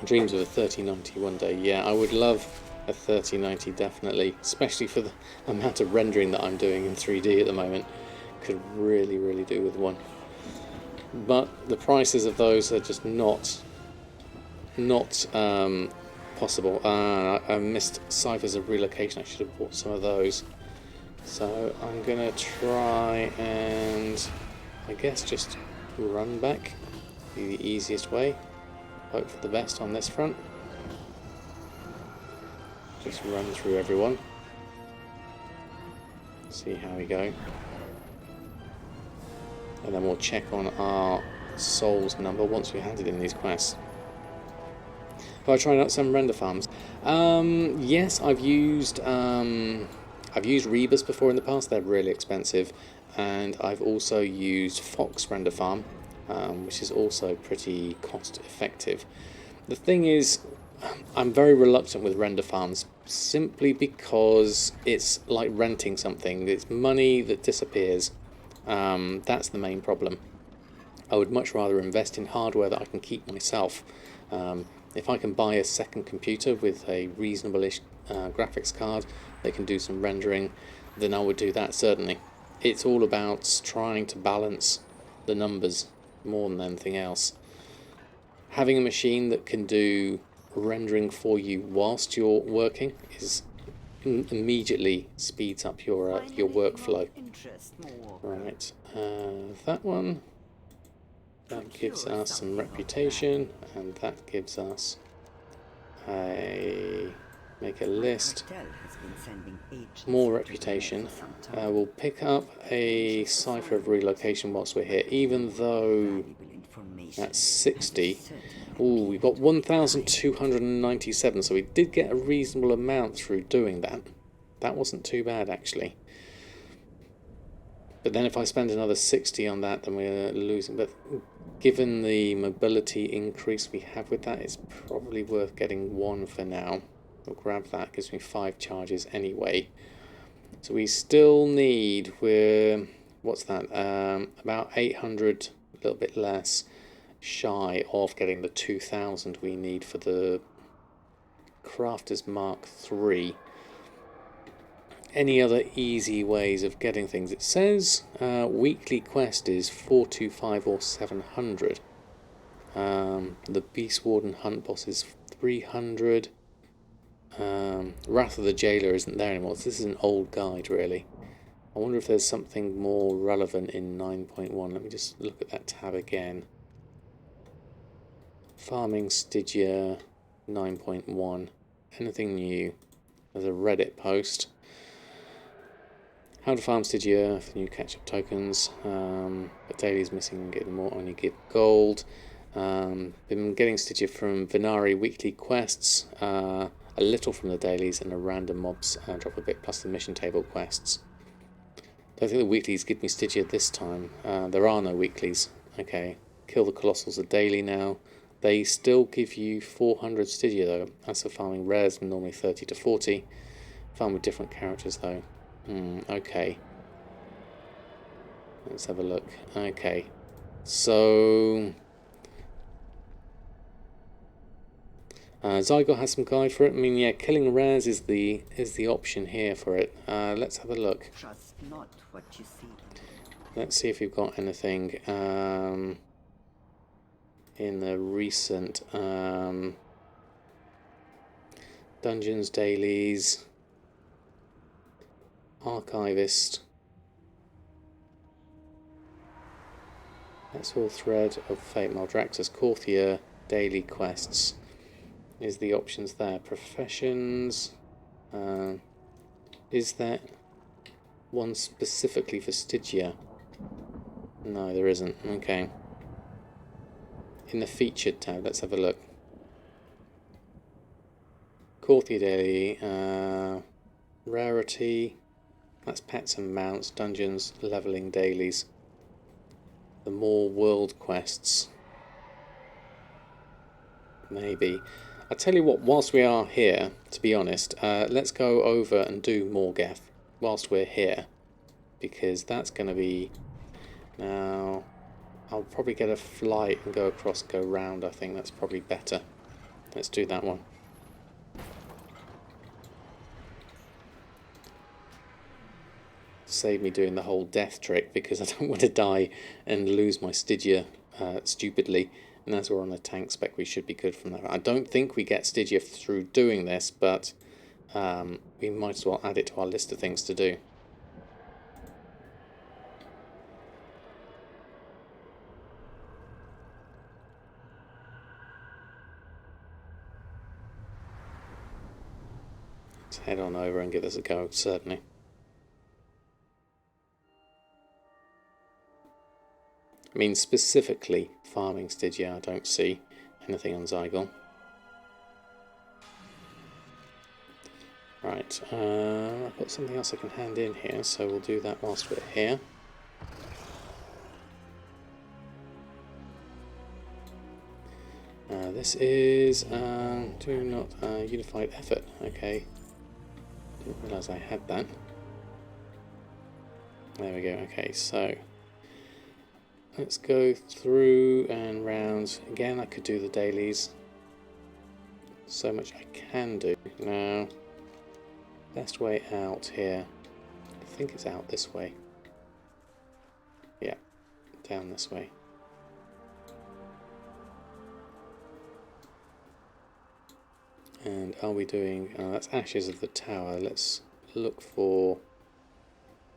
Dreams of a 3090 one day. Yeah, I would love a 3090 definitely, especially for the amount of rendering that I'm doing in 3D at the moment. Could really do with one. But the prices of those are just not possible. I missed Ciphers of Relocation. I should have bought some of those. So I'm gonna try and I guess just run back. Be the easiest way. Hope for the best on this front. Just run through everyone. See how we go. And then we'll check on our souls number once we handed in these quests. Have I tried out some render farms? Yes, I've used Rebus before in the past. They're really expensive, and I've also used Fox Render Farm, which is also pretty cost effective. The thing is, I'm very reluctant with render farms simply because it's like renting something. It's money that disappears. That's the main problem. I would much rather invest in hardware that I can keep myself. If I can buy a second computer with a reasonable-ish graphics card that can do some rendering, then I would do that, certainly. It's all about trying to balance the numbers more than anything else. Having a machine that can do rendering for you whilst you're working is immediately speeds up your workflow. Right, that one. That gives us some reputation, and that gives us a... make a list. More reputation. We'll pick up a cipher of relocation whilst we're here, even though that's 60. Ooh, we got 1,297, so we did get a reasonable amount through doing that. That wasn't too bad, actually. But then if I spend another 60 on that, then we're losing. But given the mobility increase we have with that, it's probably worth getting one for now. I'll grab that, gives me 5 charges anyway. So we still need, what's that, about 800, a little bit less, shy of getting the 2,000 we need for the Crafter's Mark III. Any other easy ways of getting things? It says weekly quest is 425 or 700. The Beast Warden Hunt boss is 300. Wrath of the Jailer isn't there anymore. So this is an old guide, really. I wonder if there's something more relevant in 9.1. Let me just look at that tab again. Farming Stygia 9.1. Anything new? There's a Reddit post. How to farm Stygia for new catch-up tokens. But daily is missing, get more, only give gold. Been getting Stygia from Venari weekly quests, a little from the dailies, and a random mobs drop a bit, plus the mission table quests. Don't think the weeklies give me Stygia this time. There are no weeklies. Okay, kill the Colossals a daily now. They still give you 400 Stygia though. That's for farming rares, normally 30 to 40. Farm with different characters though. Okay. Let's have a look. Okay. So... Zygo has some guide for it. I mean, yeah, killing rares is the option here for it. Let's have a look. Trust not what you see. Let's see if we've got anything in the recent dungeons, dailies, archivist. That's all thread of fate. Maldraxxus, Courtier, daily quests. Is the options there? Professions. Is that one specifically for Stygia? No, there isn't. Okay. In the featured tab, let's have a look. Courtier daily, rarity. That's pets and mounts, dungeons, leveling dailies. The more world quests. Maybe. I'll tell you what, whilst we are here, to be honest, let's go over and do Morgeth whilst we're here. Because that's going to be... Now, I'll probably get a flight and go across, go round. I think that's probably better. Let's do that one. Save me doing the whole death trick, because I don't want to die and lose my Stygia stupidly. And as we're on the tank spec, we should be good from that. I don't think we get Stygia through doing this, but we might as well add it to our list of things to do. Let's head on over and give this a go, certainly. I mean, specifically farming Stygia, I don't see anything on Zygon. Right, I've got something else I can hand in here, so we'll do that whilst we're here. This is do not unified effort. Okay, didn't realise I had that. There we go. Okay, so let's go through and round. Again, I could do the dailies. So much I can do. Now, best way out here. I think it's out this way. Yeah, down this way. And are we doing... that's Ashes of the Tower. Let's look for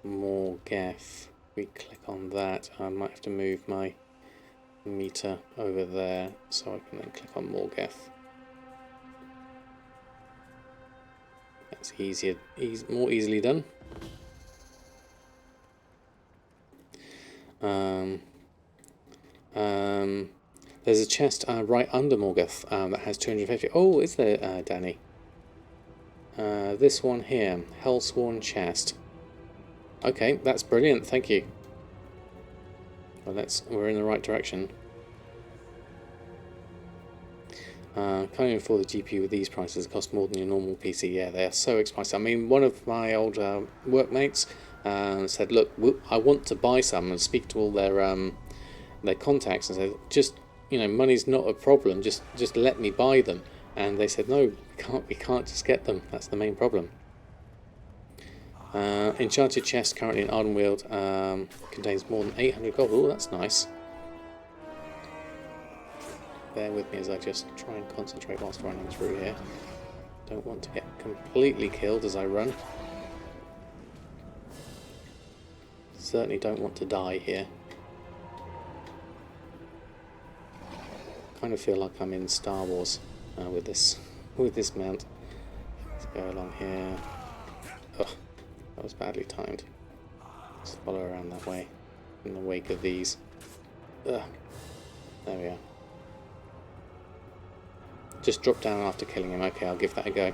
more Geth. We click on that. I might have to move my meter over there, so I can then click on Morgeth. That's more easily done. There's a chest right under Morgeth that has 250. Oh, is there, Danny? This one here, Hellsworn chest. Okay, that's brilliant. Thank you. Well, we're in the right direction. Can't even afford the GPU with these prices. It costs more than your normal PC. Yeah, they are so expensive. I mean, one of my old workmates said, "Look, I want to buy some," and speak to all their contacts and said, "Just, money's not a problem. Just let me buy them." And they said, "No, we can't just get them. That's the main problem." Enchanted chest currently in Ardenweald contains more than 800 gold. Oh, that's nice. Bear with me as I just try and concentrate whilst running through here. Don't want to get completely killed as I run. Certainly don't want to die here. Kind of feel like I'm in Star Wars with this mount. Let's go along here. Oh, that was badly timed. Let's follow around that way in the wake of these. Ugh. There we are. Just drop down after killing him. Okay, I'll give that a go.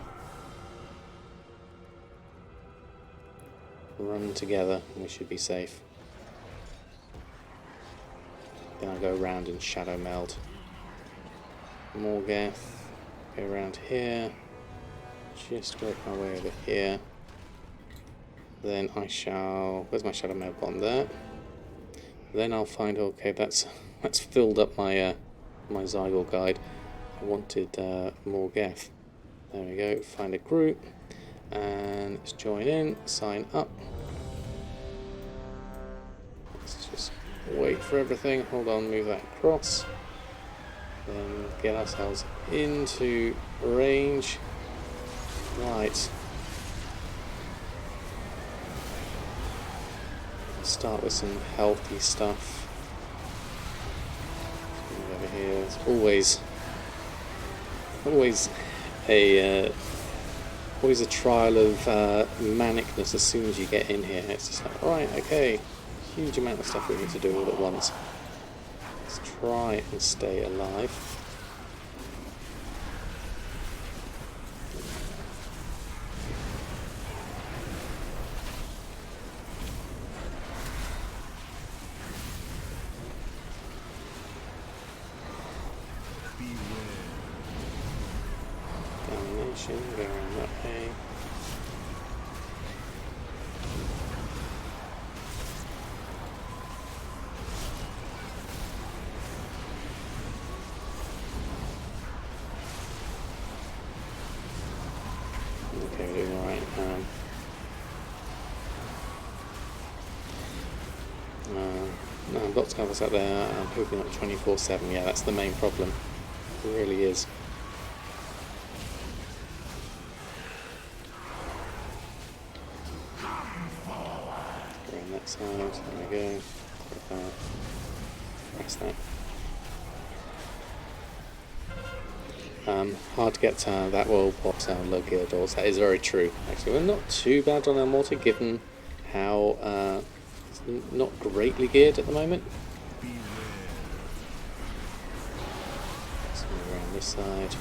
Run together and we should be safe. Then I'll go around and shadow meld. Morgeth. Go around here. Just work my way over here. Then I shall... Where's my shadow meld button? There. Then I'll find... Okay, that's filled up my my Zygor guide. I wanted Morgeth. There we go. Find a group. And let's join in. Sign up. Let's just wait for everything. Hold on. Move that across. Then get ourselves into range. Right. Start with some healthy stuff. Move over here. It's always a trial of manicness as soon as you get in here. It's just like, right, okay, huge amount of stuff we need to do all at once. Let's try and stay alive. Go around that way. Okay, we're doing alright. No, box covers out there. I'm hooking up 24/7. Yeah, that's the main problem. It really is. Side, there we go. Press that. Hard to get that will box out low gear doors. That is very true. Actually, we're not too bad on our mortar given how it's not greatly geared at the moment. Let's move around this side.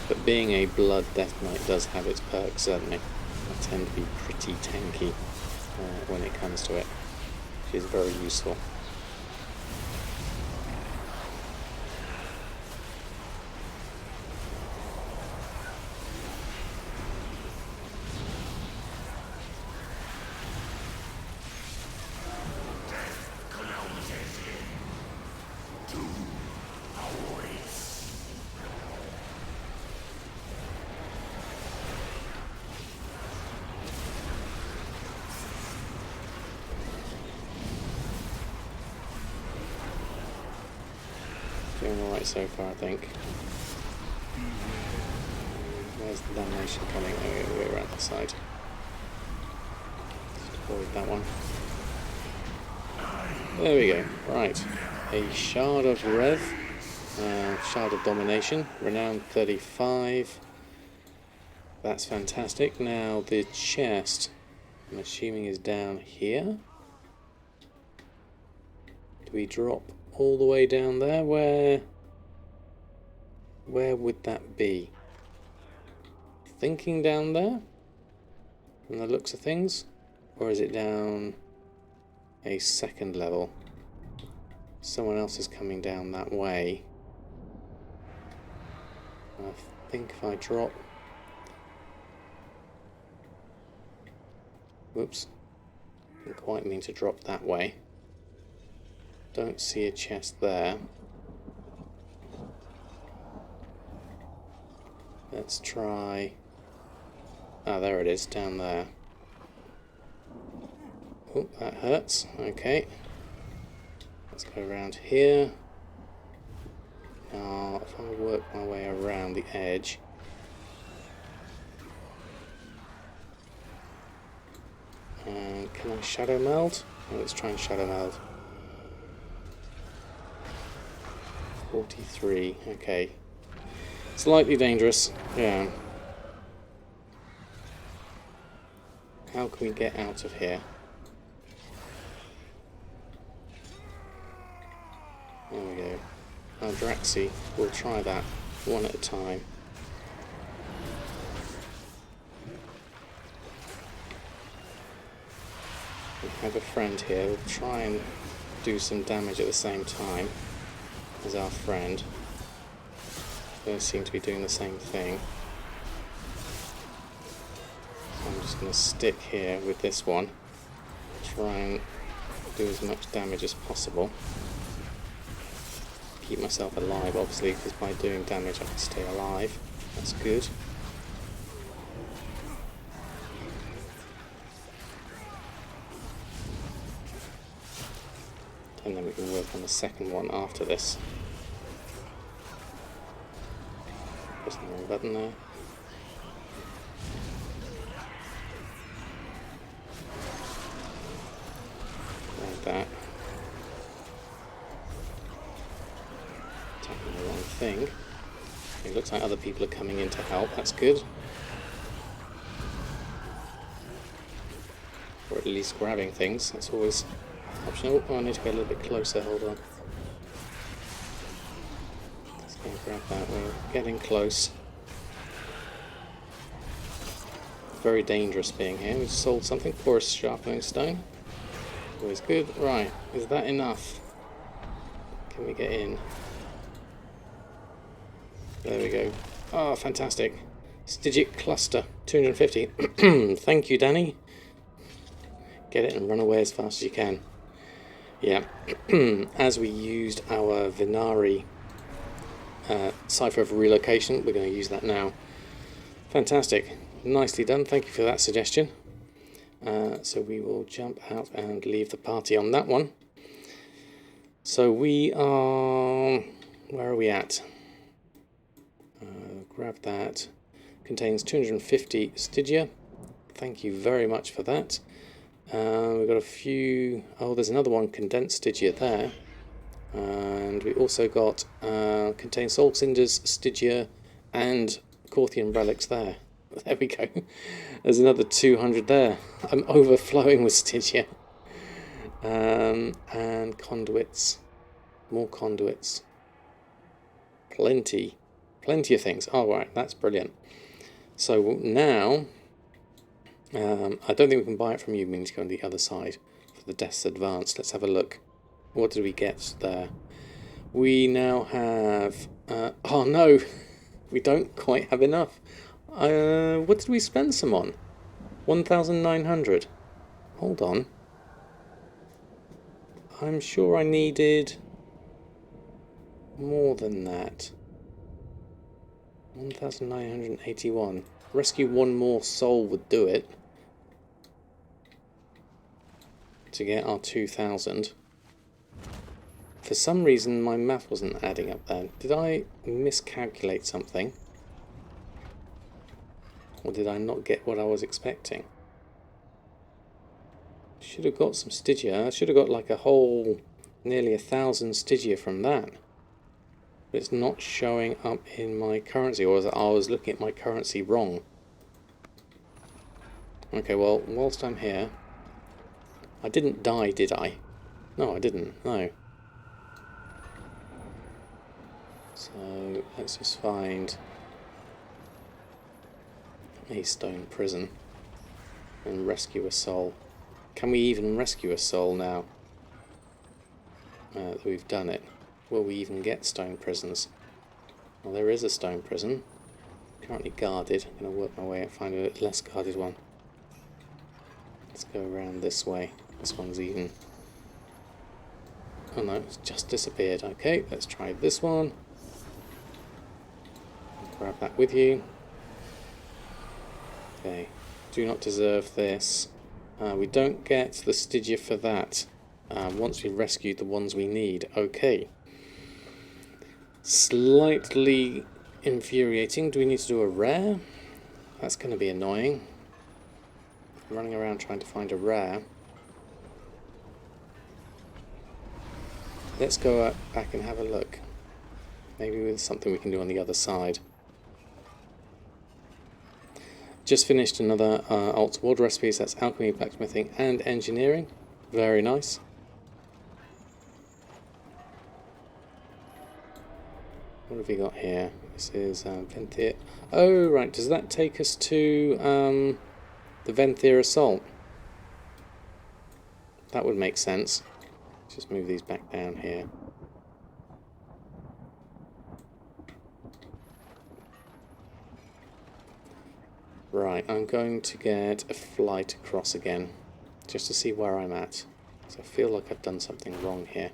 But being a Blood Death Knight does have its perks, certainly. I tend to be pretty tanky when it comes to it, which is very useful. Doing alright so far, I think. Where's the damnation coming? Oh, yeah, we're around that side. avoid that one. There we go. Right. A Shard of Rev. Shard of Domination. Renown 35. That's fantastic. Now the chest, I'm assuming, is down here. Do we drop all the way down there? Where would that be? Thinking down there? From the looks of things? Or is it down a second level? Someone else is coming down that way. I think if I drop... Whoops. Didn't quite mean to drop that way. Don't see a chest there. Let's try... Ah, there it is, down there. Oh, that hurts. Okay. Let's go around here. Now, if I work my way around the edge... And can I shadow meld? Oh, let's try and shadow meld. 43, okay. Slightly dangerous, yeah. How can we get out of here? There we go. Draxi, we'll try that one at a time. We have a friend here, we'll try and do some damage at the same time as our friend. They seem to be doing the same thing. So I'm just going to stick here with this one. Try and do as much damage as possible. Keep myself alive, obviously, because by doing damage I can stay alive. That's good. And then we can work on the second one after this. Pressing the wrong button there. Like that. Tapping the wrong thing. It looks like other people are coming in to help, that's good. Or at least grabbing things, that's always optional. Oh, I need to get a little bit closer, hold on. Let's go grab that, we're getting close. Very dangerous being here. We've sold something, porous sharpening stone. Always good. Right, is that enough? Can we get in? There we go. Oh, fantastic. Stygic cluster, 250. Thank you, Danny. Get it and run away as fast as you can. Yeah, as we used our Vinari Cipher of Relocation, we're going to use that now. Fantastic. Nicely done. Thank you for that suggestion. So we will jump out and leave the party on that one. So we are... Where are we at? Grab that. Contains 250 Stygia. Thank you very much for that. We've got a few... Oh, there's another one, condensed Stygia there. And we also got contains Soul Cinders, Stygia, and Corthian Relics there. There we go. There's another 200 there. I'm overflowing with Stygia. And conduits. More conduits. Plenty of things. Oh, right, that's brilliant. So now... I don't think we can buy it from you. We need to go on the other side for the Death's Advance. Let's have a look. What did we get there? We now have... oh no! We don't quite have enough. What did we spend some on? 1,900. Hold on. I'm sure I needed more than that. 1,981. Rescue one more soul would do it. To get our 2,000. For some reason my math wasn't adding up there. Did I miscalculate something? Or did I not get what I was expecting? Should have got some Stygia. I should have got like a whole, nearly 1,000 Stygia from that. But it's not showing up in my currency, or I was looking at my currency wrong. Okay, well, whilst I'm here... I didn't die, did I? No, I didn't. No. So, let's just find a stone prison and rescue a soul. Can we even rescue a soul now that we've done it? Will we even get stone prisons? Well, there is a stone prison. Currently guarded. I'm going to work my way and find a less guarded one. Let's go around this way. This one's even... Oh no, it's just disappeared. Okay, let's try this one. Grab that with you. Okay, do not deserve this. We don't get the Stygia for that. Once we've rescued the ones we need. Okay. Slightly infuriating. Do we need to do a rare? That's going to be annoying. I'm running around trying to find a rare. Let's go back and have a look. Maybe there's something we can do on the other side. Just finished another Alt World recipes. That's alchemy, blacksmithing, and engineering. Very nice. What have we got here? This is Venthyr. Oh, right. Does that take us to the Venthyr Assault? That would make sense. Just move these back down here. Right, I'm going to get a flight across again, just to see where I'm at. So I feel like I've done something wrong here.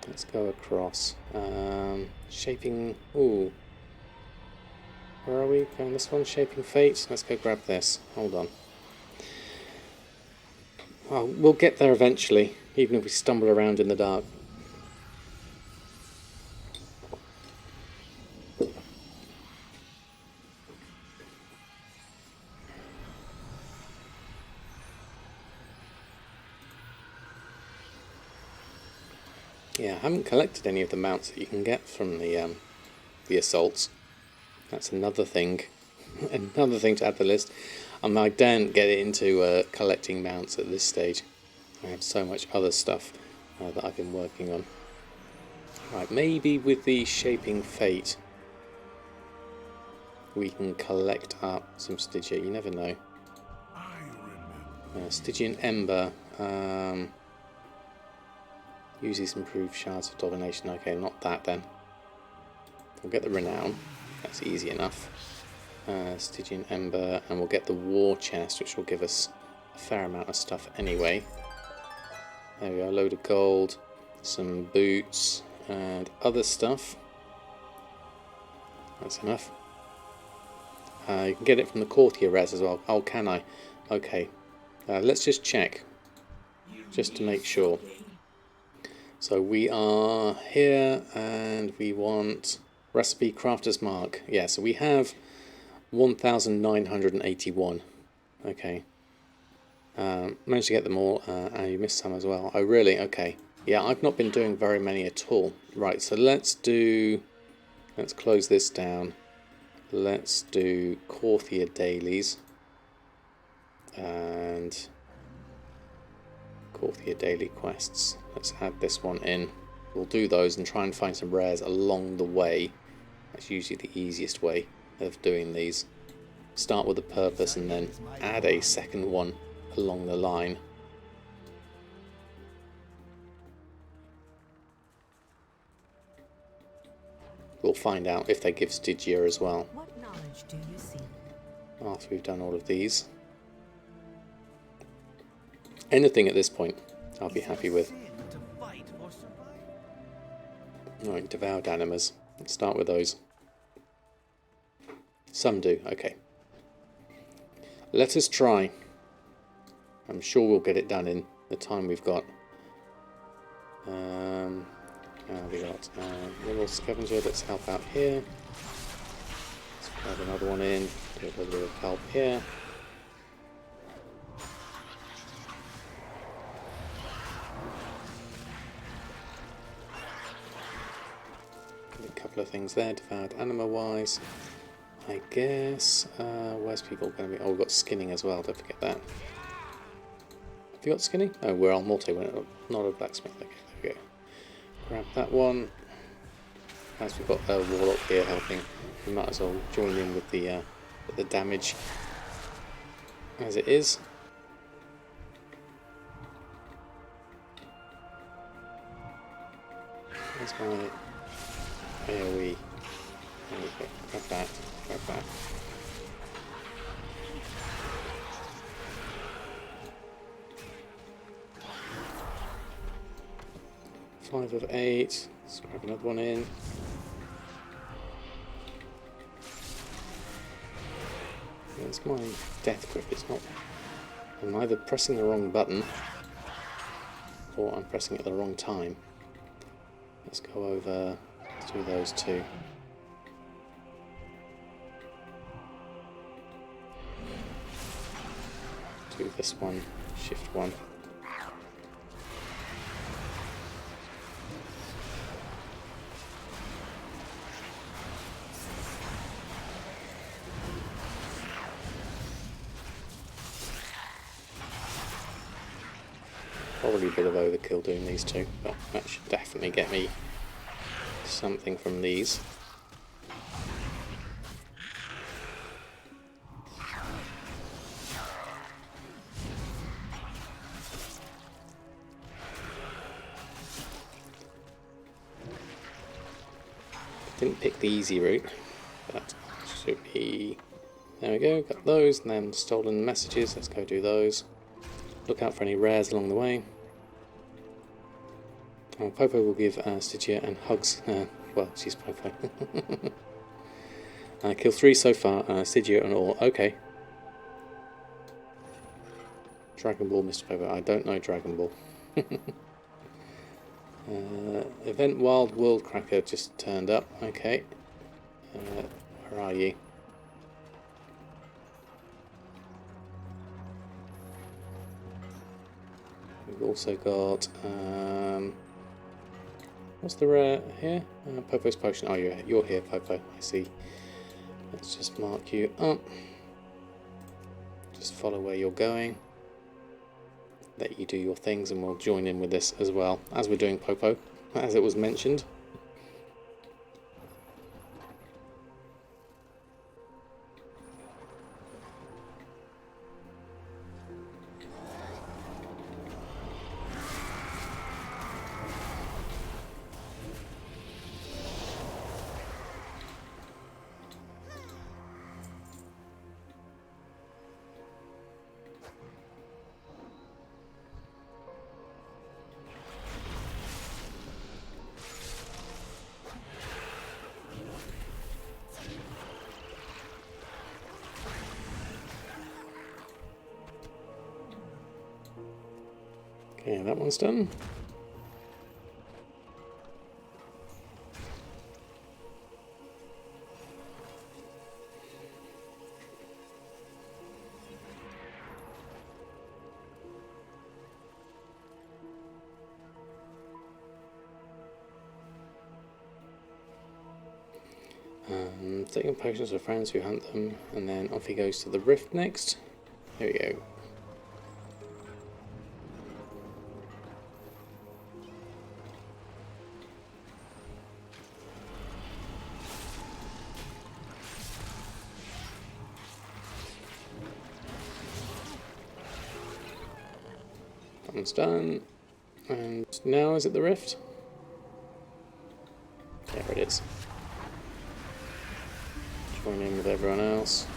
Let's go across. Shaping... Ooh. Where are we? Going this one? Shaping Fate? Let's go grab this. Hold on. Well, we'll get there eventually, even if we stumble around in the dark. Yeah, I haven't collected any of the mounts that you can get from the assaults. That's another thing. Another thing to add to the list. I daren't get into collecting mounts at this stage. I have so much other stuff that I've been working on. Right, maybe with the Shaping Fate we can collect up some Stygia. You never know. Stygian Ember. Use these improved shards of domination. Okay, not that then. We'll get the Renown. That's easy enough. Stygian Ember, and we'll get the War Chest, which will give us a fair amount of stuff anyway. There we go, a load of gold, some boots, and other stuff. That's enough. You can get it from the courtier res as well. Oh, can I? Okay. Let's just check, just to make sure. So we are here, and we want recipe crafter's mark. Yeah, so we have 1,981. Okay. Managed to get them all, and you missed some as well. Oh, really? Okay. Yeah, I've not been doing very many at all. Right, so let's close this down. Let's do courtier dailies. And courtier daily quests. Let's add this one in. We'll do those and try and find some rares along the way. That's usually the easiest way of doing these. Start with a purpose and then add a second one along the line. We'll find out if they give Stygia as well. What knowledge do you seek? After we've done all of these. Anything at this point I'll be happy with. Alright, devoured animas. Let's start with those. Some do, okay. Let us try. I'm sure we'll get it done in the time we've got. We got little scavenger. Let's help out here. Let's Add another one in, do a little bit of help here. A couple of things there, devoured animal wise. I guess, where's people going to be? Oh, we've got skinning as well, don't forget that. Have you got skinning? Oh, we're on multi, we're not a blacksmith. Okay, there we go. Grab that one. As we've got a warlock here helping, we might as well join in with the damage as it is. Where's my AoE? There we go. Grab that. Grab that. Five of 8. Let's grab another one in. It's my death grip. It's not. I'm either pressing the wrong button or I'm pressing it at the wrong time. Let's go over. Let's do those two. Do this one. Shift 1. Probably a bit of overkill doing these two, but that should definitely get me something from these. Didn't pick the easy route, but should be. There we go, got those, and then stolen messages. Let's go do those. Look out for any rares along the way. Oh, Popo will give Stygia and hugs. Well, she's Popo. Kill 3 so far. Stygia and all. Okay. Dragon Ball, Mr. Popo. I don't know Dragon Ball. Event Wild World Cracker just turned up. Okay. Where are you? We've also got. What's the rare here? Popo's Potion. Oh, you're here, Popo. I see. Let's just mark you up. Just follow where you're going. Let you do your things, and we'll join in with this as well as we're doing Popo, as it was mentioned. Okay, that one's done. Taking potions for friends who hunt them, and then off he goes to the rift next. Here we go. That one's done. And now is it the rift? There it is. Join in with everyone else.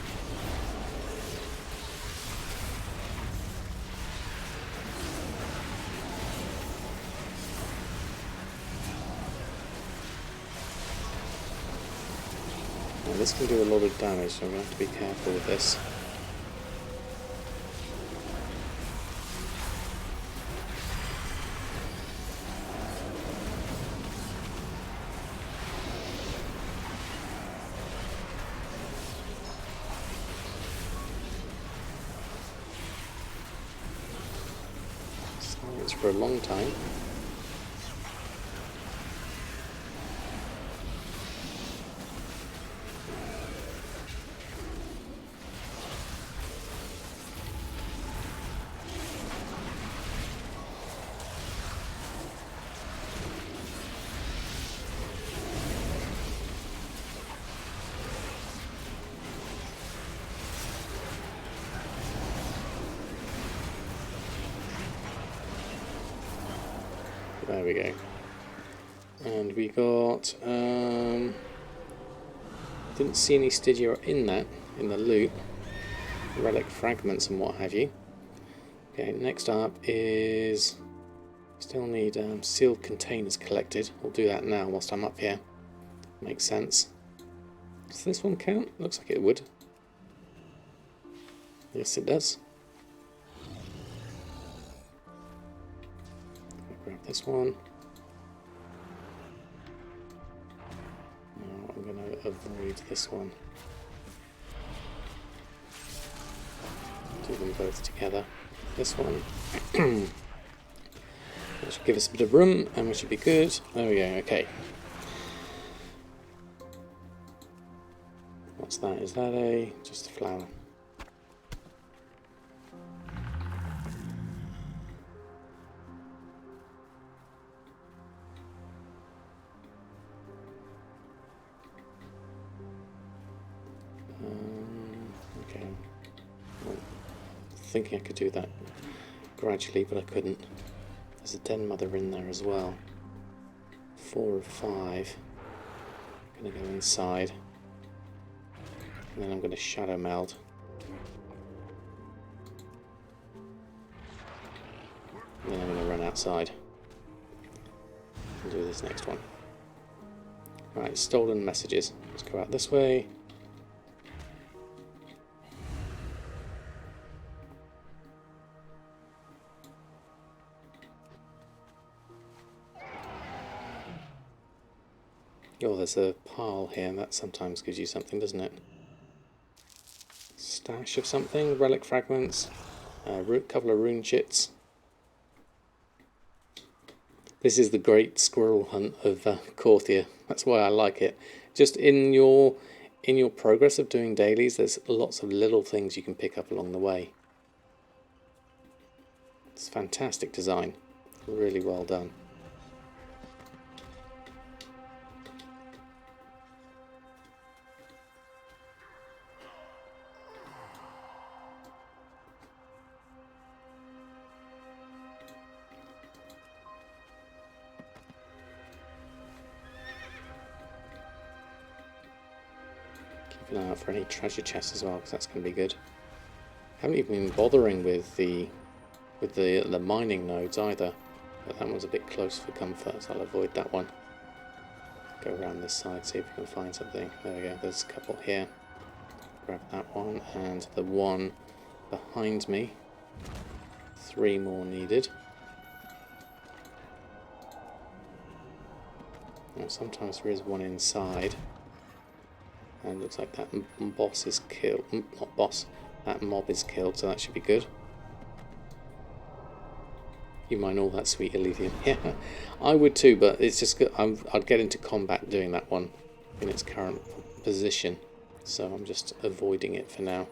Now this can do a lot of damage, so I'm going to have to be careful with this. fragments for a long time. There we go. And we got, didn't see any Stygia in the loot. Relic fragments and what have you. Okay, next up is, still need sealed containers collected. We'll do that now whilst I'm up here. Makes sense. Does this one count? Looks like it would. Yes, it does. Grab this one. Now I'm going to avoid this one. Do them both together. This one. That should give us a bit of room and we should be good. There we go, okay. What's that? Is that just a flower? Okay. Well, thinking I could do that gradually, but I couldn't. There's a den mother in there as well. 4 of 5. I'm going to go inside. And then I'm going to shadow meld. And then I'm going to run outside. And do this next one. Right, stolen messages. Let's go out this way. Oh, there's a pile here, and that sometimes gives you something, doesn't it? Stash of something, relic fragments, couple of rune chits. This is the great squirrel hunt of Korthia. That's why I like it. Just in your progress of doing dailies, there's lots of little things you can pick up along the way. It's fantastic design, really well done. Keep an eye out for any treasure chests as well, because that's going to be good. Haven't even been bothering with the mining nodes either, but that one's a bit close for comfort, so I'll avoid that one. Go around this side, see if we can find something. There we go, there's a couple here. Grab that one, and the one behind me. 3 more needed. Well, sometimes there is one inside. And it looks like that boss is killed. Not boss, that mob is killed, so that should be good. You mine all that sweet Elysium. Yeah, I would too, but it's just good. I'd get into combat doing that one in its current position, so I'm just avoiding it for now.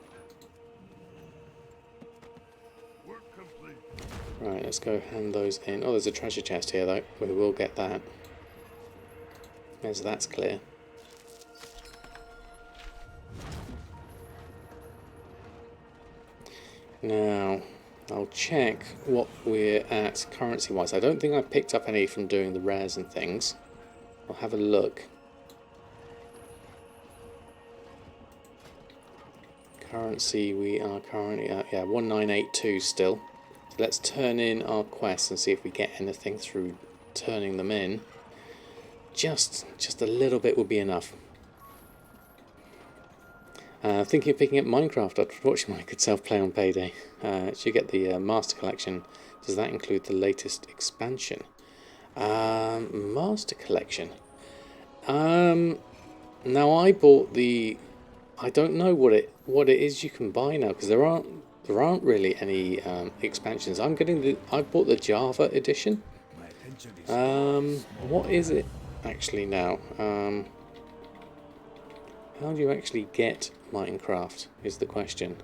Right, let's go hand those in. Oh, there's a treasure chest here though. We will get that. As that's clear. Now, I'll check what we're at currency-wise. I don't think I picked up any from doing the rares and things. I'll have a look. Currency, we are currently at, 1982 still. So let's turn in our quests and see if we get anything through turning them in. Just a little bit would be enough. Thinking of picking up Minecraft after watching my good self play on Payday. Should get the Master Collection. Does that include the latest expansion? Master Collection. Now I bought the. I don't know what it is you can buy now, because there aren't there aren't really any expansions. I bought the Java edition. What is it actually now? How do you actually get Minecraft is the question.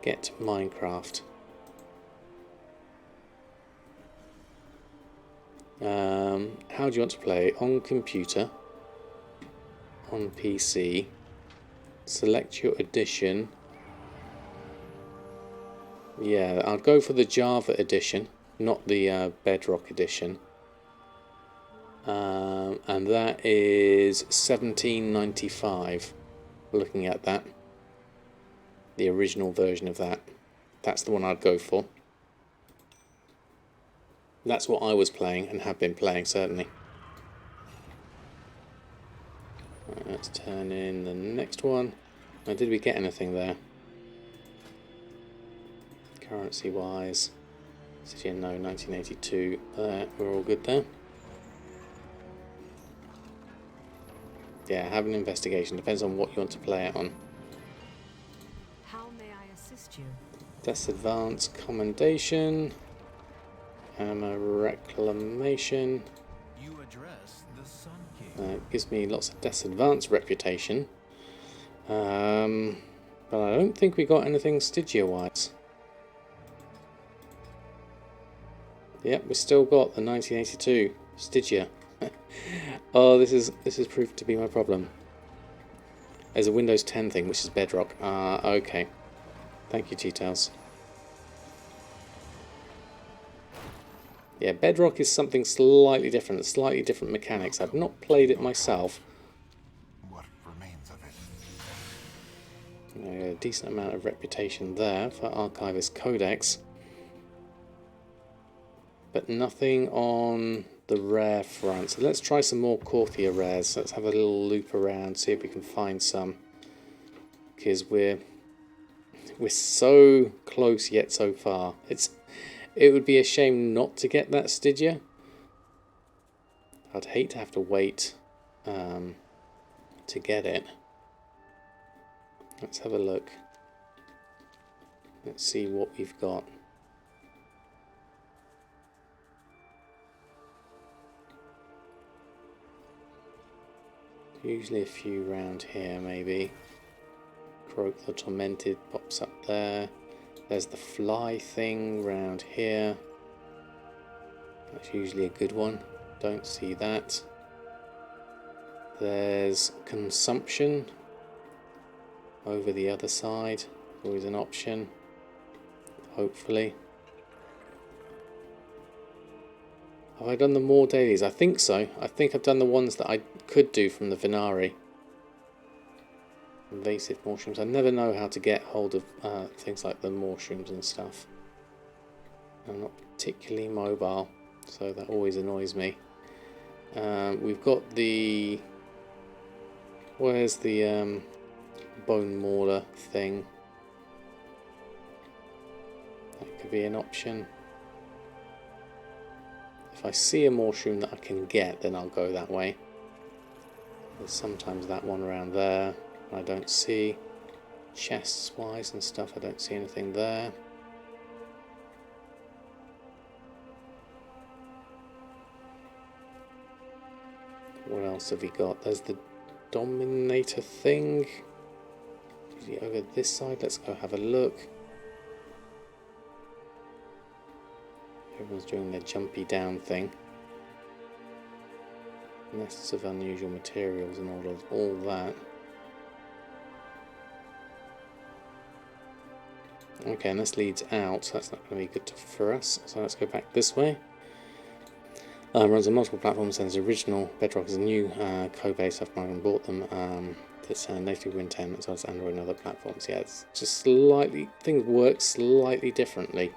Get Minecraft. How do you want to play? On computer, on PC, select your edition. Yeah, I'll go for the Java edition, not the Bedrock edition. And that is $17.95. Looking at that, the original version of that. That's the one I'd go for. That's what I was playing and have been playing, certainly. Right, let's turn in the next one. Now, did we get anything there? Currency-wise, City no, 1982. There, we're all good there. Yeah, have an investigation. Depends on what you want to play it on. How may I assist you? That's advanced commendation. Hammer reclamation. You address the Sun King. It gives me lots of disadvanced reputation. But I don't think we got anything Stygia-wise. Yep, we still got the 1982 Stygia. Oh, this is proved to be my problem. There's a Windows 10 thing, which is Bedrock. Okay. Thank you, T-Tails. Yeah, Bedrock is something slightly different, slightly different mechanics. I've not played it myself. What remains of it? A decent amount of reputation there for Archivist Codex. But nothing on the rare front. So let's try some more Korthia rares. Let's have a little loop around, see if we can find some. Because we're so close yet so far. It would be a shame not to get that Stygia. I'd hate to have to wait to get it. Let's have a look. Let's see what we've got. Usually a few round here, maybe. Croak the Tormented pops up there. There's the fly thing round here. That's usually a good one. Don't see that. There's Consumption over the other side. Always an option. Hopefully. Have I done the more dailies? I think so. I think I've done the ones that I could do from the Venari. Invasive mushrooms. I never know how to get hold of things like the mushrooms and stuff. I'm not particularly mobile, so that always annoys me. We've got the... Where's the bone mauler thing? That could be an option. If I see a mushroom that I can get, then I'll go that way. There's sometimes that one around there I don't see. Chests wise and stuff, I don't see anything there. What else have we got? There's the Dominator thing. Is he over this side? Let's go have a look. Everyone's doing their jumpy down thing. Nests of unusual materials and all that. Okay, and this leads out, so that's not going to be good for us. So let's go back this way. Runs on multiple platforms, and the original Bedrock is a new code base. I've bought them. It's native Win 10 as well as Android and other platforms. Yeah, it's just slightly, things work slightly differently,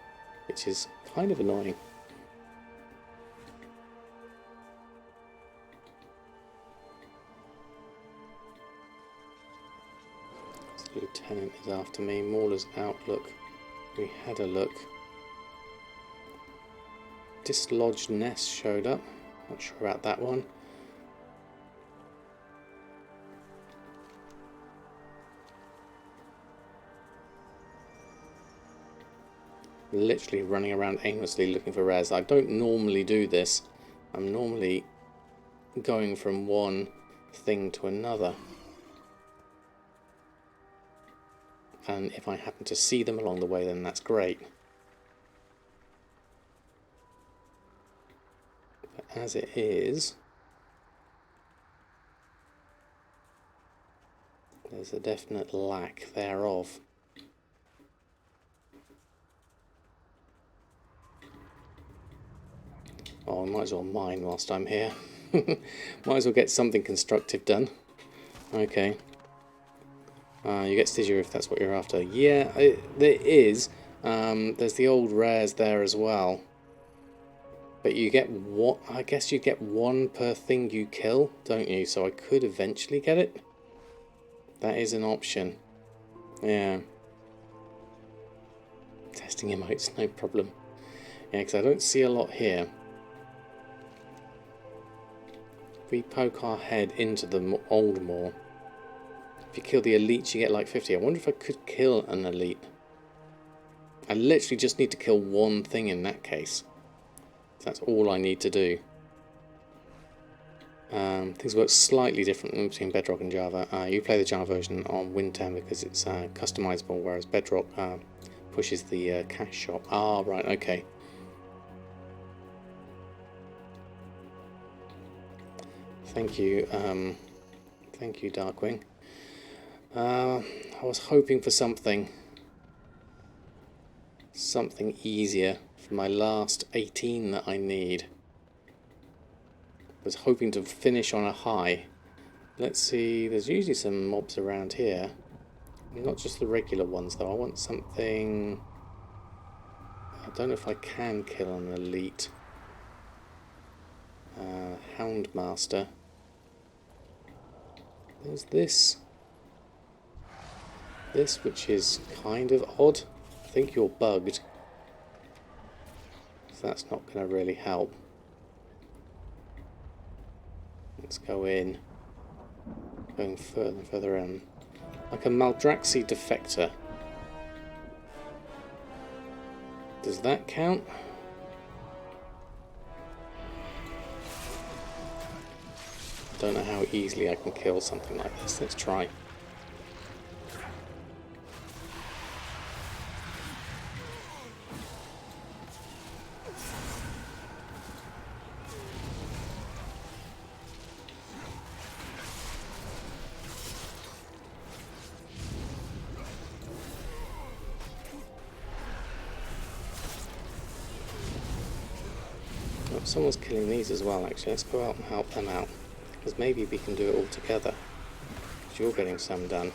which is kind of annoying. Lieutenant is after me. Mauler's Outlook. We had a look. Dislodged Nest showed up. Not sure about that one. literally running around aimlessly looking for rares. I don't normally do this. I'm normally going from one thing to another. And if I happen to see them along the way, then that's great. But as it is, there's a definite lack thereof. Oh, I might as well mine whilst I'm here. Might as well get something constructive done. Okay. You get Stygia if that's what you're after. Yeah, there is. There's the old rares there as well. But you get what? I guess you get one per thing you kill, don't you? So I could eventually get it. That is an option. Yeah. Testing emotes, no problem. Yeah, because I don't see a lot here. If we poke our head into the old maw, if you kill the elites, you get like 50. I wonder if I could kill an elite. I literally just need to kill one thing in that case. That's all I need to do. Things work slightly differently between Bedrock and Java. You play the Java version on Win10 because it's customizable, whereas Bedrock pushes the cache shop. Ah, right, okay. Thank you, Darkwing. I was hoping for something easier for my last 18 that I need. I was hoping to finish on a high. Let's see, there's usually some mobs around here. Not just the regular ones though, I want something... I don't know if I can kill an elite. Houndmaster. There's this. This, which is kind of odd. I think you're bugged. So that's not going to really help. Let's go in. Going further and further in. Like a Maldraxi Defector. Does that count? I don't know how easily I can kill something like this. Let's try. Oh, someone's killing these as well, actually. Let's go out and help them out. Because maybe we can do it all together. Because you're getting some done.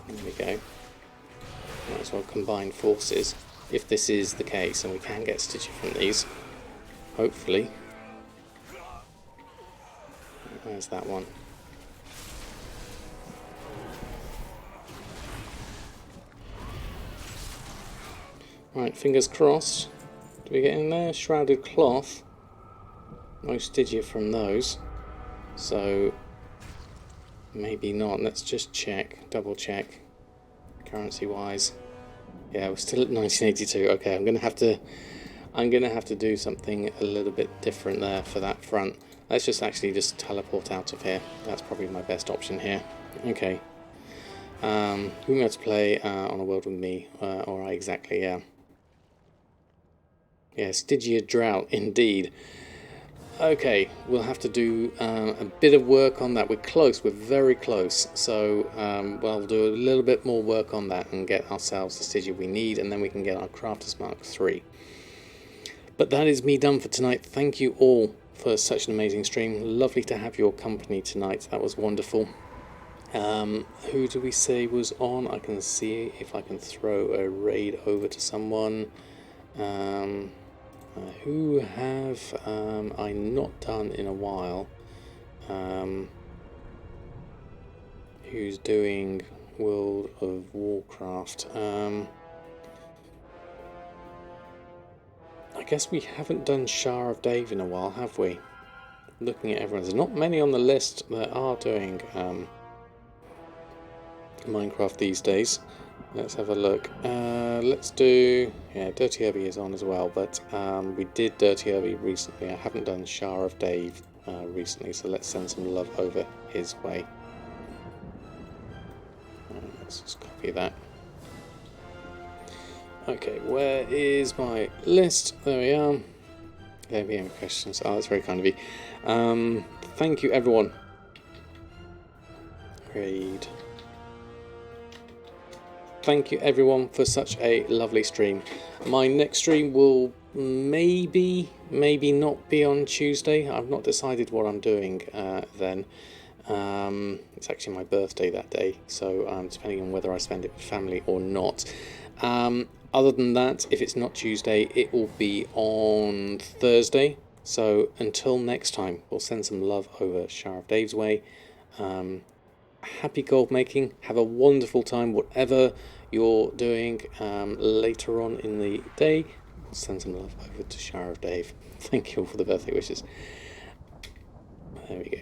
There we go. Might as well combine forces, if this is the case, and we can get Stygia from these. Hopefully. There's that one. Right, fingers crossed. Do we get in there? Shrouded Cloth. No Stygia from those. So, maybe not. Let's just check. Double check. Currency wise. Yeah, we're still at 1982. Okay, I'm gonna have to do something a little bit different there for that front. Let's just actually just teleport out of here. That's probably my best option here. Okay. Who wants to play on a world with me? Alright, exactly, yeah. Yeah, Stygia Drought, indeed. Okay, we'll have to do a bit of work on that. We're close, we're very close. So, we'll do a little bit more work on that and get ourselves the Stygia we need, and then we can get our Crafter's Mark III. But that is me done for tonight. Thank you all for such an amazing stream. Lovely to have your company tonight. That was wonderful. Who do we say was on? I can see if I can throw a raid over to someone. Who have I not done in a while? Who's doing World of Warcraft? I guess we haven't done Shah of Dave in a while, have we? Looking at everyone, there's not many on the list that are doing Minecraft these days. Let's have a look. Let's do, yeah, Dirty Herbie is on as well, but we did Dirty Herbie recently. I haven't done Shower of Dave recently, so let's send some love over his way. Let's just copy that. Okay, where is my list? There we are. There we have questions. Oh, that's very kind of you. Thank you, everyone. Great. Thank you, everyone, for such a lovely stream. My next stream will maybe not be on Tuesday. I've not decided what I'm doing then. It's actually my birthday that day, so depending on whether I spend it with family or not. Other than that, if it's not Tuesday, it will be on Thursday. So until next time, we'll send some love over Shower of Dave's way. Happy gold making. Have a wonderful time, whatever you're doing later on in the day. Send some love over to Shower of Dave. Thank you all for the birthday wishes. There we go.